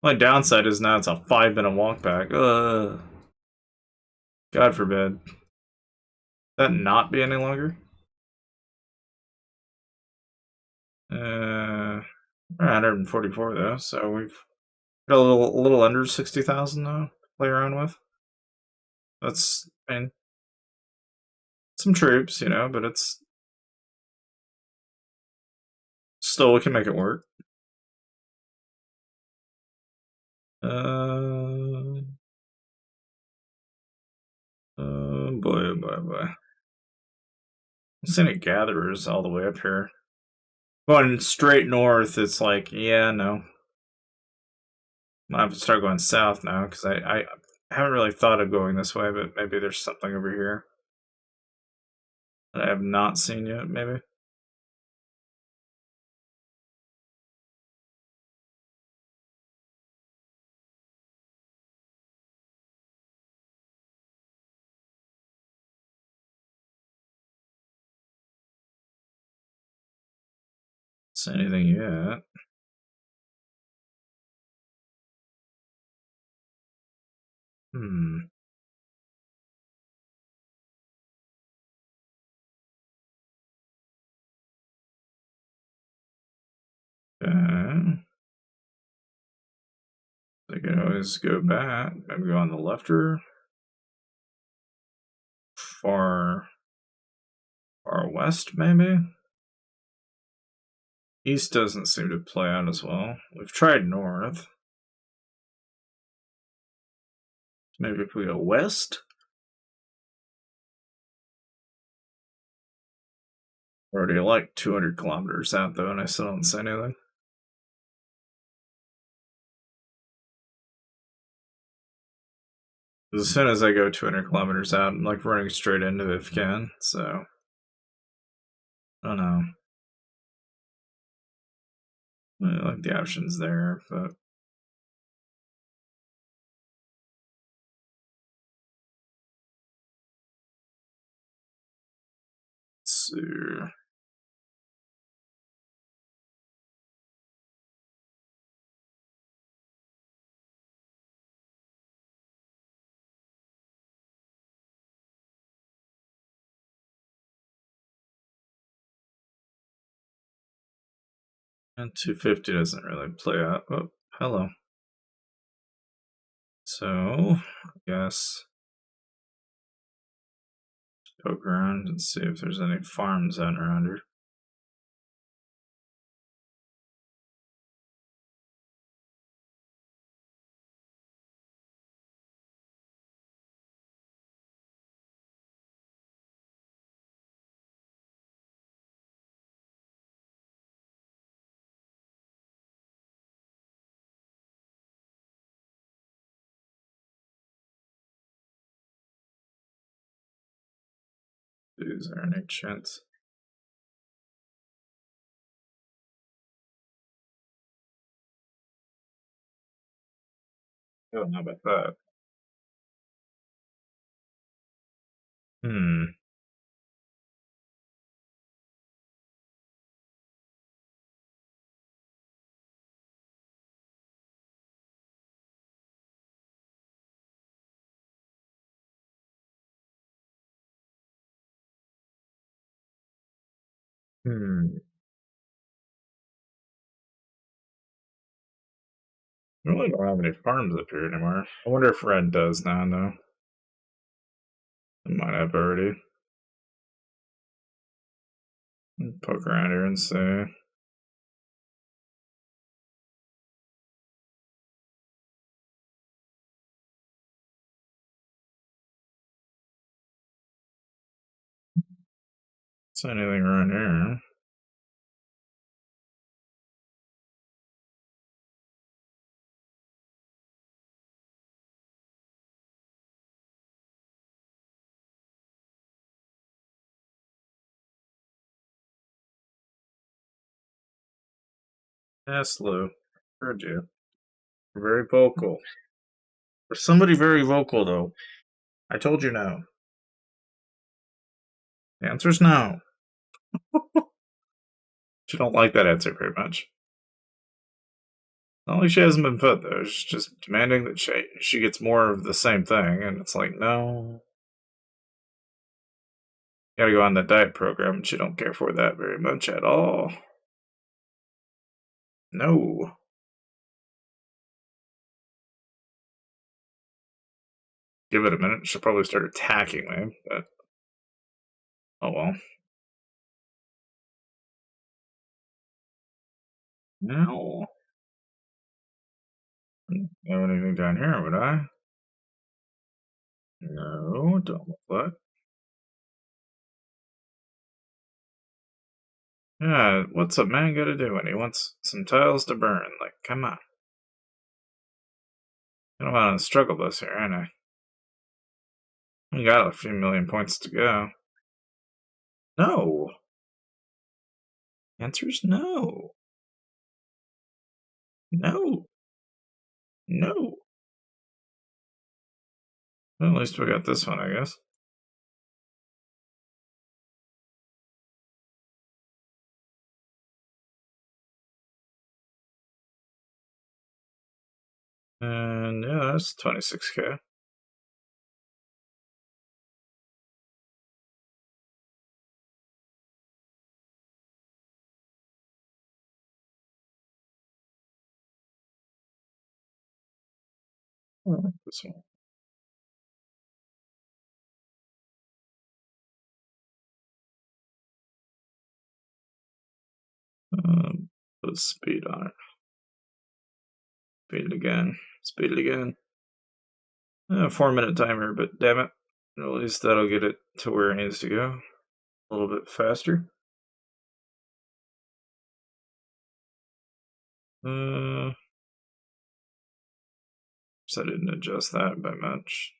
My downside is now it's a 5-minute walk back. Ugh. God forbid. That not be any longer? 144 though, so we've got a little under 60,000 now to play around with. That's, I mean, some troops, but it's still, we can make it work. Boy, oh boy, oh boy, oh boy. Senate gatherers all the way up here. Going straight north, it's like, yeah, no. I have to start going south now because I haven't really thought of going this way, but maybe there's something over here that I have not seen yet, maybe. See anything yet? Hmm. Okay. I can always go back. Maybe go on the left or far, far west, maybe? East doesn't seem to play out as well. We've tried north. Maybe if we go west? We're already like 200 kilometers out though, and I still don't see anything. As soon as I go 200 kilometers out, I'm like running straight into it if can, so. I don't know. I like the options there, but. Let's see. And 250 doesn't really play out. Oh, hello. So, I guess poke around and see if there's any farms out around here. Is there any chance? Oh, how about that? Hmm. Hmm. We really don't have any farms up here anymore. I wonder if Red does now, though. It might have already. Poke around here and see. See anything around here. Yes, Lou. Heard you. Very vocal. For somebody very vocal, though. I told you no. The answer's no. She don't like that answer very much. Not like she hasn't been put though. She's just demanding that she gets more of the same thing, and it's like no. Gotta go on that diet program, and she don't care for that very much at all. No. Give it a minute. She'll probably start attacking me, but oh well. No. Don't have anything down here, would I? No, don't look like. Yeah, what's a man gotta do when he wants some tiles to burn? Like, come on. I don't want to struggle bus here, ain't I? We got a few million points to go. No. Answer's no. No. No. Well, at least we got this one, I guess. And yeah, that's 26k. This one. Put speed on it. Speed it again. Speed it again. 4-minute timer, but damn it. At least that'll get it to where it needs to go. A little bit faster. So I didn't adjust that by much.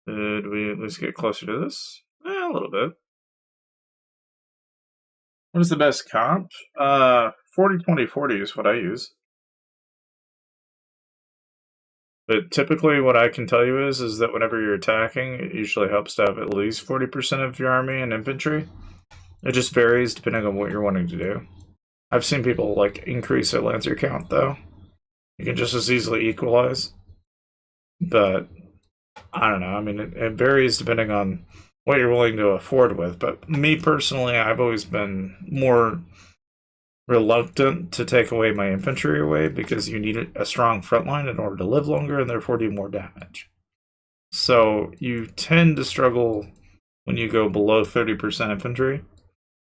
Did we at least get closer to this? A little bit. What is the best comp? 40 20 40 is what I use. But typically, what I can tell you is that whenever you're attacking, it usually helps to have at least 40% of your army and infantry. It just varies depending on what you're wanting to do. I've seen people like increase their lancer count though. You can just as easily equalize. But I don't know. I mean, it varies depending on what you're willing to afford with. But me personally, I've always been more reluctant to take away my infantry away because you need a strong front line in order to live longer and therefore do more damage. So you tend to struggle when you go below 30% infantry.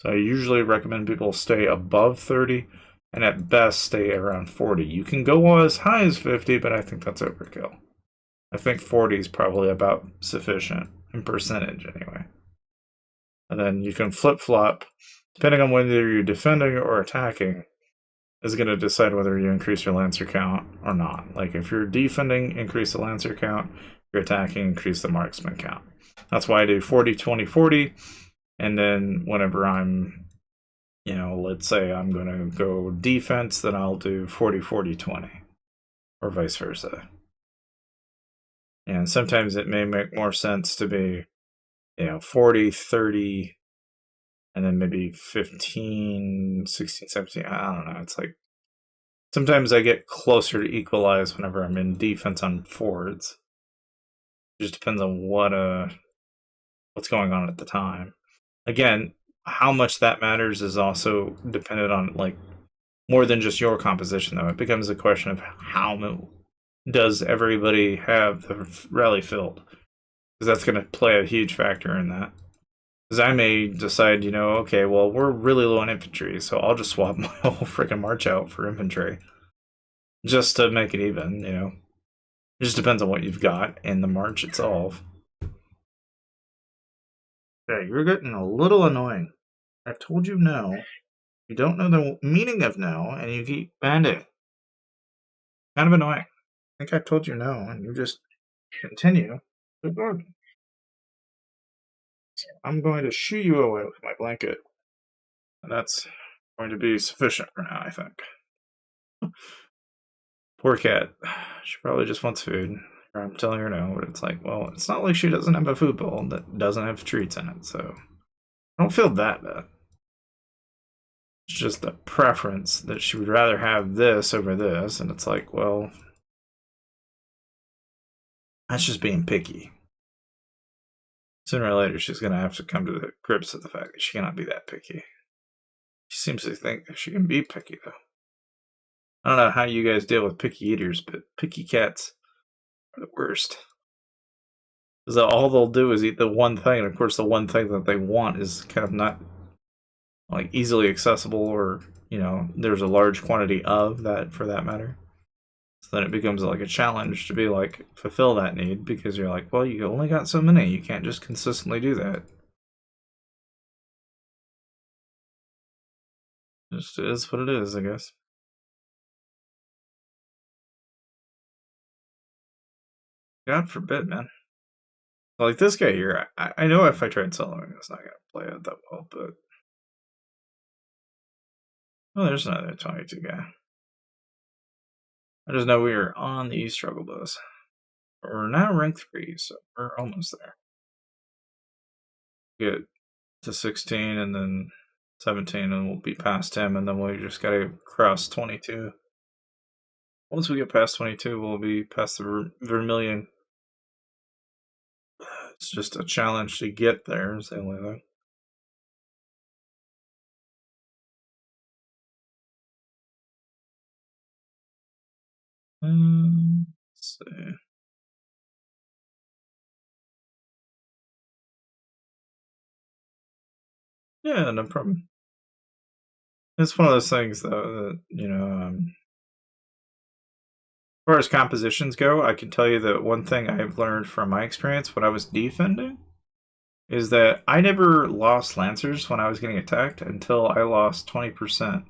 So I usually recommend people stay above 30 and at best stay around 40. You can go as high as 50, but I think that's overkill. I think 40 is probably about sufficient in percentage anyway. And then you can flip-flop, depending on whether you're defending or attacking, is going to decide whether you increase your lancer count or not. Like if you're defending, increase the lancer count. If you're attacking, increase the marksman count. That's why I do 40, 20, 40. And then whenever I'm, let's say I'm going to go defense, then I'll do 40, 40, 20. Or vice versa. And sometimes it may make more sense to be, 40, 30, and then maybe 15, 16, 17. I don't know. It's like sometimes I get closer to equalize whenever I'm in defense on forwards. It just depends on what's going on at the time. Again, how much that matters is also dependent on like more than just your composition though. It becomes a question of how does everybody have the rally filled? Because that's going to play a huge factor in that. Because I may decide, okay, well, we're really low on infantry, so I'll just swap my whole freaking march out for infantry. Just to make it even, It just depends on what you've got in the march itself. Okay, you're getting a little annoying. I've told you no. You don't know the meaning of no, and you keep banding. Kind of annoying. I think I've told you no, and you just continue to ignore me. So I'm going to shoo you away with my blanket. And that's going to be sufficient for now, I think. Poor cat. She probably just wants food. I'm telling her no, but it's like, well, it's not like she doesn't have a food bowl that doesn't have treats in it, so I don't feel that bad. It's just a preference that she would rather have this over this, and it's like, well, that's just being picky. Sooner or later, she's going to have to come to the grips with the fact that she cannot be that picky. She seems to think that she can be picky, though. I don't know how you guys deal with picky eaters, but picky cats are the worst. Because all they'll do is eat the one thing, and of course, the one thing that they want is kind of not like easily accessible, or there's a large quantity of that for that matter. So then it becomes like a challenge to be like fulfill that need because you're like, well, you only got so many, you can't just consistently do that. just is what it is, I guess. God forbid, man. Like this guy here, I know if I tried soloing, it's not gonna play out that well, but oh, there's another 22 guy. I just know we are on the struggle bus. We're now rank 3, so we're almost there. Get to 16 and then 17, and we'll be past him, and then we just gotta cross 22. Once we get past 22, we'll be past the Vermilion. It's just a challenge to get there, is the only thing. Let's see. Yeah, no problem. It's one of those things, though, that, as far as compositions go, I can tell you that one thing I've learned from my experience when I was defending is that I never lost Lancers when I was getting attacked until I lost 20%.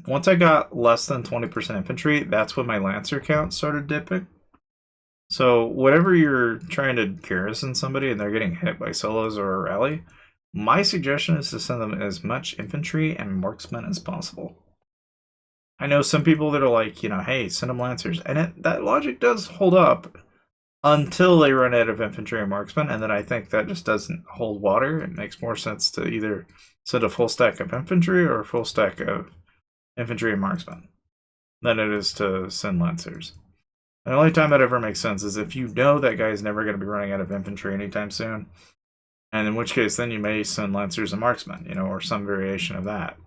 Once I got less than 20% infantry, that's when my Lancer count started dipping. So whatever you're trying to garrison somebody and they're getting hit by solos or a rally, my suggestion is to send them as much infantry and marksmen as possible. I know some people that are like, hey, send them Lancers, and that logic does hold up until they run out of infantry and marksmen, and then I think that just doesn't hold water. It makes more sense to either send a full stack of infantry or a full stack of infantry and marksmen than it is to send Lancers. And the only time that ever makes sense is if you know that guy's never going to be running out of infantry anytime soon, and in which case then you may send Lancers and marksmen, or some variation of that.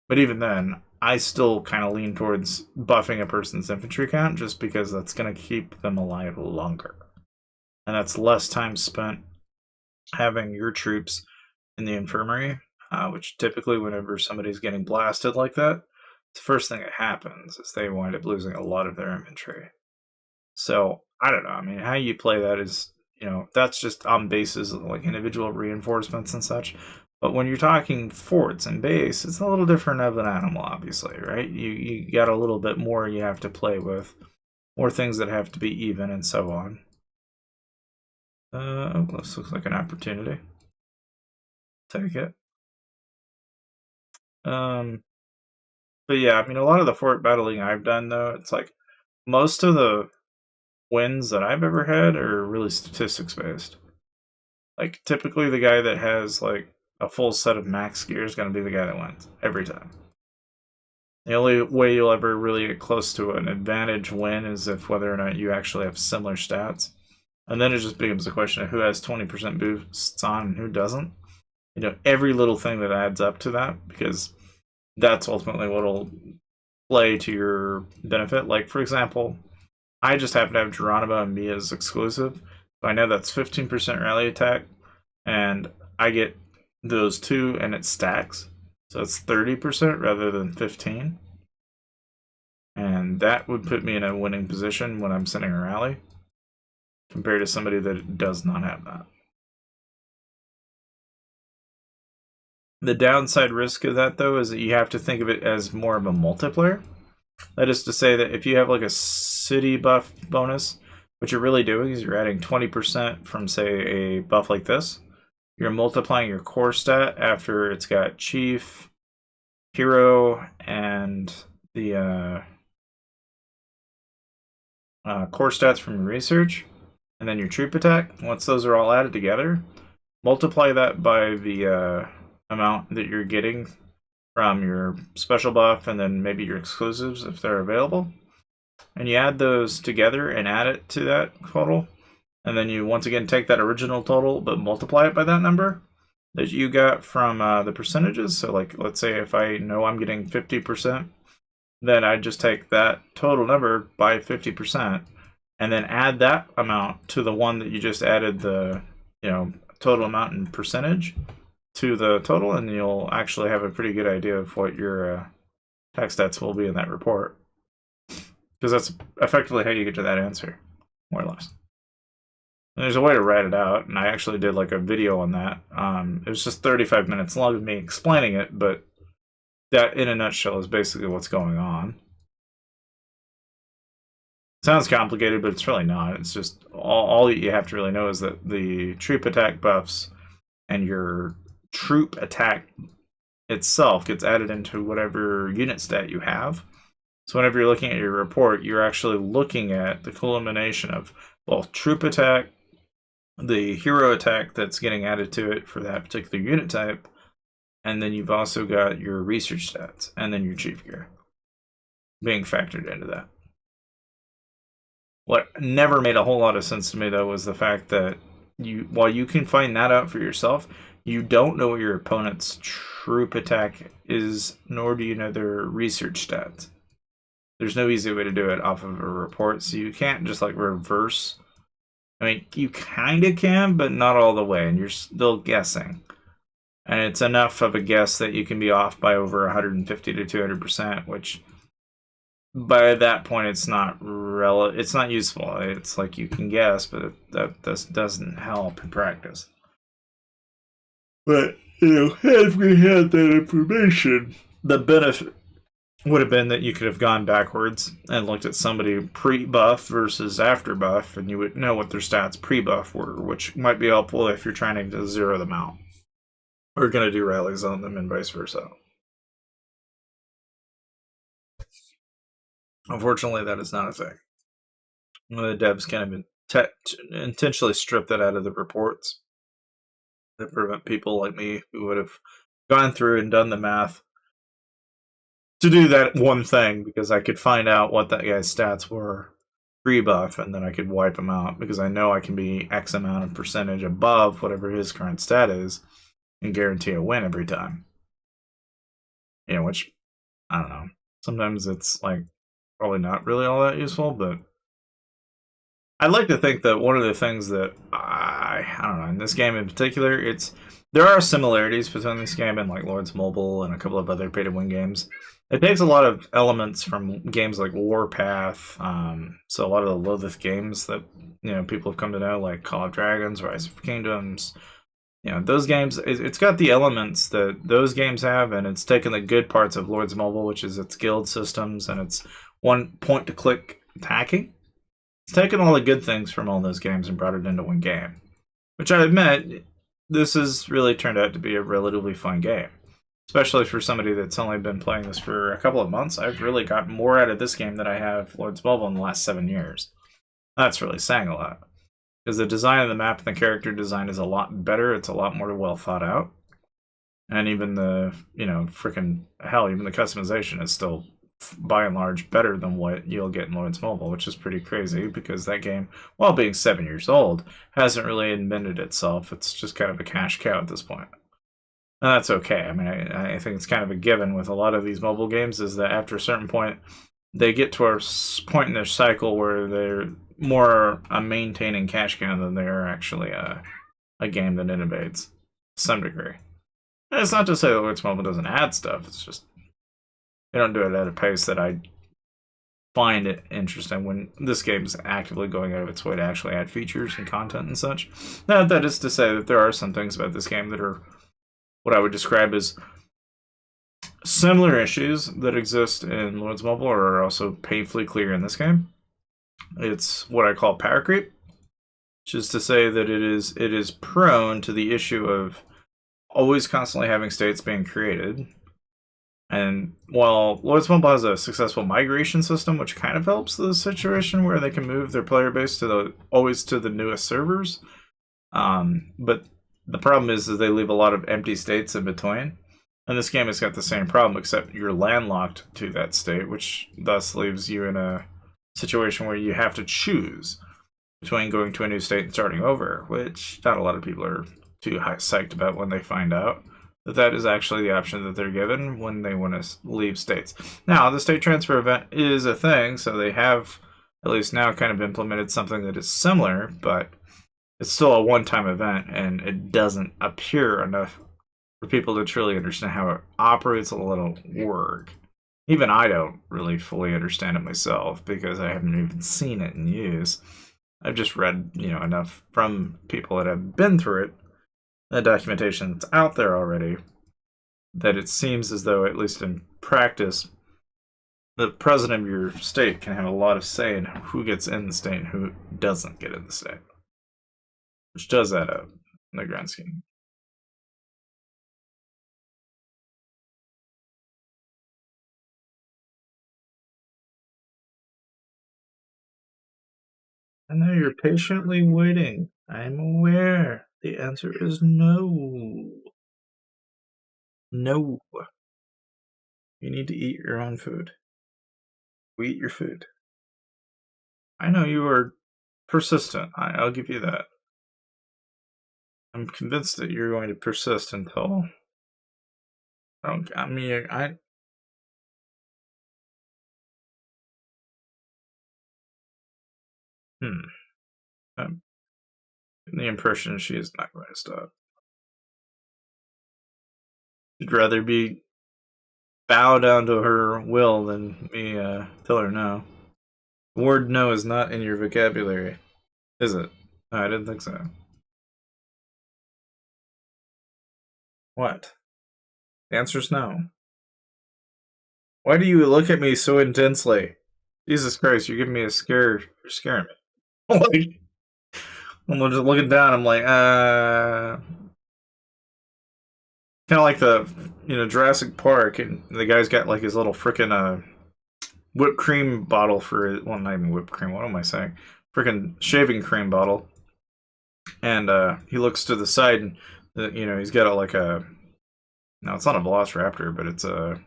But even then, I still kind of lean towards buffing a person's infantry count just because that's going to keep them alive longer. And that's less time spent having your troops in the infirmary, which typically whenever somebody's getting blasted like that, the first thing that happens is they wind up losing a lot of their infantry. So, I don't know. I mean, how you play that is, that's just on bases of like individual reinforcements and such. But when you're talking forts and base, it's a little different of an animal, obviously, right? You got a little bit more you have to play with, more things that have to be even, and so on. This looks like an opportunity. Take it. But yeah, I mean, a lot of the fort battling I've done, though, it's like most of the wins that I've ever had are really statistics based. Like, typically, the guy that has like a full set of max gear is going to be the guy that wins every time. The only way you'll ever really get close to an advantage win is if whether or not you actually have similar stats. And then it just becomes a question of who has 20% boosts on and who doesn't. Every little thing that adds up to that, because that's ultimately what'll play to your benefit. Like, for example, I just happen to have Geronimo and me as exclusive. So I know that's 15% rally attack, and I get those two and it stacks. So it's 30% rather than 15. And that would put me in a winning position when I'm sending a rally compared to somebody that does not have that. The downside risk of that, though, is that you have to think of it as more of a multiplayer. That is to say that if you have like a city buff bonus, what you're really doing is you're adding 20% from, say, a buff like this. You're multiplying your core stat after it's got chief, hero, and the core stats from your research, and then your troop attack. Once those are all added together, multiply that by the amount that you're getting from your special buff and then maybe your exclusives if they're available. And you add those together and add it to that total. And then you once again take that original total but multiply it by that number that you got from the percentages. So like, let's say if I know I'm getting 50%, then I just take that total number by 50% and then add that amount to the one that you just added the total amount in percentage to the total, and you'll actually have a pretty good idea of what your attack stats will be in that report. Because that's effectively how you get to that answer, more or less. And there's a way to write it out, and I actually did like a video on that. It was just 35 minutes long of me explaining it, but that, in a nutshell, is basically what's going on. Sounds complicated, but it's really not. It's just all you have to really know is that the troop attack buffs and your troop attack itself gets added into whatever unit stat you have. So whenever you're looking at your report, you're actually looking at the culmination of both troop attack, the hero attack that's getting added to it for that particular unit type, and then you've also got your research stats, and then your chief gear being factored into that. What never made a whole lot of sense to me, though, was the fact that while you can find that out for yourself, you don't know what your opponent's troop attack is, nor do you know their research stats. There's no easy way to do it off of a report, so you can't just like reverse. I mean, you kind of can, but not all the way, and you're still guessing. And it's enough of a guess that you can be off by over 150 to 200%, which by that point it's not it's not useful. It's like you can guess, but that doesn't help in practice. But had we had that information, the benefit would have been that you could have gone backwards and looked at somebody pre-buff versus after buff, and you would know what their stats pre-buff were, which might be helpful if you're trying to zero them out or going to do rallies on them and vice versa. Unfortunately, that is not a thing. The devs kind of intentionally strip that out of the reports to prevent people like me who would have gone through and done the math to do that one thing, because I could find out what that guy's stats were pre-buff, and then I could wipe him out, because I know I can be X amount of percentage above whatever his current stat is and guarantee a win every time. Which, I don't know. Sometimes it's like probably not really all that useful, but I'd like to think that one of the things that I don't know, in this game in particular, there are similarities between this game and like Lords Mobile and a couple of other pay-to-win games. It takes a lot of elements from games like Warpath, so a lot of the Loatheth games that people have come to know, like Call of Dragons, Rise of Kingdoms. Those games, it's got the elements that those games have, and it's taken the good parts of Lords Mobile, which is its guild systems and its one point-to-click attacking. It's taken all the good things from all those games and brought it into one game, which I admit, this has really turned out to be a relatively fun game. Especially for somebody that's only been playing this for a couple of months. I've really gotten more out of this game than I have Lords Mobile in the last 7 years. That's really saying a lot. Because the design of the map and the character design is a lot better. It's a lot more well thought out. And even the, even the customization is still, by and large, better than what you'll get in Lords Mobile, which is pretty crazy, because that game, while being 7 years old, hasn't really invented itself. It's just kind of a cash cow at this point. And that's okay. I mean, I think it's kind of a given with a lot of these mobile games, is that after a certain point, they get to a point in their cycle where they're more a maintaining cash cow than they are actually a game that innovates to some degree. And it's not to say that Lords Mobile doesn't add stuff. It's just they don't do it at a pace that I find it interesting, when this game is actively going out of its way to actually add features and content and such. Now, that is to say that there are some things about this game that are what I would describe as similar issues that exist in Lords Mobile are also painfully clear in this game. It's what I call power creep, which is to say that it is prone to the issue of always constantly having states being created. And while Lords Mobile has a successful migration system, which kind of helps the situation where they can move their player base always to the newest servers, but the problem is that they leave a lot of empty states in between. And this game has got the same problem, except you're landlocked to that state, which thus leaves you in a situation where you have to choose between going to a new state and starting over, which not a lot of people are too psyched about when they find out that is actually the option that they're given when they want to leave states. Now, the state transfer event is a thing, so they have, at least now, kind of implemented something that is similar, but it's still a one-time event, and it doesn't appear enough for people to truly understand how it operates, a little work. Even I don't really fully understand it myself, because I haven't even seen it in use. I've just read, enough from people that have been through it, the documentation that's out there already, that it seems as though, at least in practice, the president of your state can have a lot of say in who gets in the state and who doesn't get in the state, which does add up in the grand scheme. I know you're patiently waiting. I'm aware. The answer is no. No. You need to eat your own food. You eat your food. I know you are persistent. I'll give you that. I'm convinced that you're going to persist until. I mean, I. I'm getting the impression she is not going to stop. She'd rather be bow down to her will than me tell her no. The word no is not in your vocabulary, is it? No, I didn't think so. What? The answer's no. Why do you look at me so intensely? Jesus Christ, you're giving me a scare. You're scaring me. Like, I'm just looking down. I'm like, kind of like the Jurassic Park, and the guy's got like his little freaking whipped cream bottle for it. Well, not even whipped cream. What am I saying? Freaking shaving cream bottle. And he looks to the side, and he's got like a. No, it's not a velociraptor, but it's a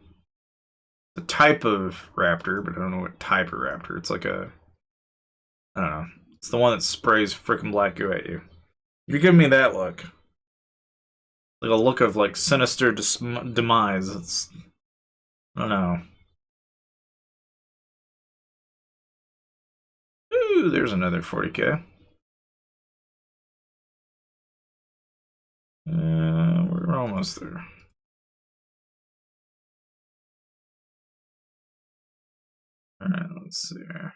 type of raptor, but I don't know what type of raptor. It's like a. I don't know. It's the one that sprays freaking black goo at you. You're giving me that look. Like a look of like sinister demise. It's. I don't know. Ooh, there's another 40k. We're almost there. Alright, let's see here.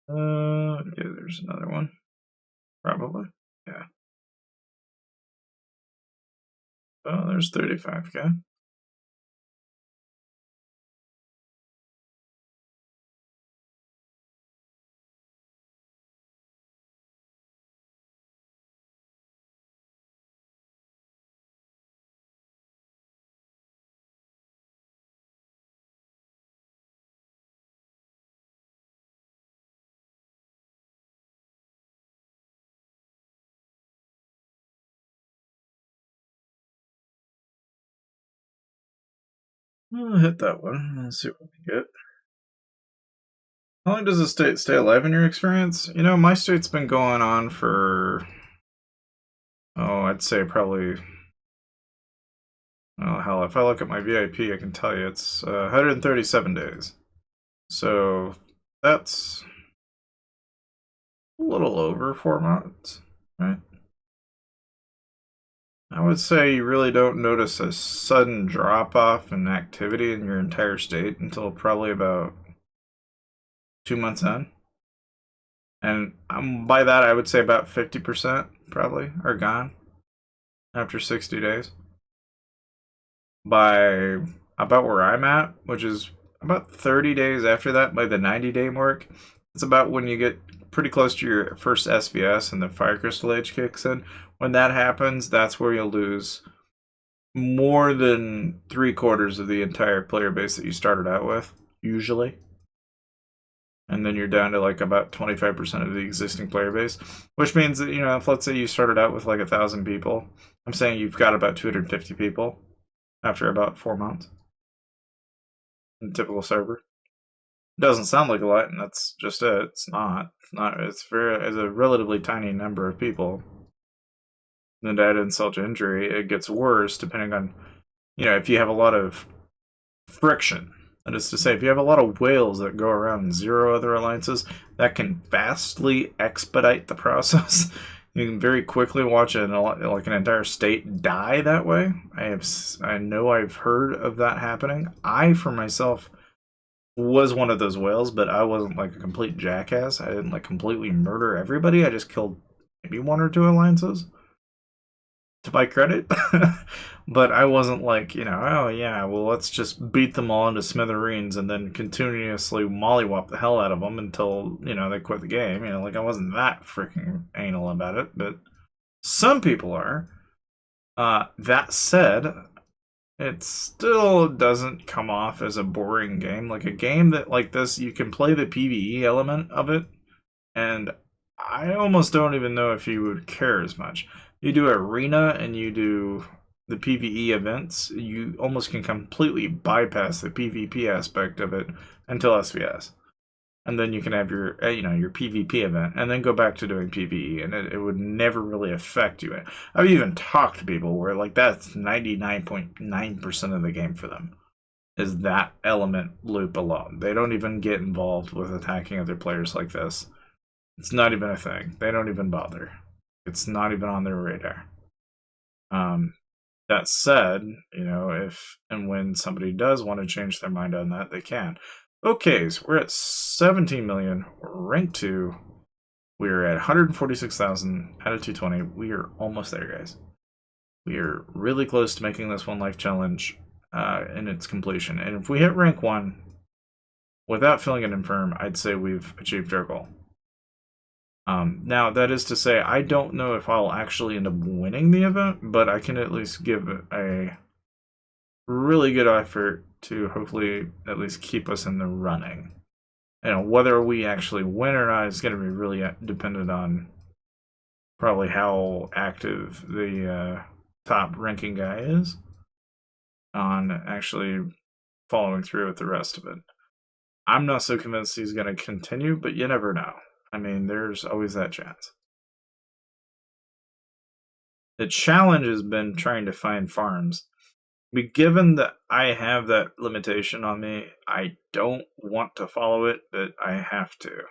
Okay, there's another one. Probably. Yeah. Oh, there's 35k. I'll hit that one. Let's see what we get. How long does a state stay alive in your experience? My state's been going on for. Oh, I'd say probably. Oh, hell, if I look at my VIP, I can tell you it's 137 days. So that's a little over 4 months, right? I would say you really don't notice a sudden drop off in activity in your entire state until probably about 2 months in. And by that, I would say about 50% probably are gone after 60 days. By about where I'm at, which is about 30 days after that, by the 90-day mark, it's about when you get pretty close to your first SVS and the Fire Crystal Age kicks in. When that happens, that's where you'll lose more than 3/4 of the entire player base that you started out with, usually. And then you're down to like about 25% of the existing player base, which means that, if let's say you started out with like 1,000 people, I'm saying you've got about 250 people after about 4 months in a typical server. It doesn't sound like a lot, and that's just it. It's not. It's a relatively tiny number of people. Then to add insult to injury, it gets worse depending on, if you have a lot of friction. That is to say, if you have a lot of whales that go around 0 other alliances, that can vastly expedite the process. You can very quickly watch an entire state die that way. I know I've heard of that happening. I, for myself, was one of those whales, but I wasn't like a complete jackass. I didn't like completely murder everybody. I just killed maybe one or two alliances to my credit. But I wasn't like, oh yeah, well, let's just beat them all into smithereens and then continuously mollywop the hell out of them until, they quit the game. Like I wasn't that freaking anal about it, but some people are. That said, it still doesn't come off as a boring game. Like a game that like this, you can play the PvE element of it, and I almost don't even know if you would care as much. You do arena and you do the PvE events, you almost can completely bypass the PvP aspect of it until SVS. And then you can have your your PvP event, and then go back to doing PvE, and it would never really affect you. I've even talked to people where like that's 99.9% of the game for them is that element loop alone. They don't even get involved with attacking other players like this. It's not even a thing. They don't even bother. It's not even on their radar. Um, that said, if and when somebody does want to change their mind on that, they can. Okay, so we're at 17 million. We're ranked 2. We're at 146,000 out of 220. We are almost there, guys. We are really close to making this one life challenge in its completion. And if we hit rank 1 without filling it infirm, I'd say we've achieved our goal. Now, that is to say, I don't know if I'll actually end up winning the event, but I can at least give a really good effort to hopefully at least keep us in the running. Whether we actually win or not is going to be really dependent on probably how active the top ranking guy is on actually following through with the rest of it. I'm not so convinced he's going to continue, but you never know. I mean, there's always that chance. The challenge has been trying to find farms. But given that I have that limitation on me, I don't want to follow it, but I have to.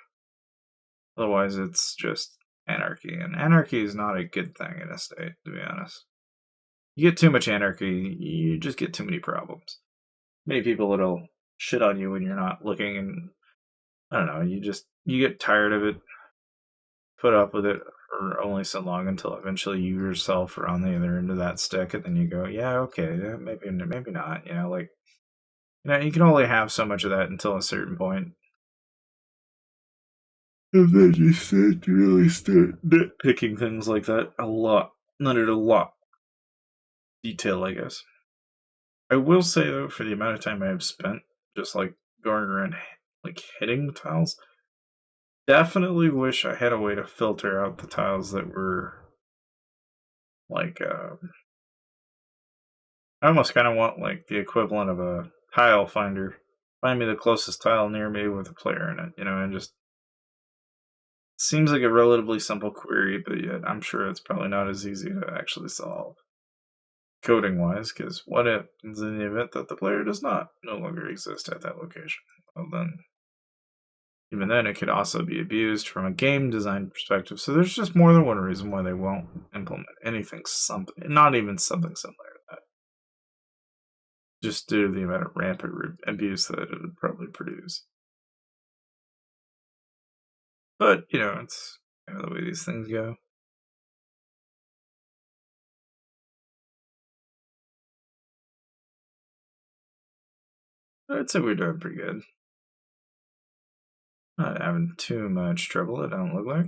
Otherwise, it's just anarchy. And anarchy is not a good thing in a state, to be honest. You get too much anarchy, you just get too many problems. Many people that'll shit on you when you're not looking, and I don't know, you get tired of it, put up with it for only so long until eventually you yourself are on the other end of that stick, and then you go, yeah, okay, maybe not. You can only have so much of that until a certain point. And then you start to really start nitpicking things like that a lot. Not at a lot detail, I guess. I will say though, for the amount of time I have spent just like going around like hitting the tiles, definitely wish I had a way to filter out the tiles that were like I almost kind of want like the equivalent of a tile finder. Find me the closest tile near me with a player in it, and just seems like a relatively simple query, but yet I'm sure it's probably not as easy to actually solve coding wise, because what happens in the event that the player does not no longer exist at that location? Well, then even then it could also be abused from a game design perspective. So there's just more than one reason why they won't implement anything not even something similar to that. Just due to the amount of rampant abuse that it would probably produce. But, it's kind of the way these things go. I'd say we're doing pretty good. Not having too much trouble, it don't look like.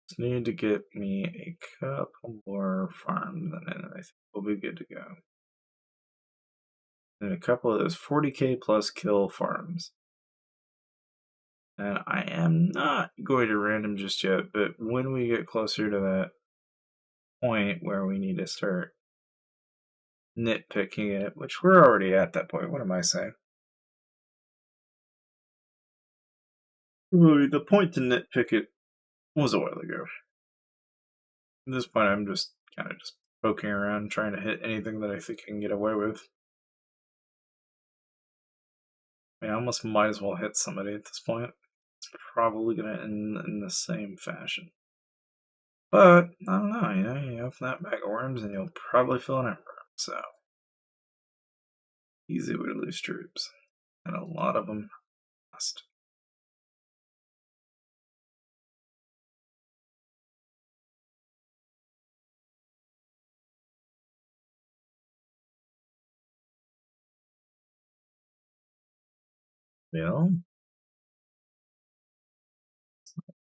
Just need to get me a couple more farms, and then I think we'll be good to go. And a couple of those 40k plus kill farms. And I am not going to random just yet, but when we get closer to that point where we need to start nitpicking it, which we're already at that point. What am I saying? Really, the point to nitpick it was a while ago. At this point, I'm just kind of just poking around, trying to hit anything that I think I can get away with. I almost might as well hit somebody at this point. It's probably going to end in the same fashion. But, I don't know, you open that bag of worms and you'll probably fill an emperor, so. Easy way to lose troops. And a lot of them lost. Well,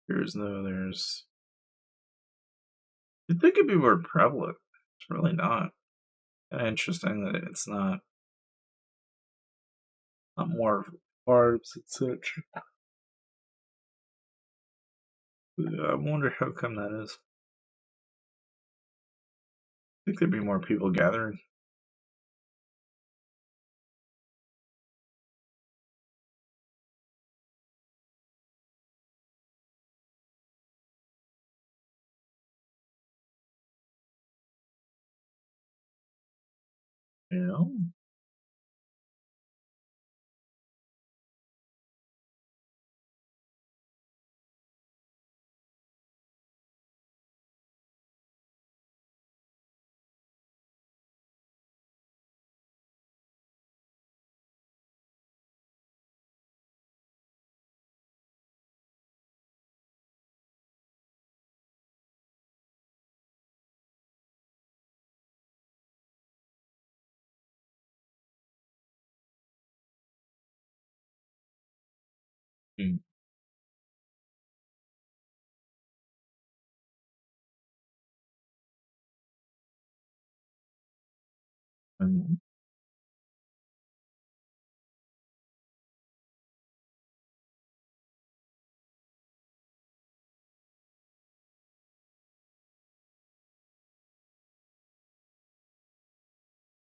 there's no, there's. You'd think it'd be more prevalent. It's really not. Kind of interesting that it's not more carbs and such. I wonder how come that is. I think there'd be more people gathering. You know? Mm. Mm.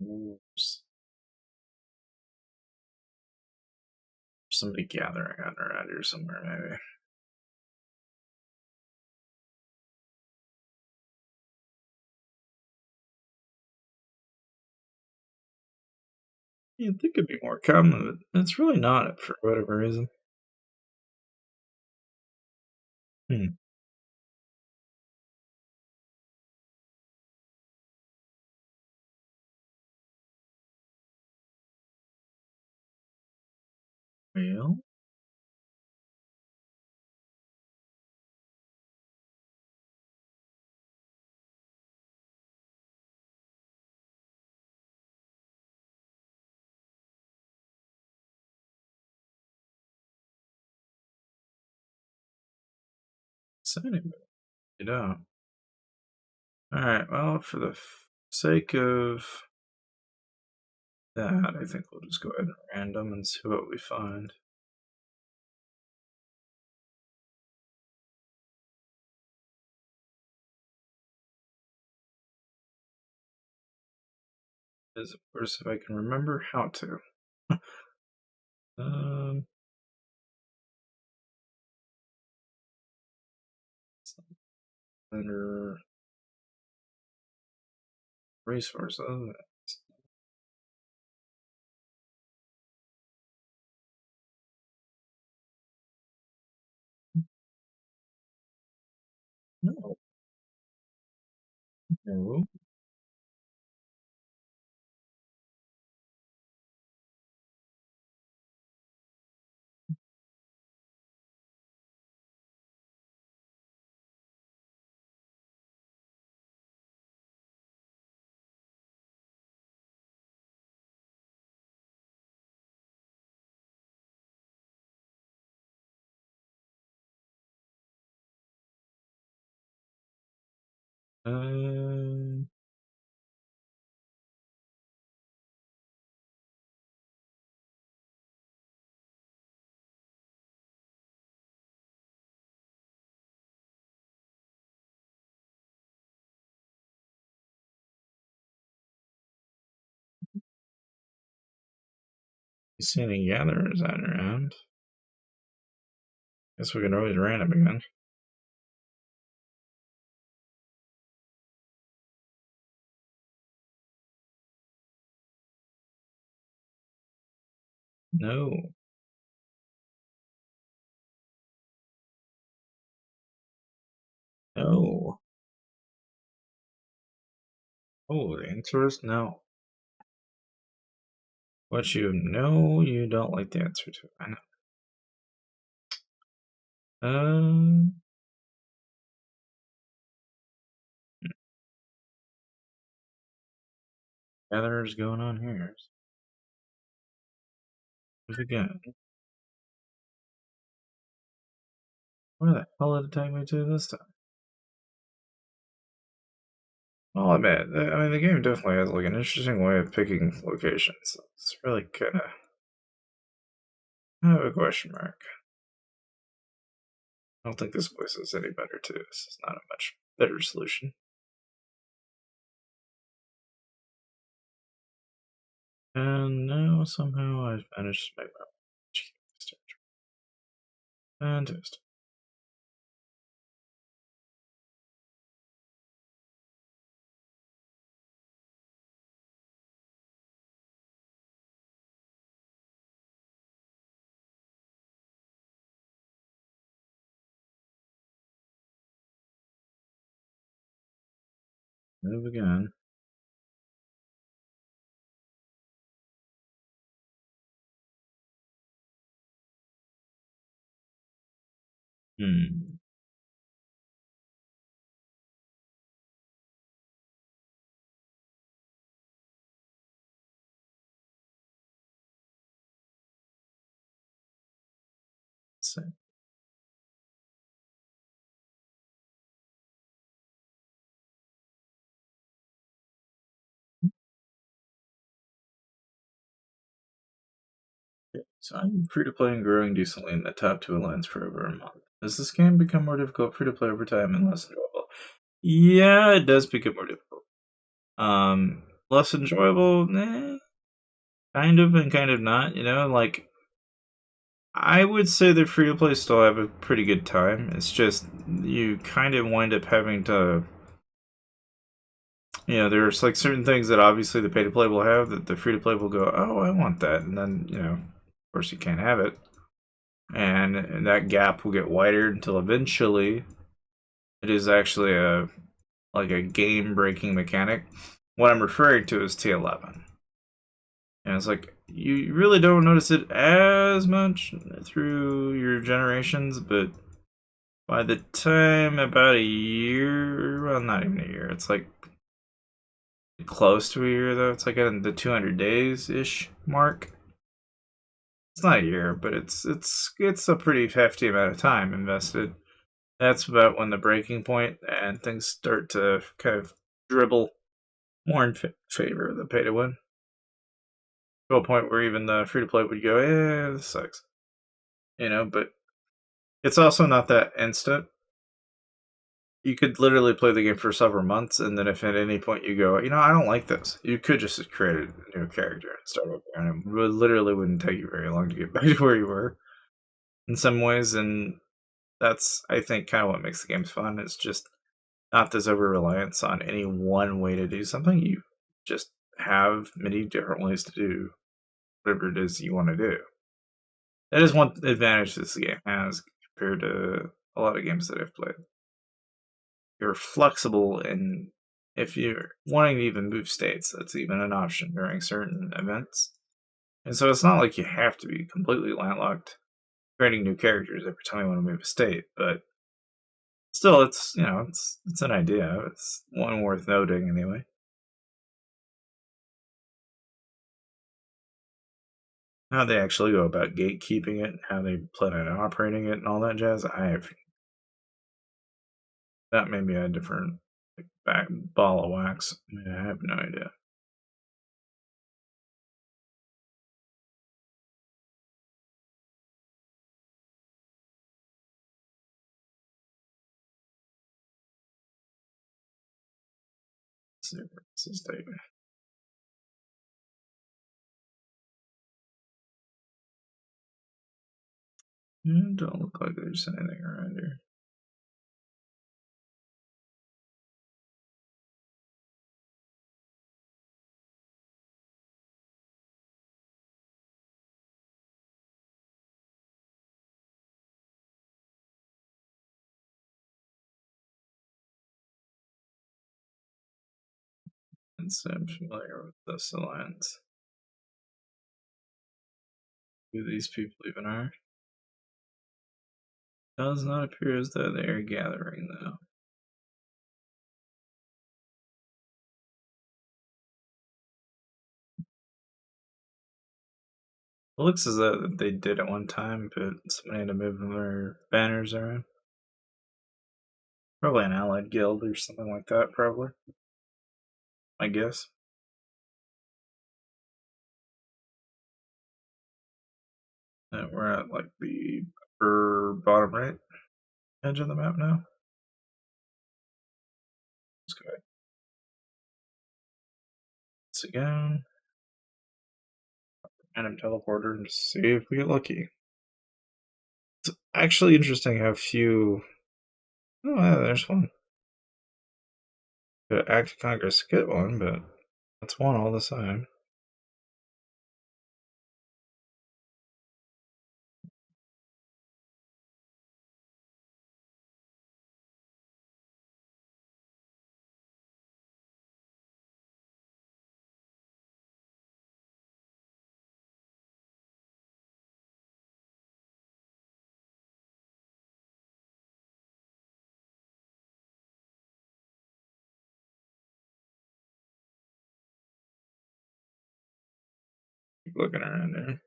There's somebody gathering around here somewhere, maybe. You'd think it'd be more common, but it's really not for whatever reason. Hmm. Well, so anyway, you know. Alright, well, for the sake of that, I think we'll just go ahead and random and see what we find. Is, of course, if I can remember how to. um, under resources. No, no. Um, you see any gatherers out around? Guess we can always random again. No, no. Oh, the answer is no. What you know you don't like the answer to. I know. Gatherers going on here. What we got? Where the hell did it take me to this time? I'll admit, I mean, the game definitely has like an interesting way of picking locations. It's really kind of a question mark. I don't think this place is any better too. This is not a much better solution. And now somehow I've managed to make my fantastic. Move again. Hmm. Let's see. Okay, so I'm free to play and growing decently in the top two alliance for over a month. Does this game become more difficult free to play over time and less enjoyable? Yeah, it does become more difficult. Less enjoyable, kind of and kind of not. Like I would say the free to play still have a pretty good time. It's just you kind of wind up having to, there's like certain things that obviously the pay to play will have that the free to play will go, oh, I want that, and then of course you can't have it, and that gap will get wider until eventually it is actually a game breaking mechanic. What I'm referring to is T11. And it's like you really don't notice it as much through your generations, but by the time about a year, well, not even a year, it's like close to a year though. It's like in the 200 days ish mark. It's not a year, but it's a pretty hefty amount of time invested. That's about when the breaking point and things start to kind of dribble more in favor of the pay to win. To a point where even the free to play would go, this sucks. But it's also not that instant. You could literally play the game for several months, and then if at any point you go, I don't like this, you could just create a new character and start over. And it literally wouldn't take you very long to get back to where you were in some ways. And that's, I think, kind of what makes the games fun. It's just not this over reliance on any one way to do something. You just have many different ways to do whatever it is you want to do. That is one advantage this game has compared to a lot of games that I've played. You're flexible, and if you're wanting to even move states, that's even an option during certain events. And so it's not like you have to be completely landlocked creating new characters every time you want to move a state, but still it's an idea. It's one worth noting anyway. How they actually go about gatekeeping it, how they plan on operating it and all that jazz, that may be a different back ball of wax. I have no idea. Let's see where this is taking. Don't look like there's anything around here. And so I'm familiar with this alliance. Who these people even are? Does not appear as though they are gathering, though. It looks as though they did at one time, but somebody had to move their banners around. Probably an allied guild or something like that, probably. I guess. And we're at like the upper bottom right edge of the map now. Let's go ahead. Once again. Random teleporter and just see if we get lucky. It's actually interesting how few. Oh, yeah, there's one. The Act of Congress get one, but that's one all the same. Keep looking around there.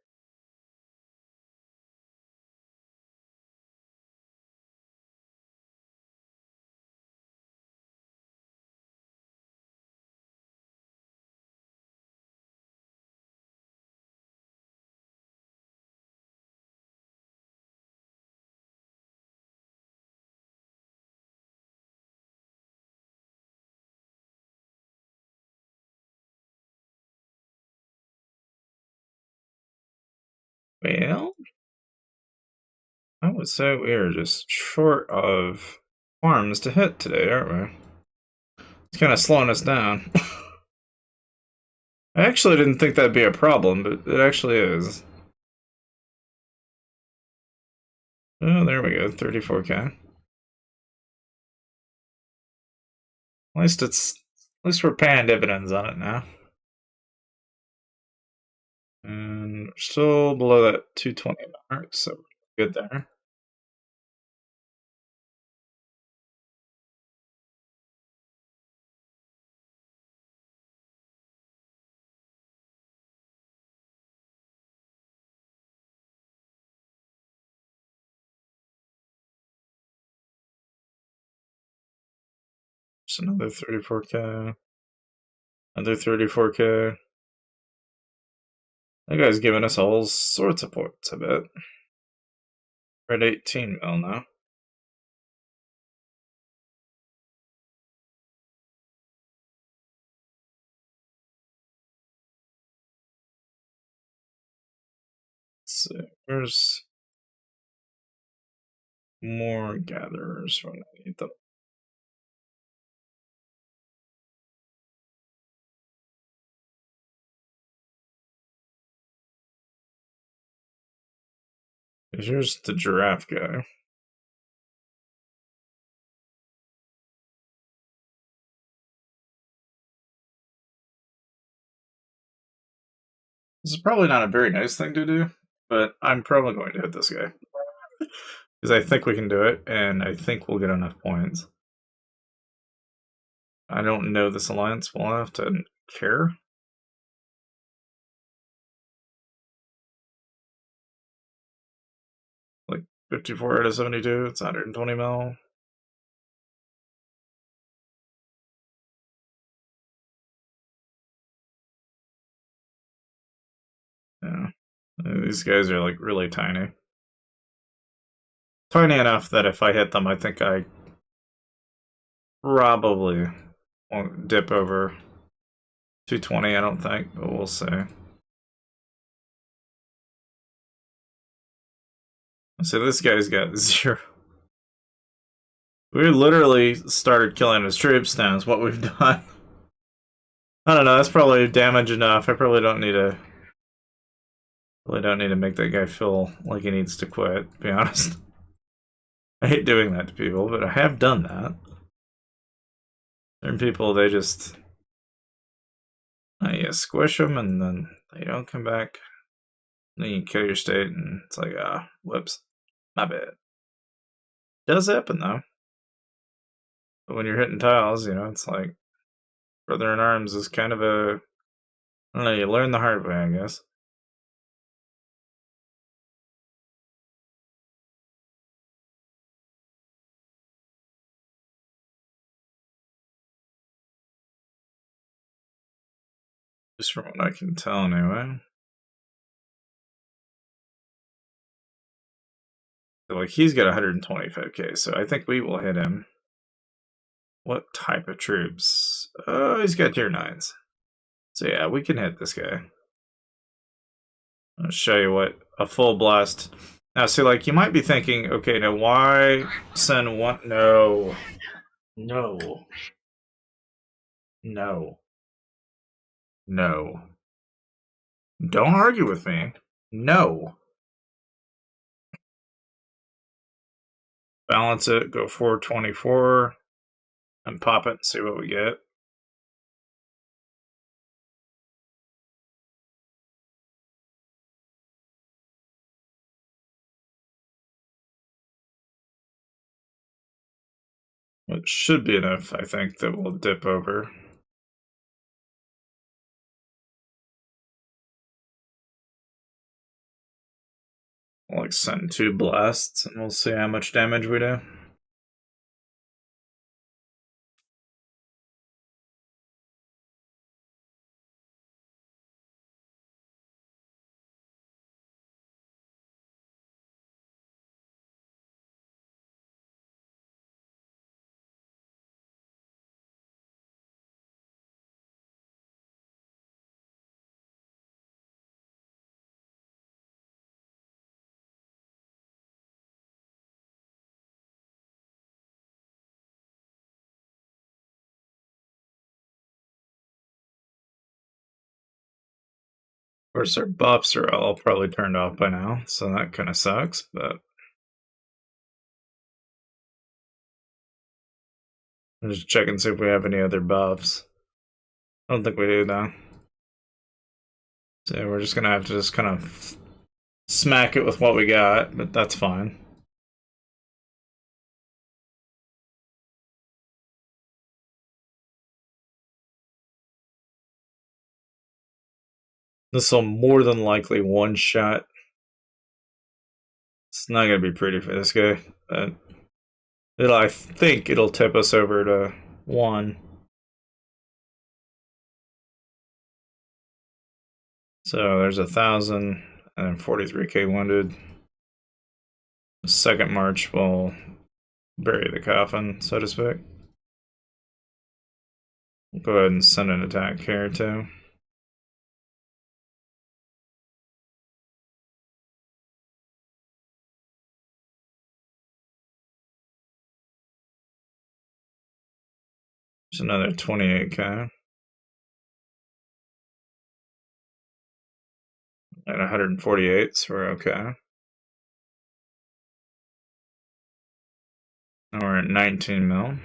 Well, I would say we are just short of farms to hit today, aren't we? It's kind of slowing us down. I actually didn't think that'd be a problem, but it actually is. Oh, there we go, 34k. At least we're paying dividends on it now. And we're still below that 220 mark, so we're good there. Just another 34k. Another 34k. That guy's giving us all sorts of points, I bet. We're at 18 mil now. Let's see. Where's more gatherers from underneath them? Here's the giraffe guy. This is probably not a very nice thing to do, but I'm probably going to hit this guy. Because I think we can do it, and I think we'll get enough points. I don't know this alliance well enough to care. Like 54 out of 72, it's 120 mil. Yeah. These guys are like really tiny. Tiny enough that if I hit them, I think I probably won't dip over 220, I don't think, but we'll see. So this guy's got 0. We literally started killing his troops now, is what we've done. I don't know, that's probably damage enough. I probably don't need to make that guy feel like he needs to quit, to be honest. I hate doing that to people, but I have done that. Certain people, they just you squish them and then they don't come back. Then you kill your state and it's like, whoops, my bad. Does happen though. But when you're hitting tiles, it's like Brother in Arms is kind of a, I don't know, you learn the hard way, I guess. Just from what I can tell, anyway. So, like, he's got 125k, so I think we will hit him. What type of troops? Oh, he's got tier 9s. So yeah, we can hit this guy. I'll show you what a full blast. Now, see, like, you might be thinking, okay, now why send one? No. No. No. No. Don't argue with me. No. Balance it, go 424, and pop it and see what we get. It should be enough, I think, that we'll dip over. I'll like send 2 blasts, and we'll see how much damage we do. Of course, our buffs are all probably turned off by now, so that kind of sucks, but I'm just checking to see if we have any other buffs. I don't think we do, though. So we're just gonna have to just kind of smack it with what we got, but that's fine. This will more than likely one-shot. It's not gonna be pretty for this guy, but I think it'll tip us over to 1. So there's 1,000 and 43k wounded. The second march will bury the coffin, so to speak. We'll go ahead and send an attack here too. There's another 28k. At 148, so we're okay. And we're at 19 mil.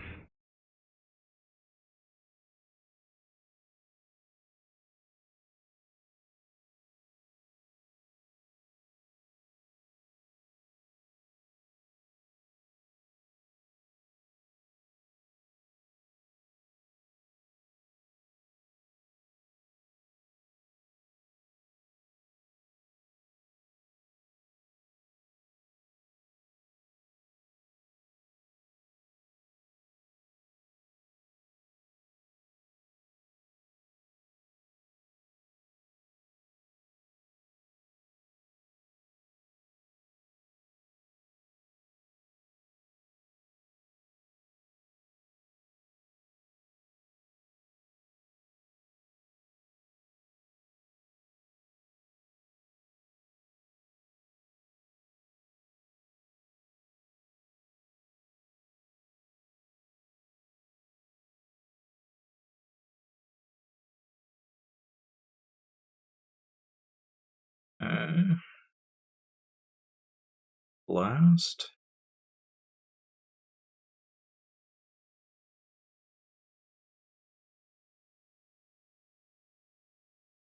Blast.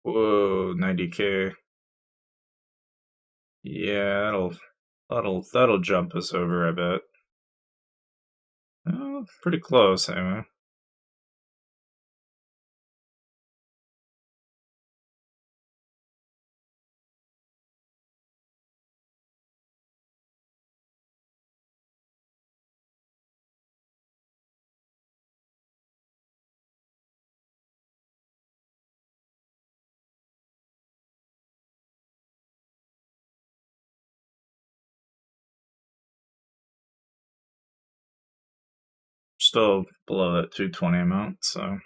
Whoa, 90k. Yeah, that'll jump us over, I bet. Oh, pretty close, anyway. still below that 220 amount, so.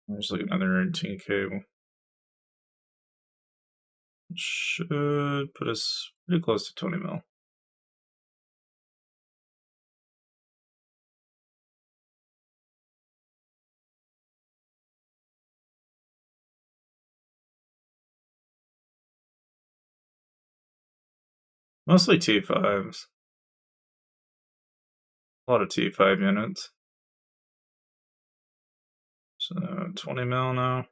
There's like another 18K. Should put us pretty close to 20 mil. Mostly T5s. A lot of T5 units. So 20 mil now.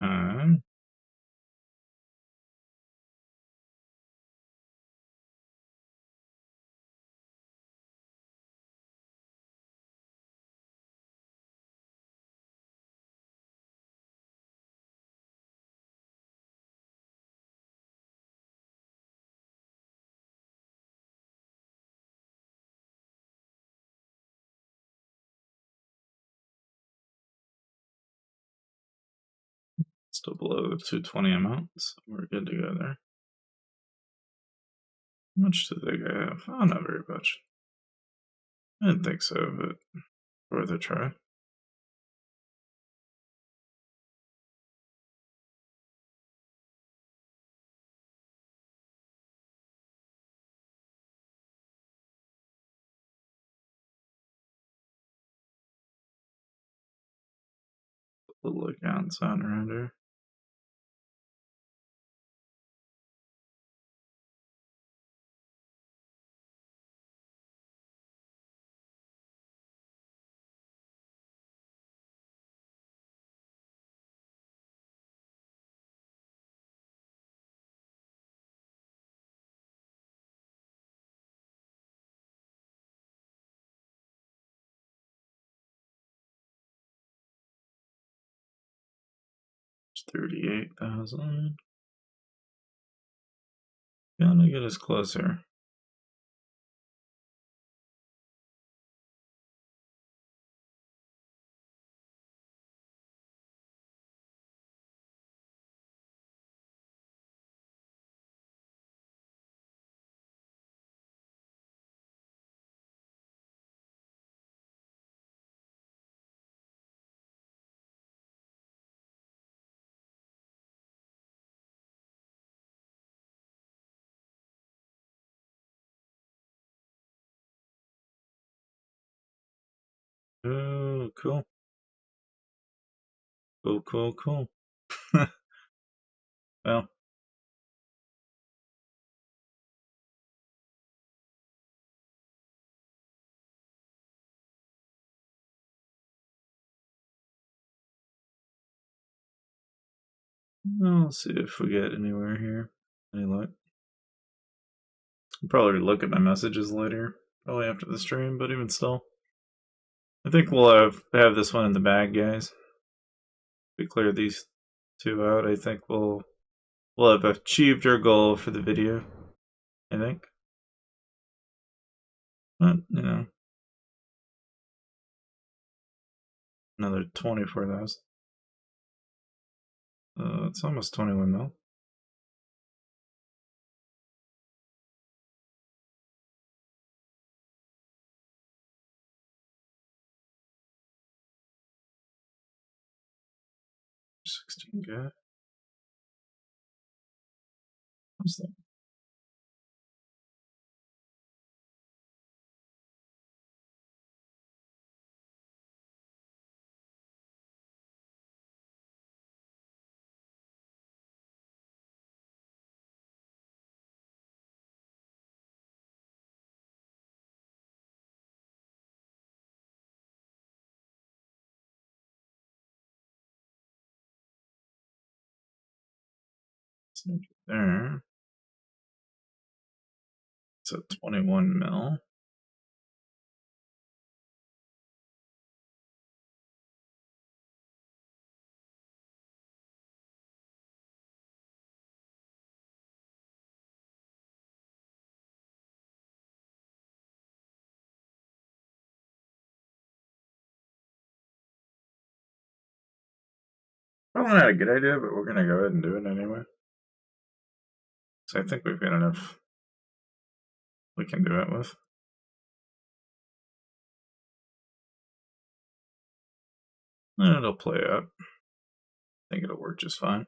And still below the 220 amount, so we're good to go there. How much do they have? Oh, not very much. I didn't think so, but worth a try. Little accounts on around here. It's 38,000. Gonna get us closer. Oh, cool. Cool. Well, we'll see if we get anywhere here. Any luck? I'll probably look at my messages later, probably after the stream, but even still. I think we'll have this one in the bag, guys. If we clear these two out, I think we'll have achieved our goal for the video. I think. But, you know, another 24,000. It's almost 21 mil. 16 good. What's that? There. It's a 21 mil. Probably not a good idea, but we're gonna go ahead and do it anyway. So I think we've got enough we can do it with. And it'll play out. I think it'll work just fine.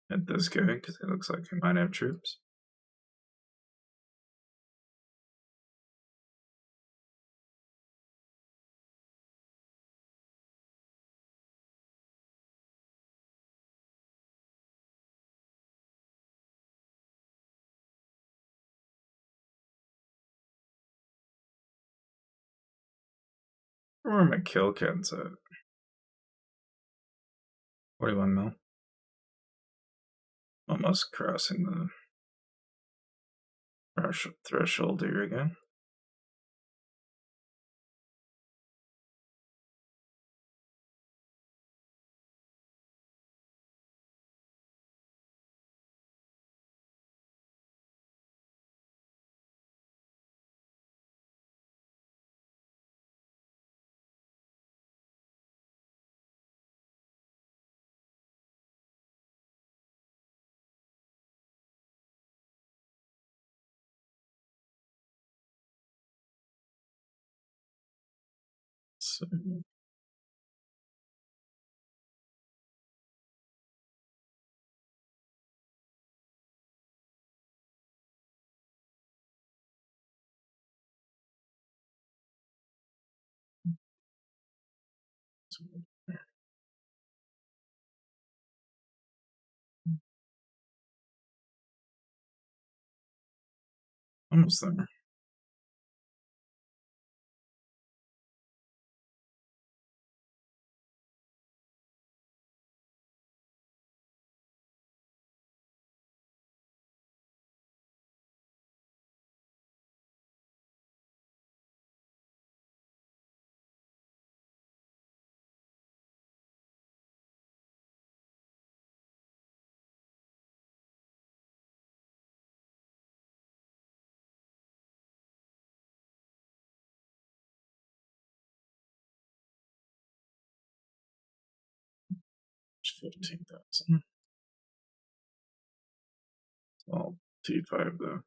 Hit this guy because it looks like he might have troops. Where are my kill cats at? 41 mil. Almost crossing the threshold here again. So, almost there. It's 15,000. It's all T5 though.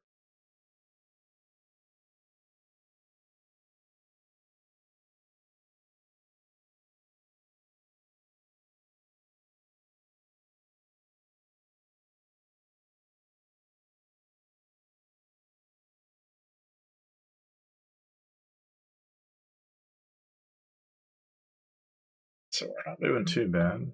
So we're not doing too bad.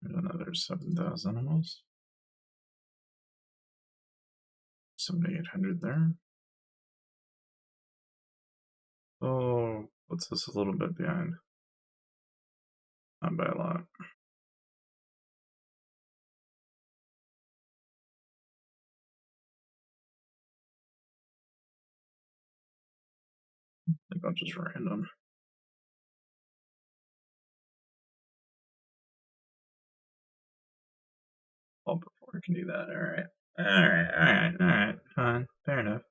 Another 7,000 almost. 7,800 there. Oh, puts us a little bit behind. Not by a lot. I think I'll just random. developer can do that. Alright, fine, fair enough.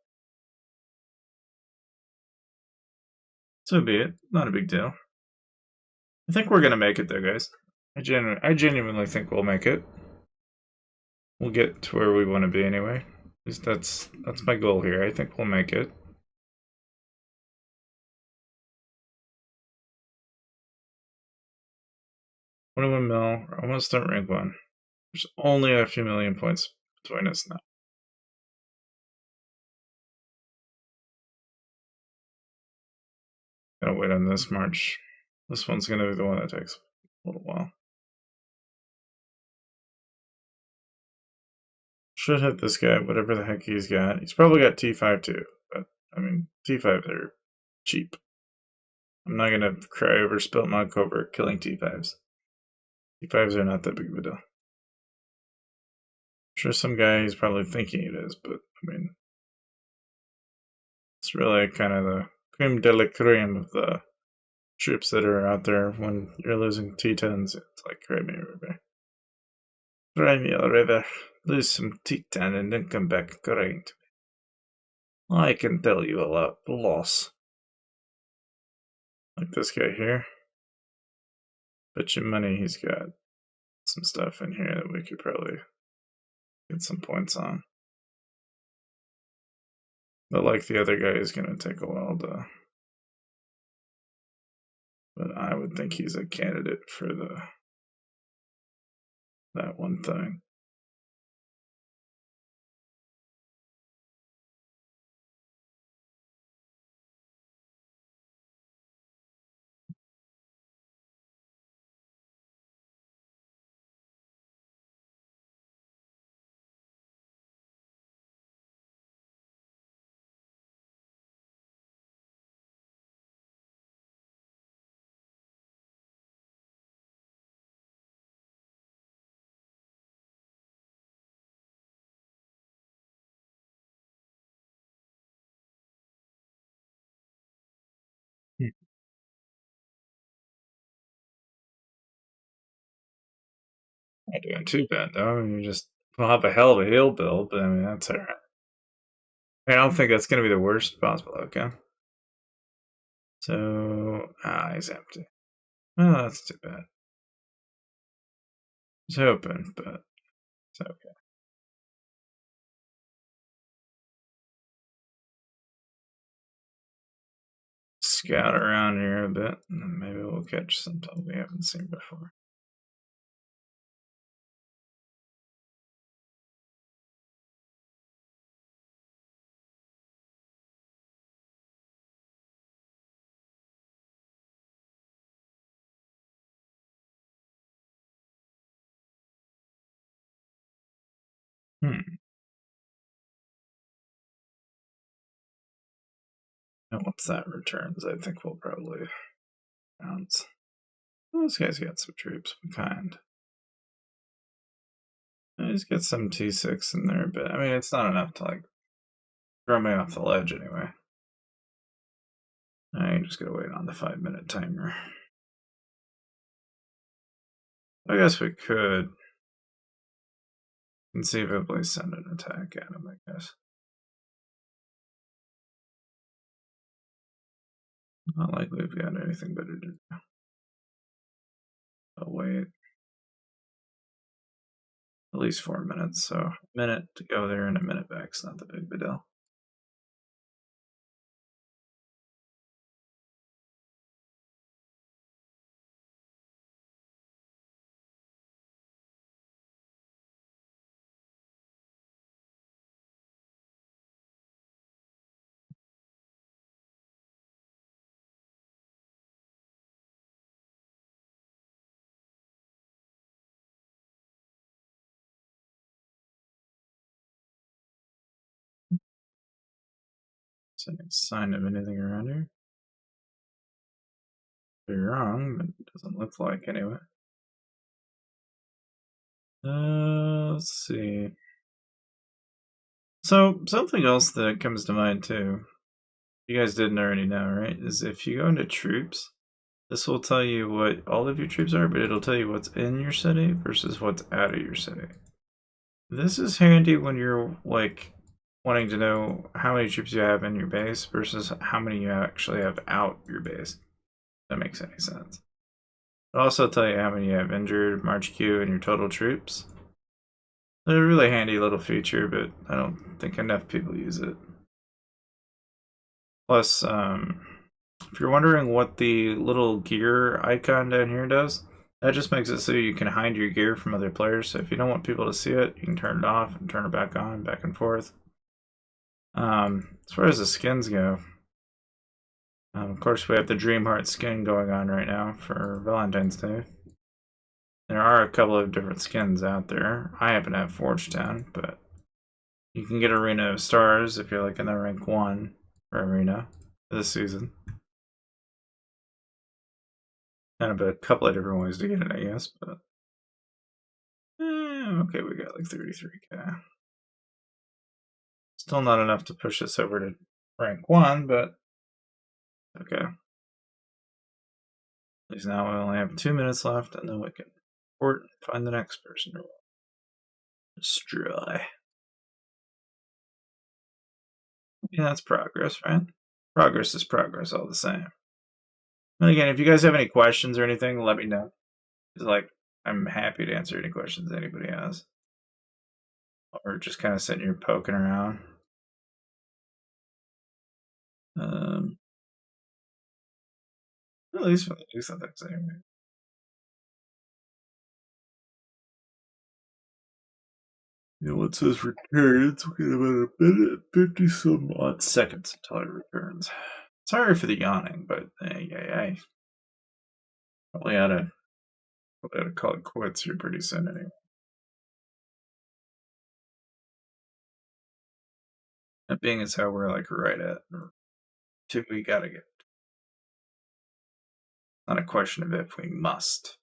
So be it. Not a big deal. I think we're gonna make it though, guys. I genuinely think we'll make it. We'll get to where we want to be anyway. That's my goal here. I think we'll make it. $21 mil. We're almost at rank 1. There's only a few million points between us now. Gotta wait on this march. This one's gonna be the one that takes a little while. Should hit this guy, whatever the heck he's got. He's probably got T5 too, but I mean, T5s are cheap. I'm not gonna cry over spilt milk over killing T5s. T5s are not that big of a deal. I'm sure some guy is probably thinking it is, but I mean, it's really kind of the creme de la creme of the troops that are out there when you're losing T10s. It's like, cry me a river. Cry me a river. Lose some T10 and then come back crying to me. I can tell you a lot loss. Like this guy here. Bet you money he's got some stuff in here that we could probably get some points on. But like the other guy is going to take a while to... But I would think he's a candidate for that one thing. Not doing too bad though. I mean, you just will have a hell of a heal build, but I mean, that's alright. I don't think that's going to be the worst possible outcome. So, he's empty. Oh, that's too bad. I was hoping, but it's okay. Scout around here a bit, and maybe we'll catch something we haven't seen before. And once that returns, I think we'll probably bounce. Well, this guy's got some troops behind. He's got some T6 in there, but I mean, it's not enough to like throw me off the ledge anyway. I just gotta wait on the 5-minute timer. I guess we could conceivably send an attack at him, I guess. Not like we've got anything better to do. I'll wait at least 4 minutes, so a minute to go there and a minute back. It's not the big of a deal. So any sign of anything around here? Could be wrong, but it doesn't look like anyway. Let's see. So something else that comes to mind too, you guys didn't already know, right? Is if you go into troops, this will tell you what all of your troops are, but it'll tell you what's in your city versus what's out of your city. This is handy when you're like wanting to know how many troops you have in your base versus how many you actually have out your base. If that makes any sense. It'll also tell you how many you have injured, march queue, and your total troops. They're a really handy little feature, but I don't think enough people use it. Plus, if you're wondering what the little gear icon down here does, that just makes it so you can hide your gear from other players. So if you don't want people to see it, you can turn it off and turn it back on, back and forth. As far as the skins go, of course we have the Dreamheart skin going on right now for Valentine's Day. There are a couple of different skins out there. I happen to have Forge Town, but you can get Arena of Stars if you're like in the rank 1 for Arena this season. Kind of a couple of different ways to get it, I guess, but okay, we got like 33k. Still not enough to push us over to rank 1, but okay. At least now we only have 2 minutes left, and then we can report and find the next person to destroy. Yeah, that's progress, right? Progress is progress all the same. And again, if you guys have any questions or anything, let me know. It's like, I'm happy to answer any questions anybody has. Or just kind of sitting here poking around. At least when they do something anyway. You know, it says returns. We got about a minute, 50 some odd seconds until it returns. Sorry for the yawning, but hey. Probably ought to call it quits here pretty soon anyway. That being as how we're like right at, we gotta get. Not a question of if, we must.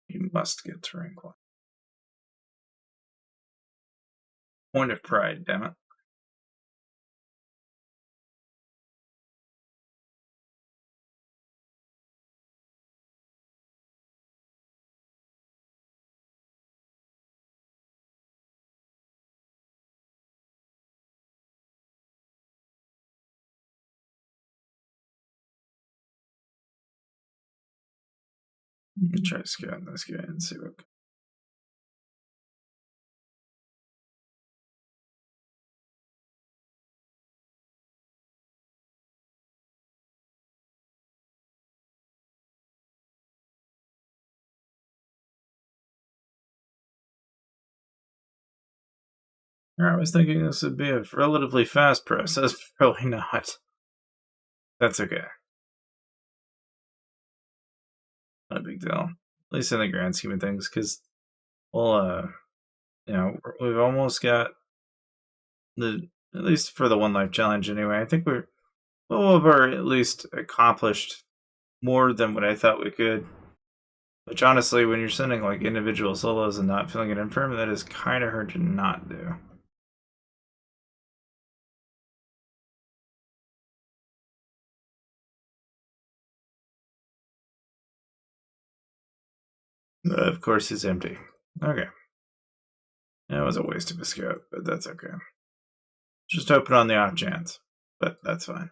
You must get to rank 1. Point of pride, damn it. You can try scouting this guy and see what. I was thinking this would be a relatively fast process, probably not. That's okay. Not a big deal. At least in the grand scheme of things, because, well, we've almost got at least for the one life challenge anyway. I think we'll have at least accomplished more than what I thought we could. Which honestly, when you're sending like individual solos and not filling it in firm, that is kind of hard to not do. Of course, it's empty. Okay. That was a waste of a scout, but that's okay. Just open on the off chance, but that's fine.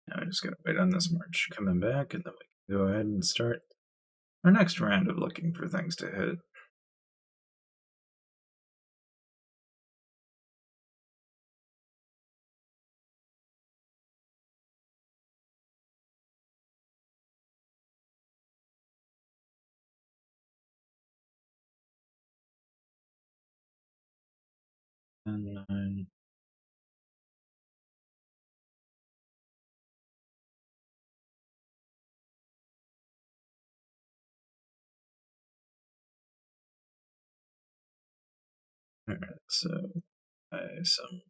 Now I just gotta wait on this march coming back, and then we can go ahead and start our next round of looking for things to hit. And then alright, so some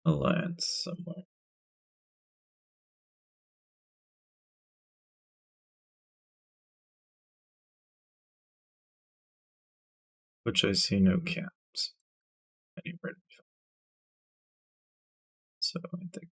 alliance somewhere. Which I see no camps. So I think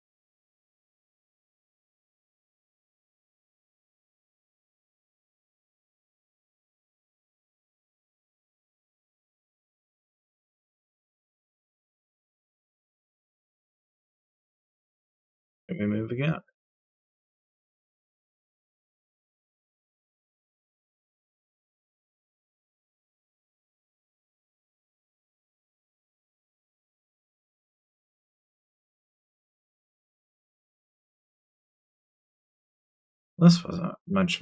we move again. This wasn't much.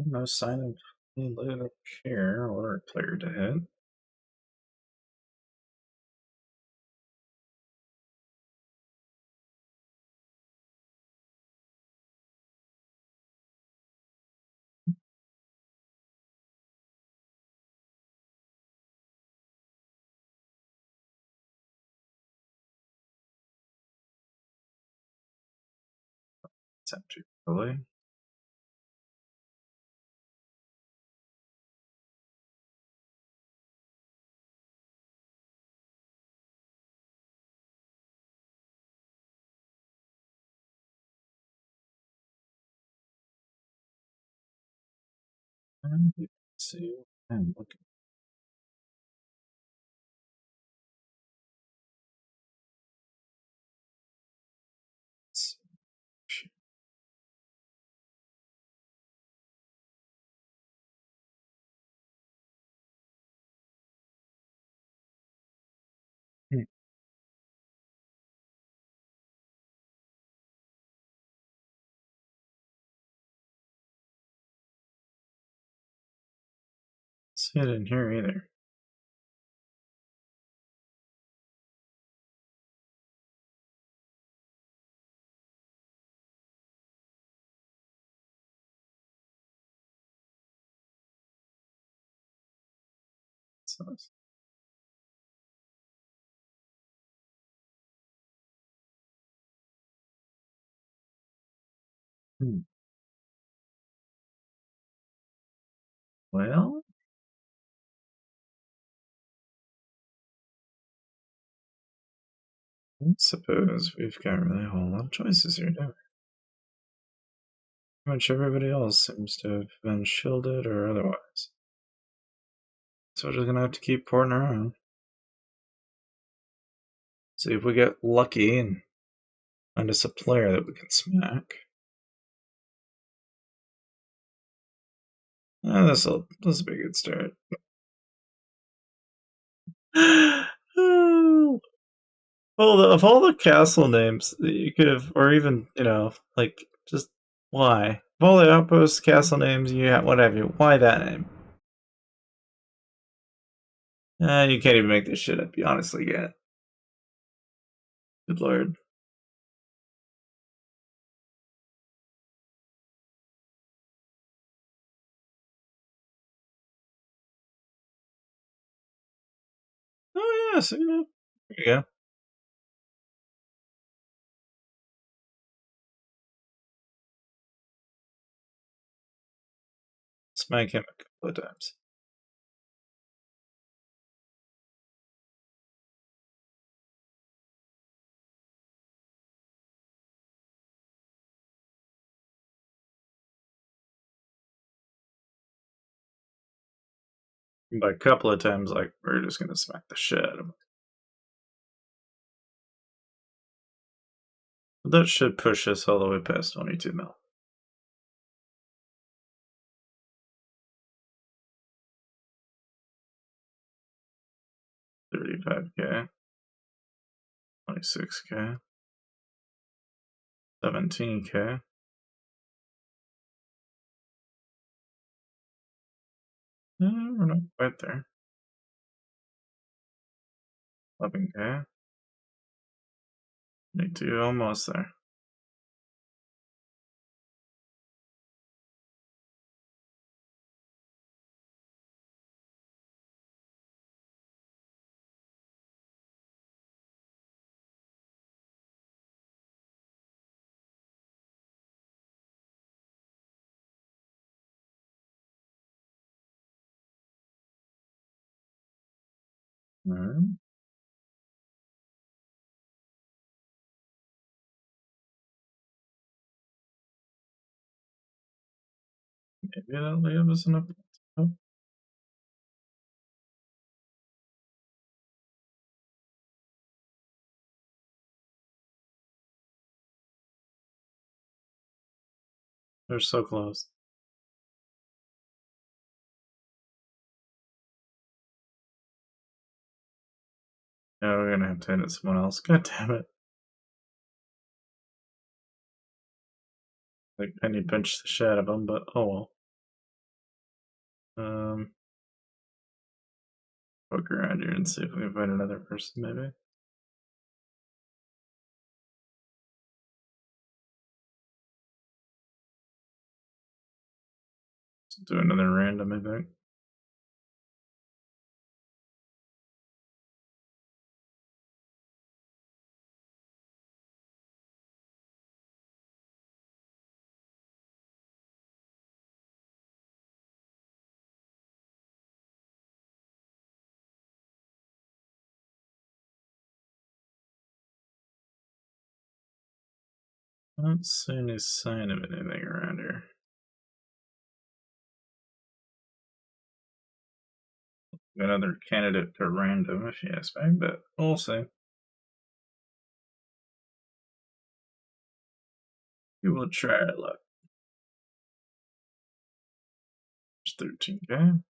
No sign of any later here or a player to hit. It's empty, really. And let's see. And look. Hmm. See it in here either. So, hmm. Well, I suppose we've got really a whole lot of choices here, don't we? Pretty much everybody else seems to have been shielded or otherwise. So we're just gonna have to keep porting around. See if we get lucky and find us a player that we can smack. This'll be a good start. Well, of all the castle names that you could have, or even, like, just why? Of all the outpost castle names you have, what have you, why that name? You can't even make this shit up, you honestly can't. Good lord. Oh, yeah, so, there you go. Smack him a couple of times. And by a couple of times, like, we're just gonna smack the shit out of him. But that should push us all the way past 22 mil. 35k, 26k, 17k. We're not quite there. 11k. 22, almost there. Alright. Maybe that'll give us enough. Oh, they're so close. Yeah, we're gonna have to hit it someone else. God damn it. Like, Penny pinched the shit out of him, but oh well. Um, Poke around here and see if we can find another person, maybe. Let's do another random, I think. I don't see any sign of anything around here. Another candidate to random, if you ask me, but we'll see. We will try our luck. It's 13k.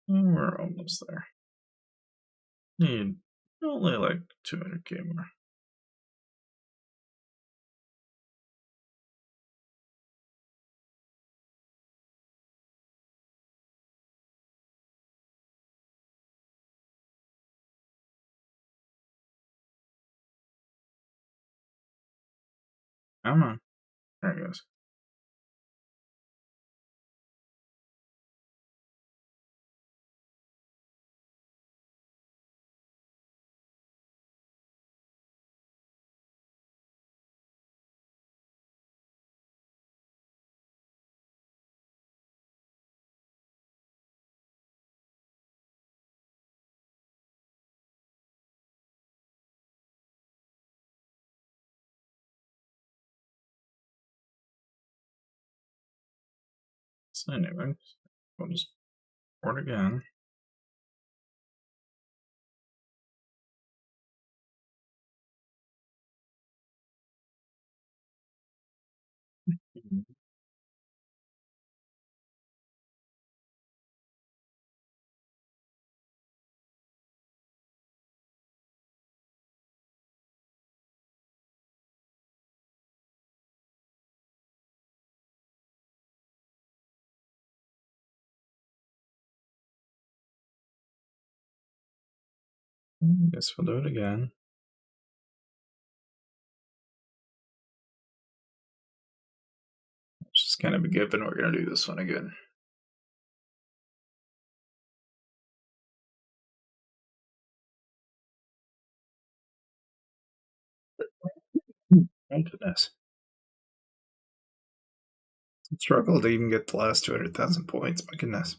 We're almost there. Need only like 200k more. Come on. There it goes. So anyway, we'll just board again. Guess we'll do it again. It's just kind of a given we're gonna do this one again. Thank goodness. Struggle to even get the last 200,000 points. My goodness.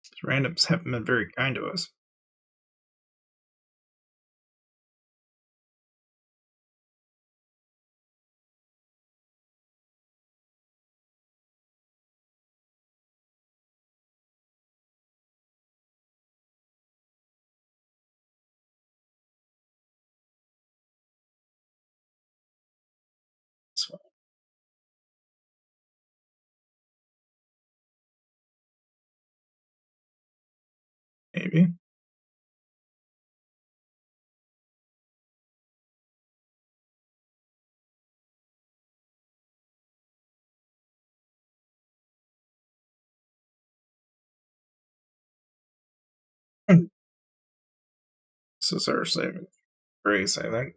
These randoms haven't been very kind to us. So maybe. This is our saving grace, I think.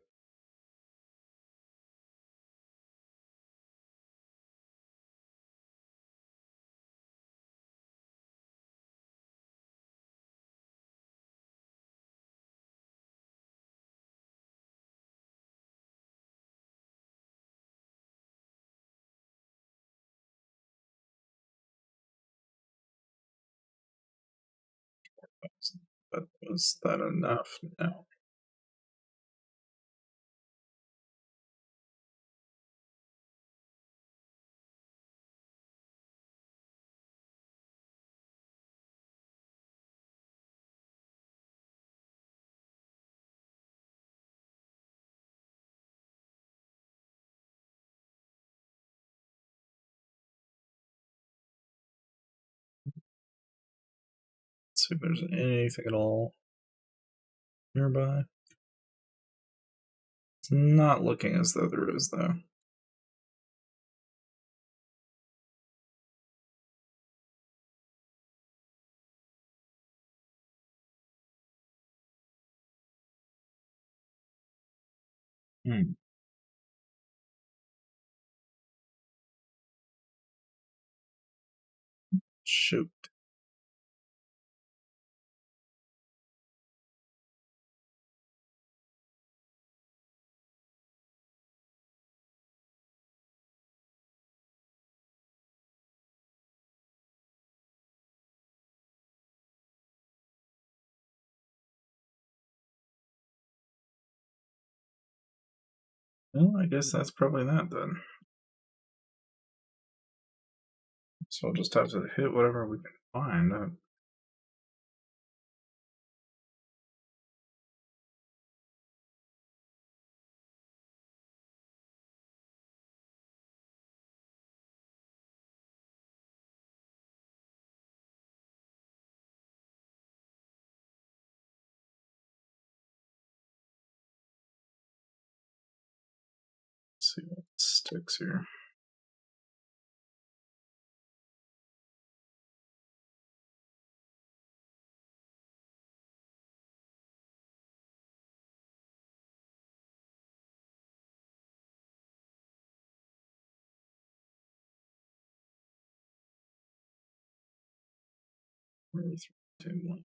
But was that enough? No. Let's see if there's anything at all nearby. It's not looking as though there is, though. Hmm. Shoot. Well, I guess that's probably that then. So we'll just have to hit whatever we can find. Let's see what sticks here. Three, two, one.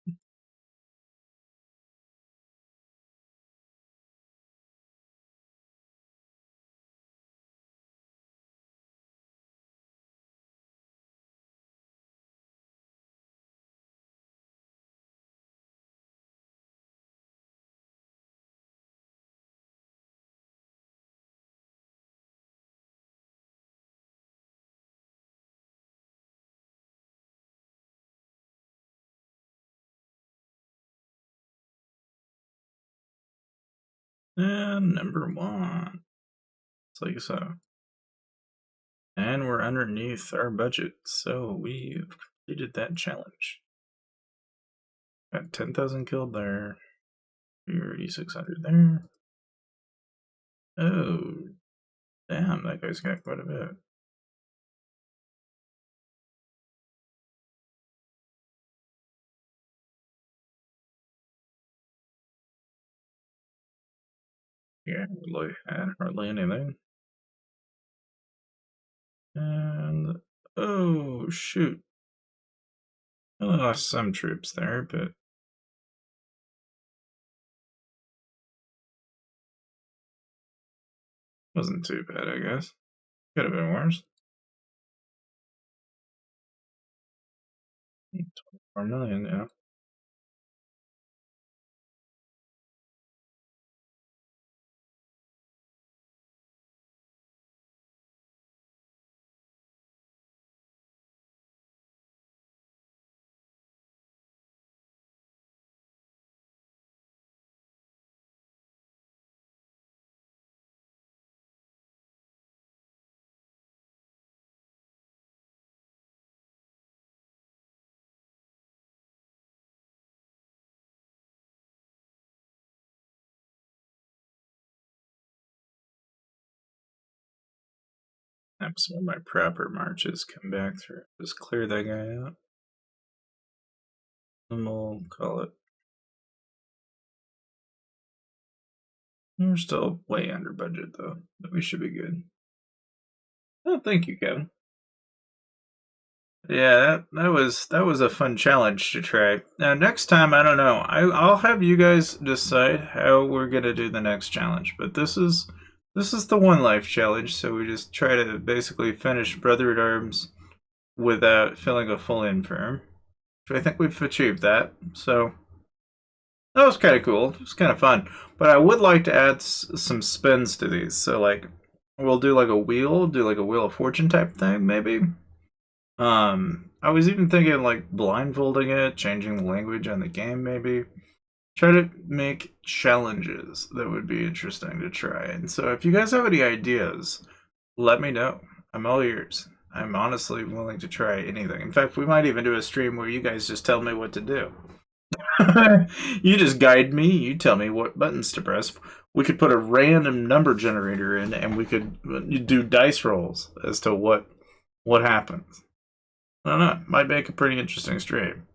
And number one. It's like so. And we're underneath our budget, so we've completed that challenge. Got 10,000 killed there. 3,600 there. Oh, damn, that guy's got quite a bit. Yeah, really had hardly anything. And oh shoot, I lost some troops there, but wasn't too bad, I guess. Could have been worse. 24 million, yeah. Have some of my proper marches come back through. Just clear that guy out. And we'll call it. We're still way under budget though, but we should be good. Oh, thank you, Kevin. Yeah, that was a fun challenge to try. Now next time, I don't know. I'll have you guys decide how we're gonna do the next challenge. But this is the one life challenge, so we just try to basically finish Brother at Arms without feeling a full infirm. I think we've achieved that. So that was kind of cool. It was kind of fun. But I would like to add some spins to these. So like we'll do like a wheel, do like a Wheel of Fortune type thing, maybe. I was even thinking like blindfolding it, changing the language on the game, maybe. Try to make challenges that would be interesting to try. And so if you guys have any ideas, let me know. I'm all ears. I'm honestly willing to try anything. In fact, we might even do a stream where you guys just tell me what to do. You just guide me, you tell me what buttons to press. We could put a random number generator in and we could do dice rolls as to what happens. I don't know. It might make a pretty interesting stream.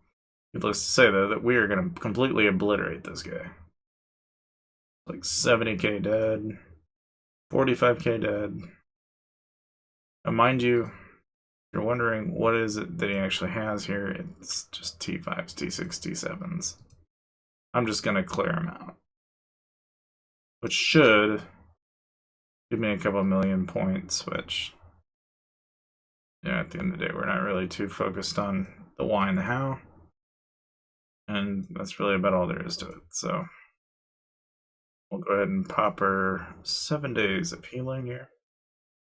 Needless to say, though, that we are going to completely obliterate this guy. Like 70k dead, 45k dead. Now, mind you, if you're wondering what is it that he actually has here, it's just T5s, T6, T7s. I'm just going to clear him out. Which should give me a couple million points, which, yeah, at the end of the day, we're not really too focused on the why and the how. And that's really about all there is to it. So we'll go ahead and pop her 7 days of healing here.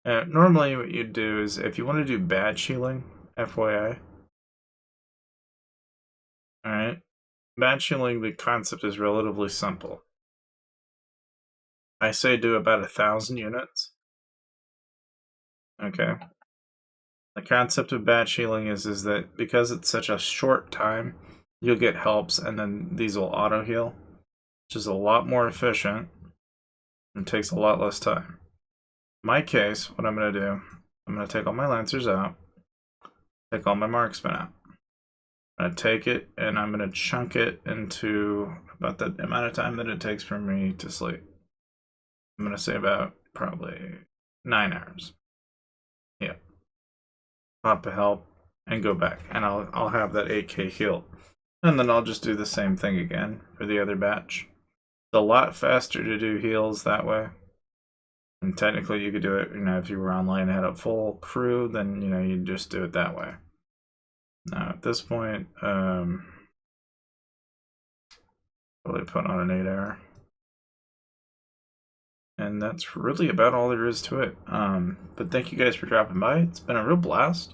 Normally what you'd do is if you want to do batch healing, FYI. Alright. Batch healing, the concept is relatively simple. I say do about 1,000 units. Okay. The concept of batch healing is that because it's such a short time, you'll get helps and then these will auto heal, which is a lot more efficient and takes a lot less time. In my case, what I'm going to do, I'm going to take all my Lancers out, take all my Marksmen out. I'm going to take it and I'm going to chunk it into about the amount of time that it takes for me to sleep. I'm going to say about probably 9 hours. Yeah. Pop a help and go back, and I'll have that 8k healed. And then I'll just do the same thing again for the other batch. It's a lot faster to do heals that way. And technically you could do it, if you were online and had a full crew, then, you'd just do it that way. Now at this point, probably put on an 8-hour. And that's really about all there is to it. But thank you guys for dropping by. It's been a real blast.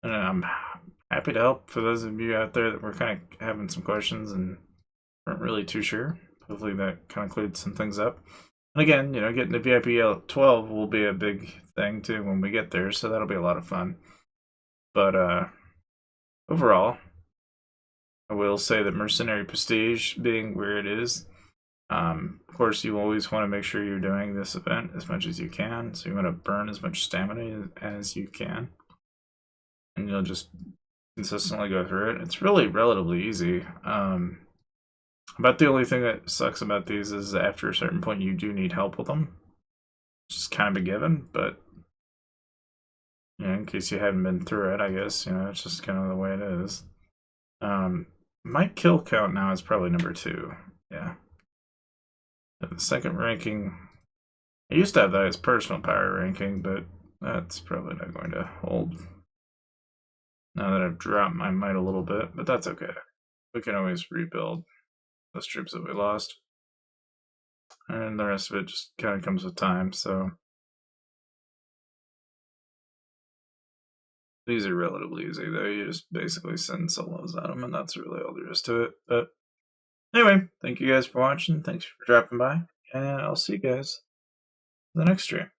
And I'm happy to help for those of you out there that were kind of having some questions and weren't really too sure. Hopefully that kind of cleared some things up. And again, getting the VIP 12 will be a big thing too when we get there, so that'll be a lot of fun. But overall, I will say that Mercenary Prestige being where it is, of course, you always want to make sure you're doing this event as much as you can. So you want to burn as much stamina as you can. And you'll just consistently go through it. It's really relatively easy. About the only thing that sucks about these is after a certain point you do need help with them. It's just kind of a given, but in case you hadn't been through it, I guess, it's just kind of the way it is. My kill count now is probably number 2. Yeah. The second ranking, I used to have that as personal power ranking, but that's probably not going to hold now that I've dropped my might a little bit, but that's okay. We can always rebuild those troops that we lost. And the rest of it just kind of comes with time, so. These are relatively easy, though. You just basically send solos at them, and that's really all there is to it. But anyway, thank you guys for watching. Thanks for dropping by, and I'll see you guys in the next stream.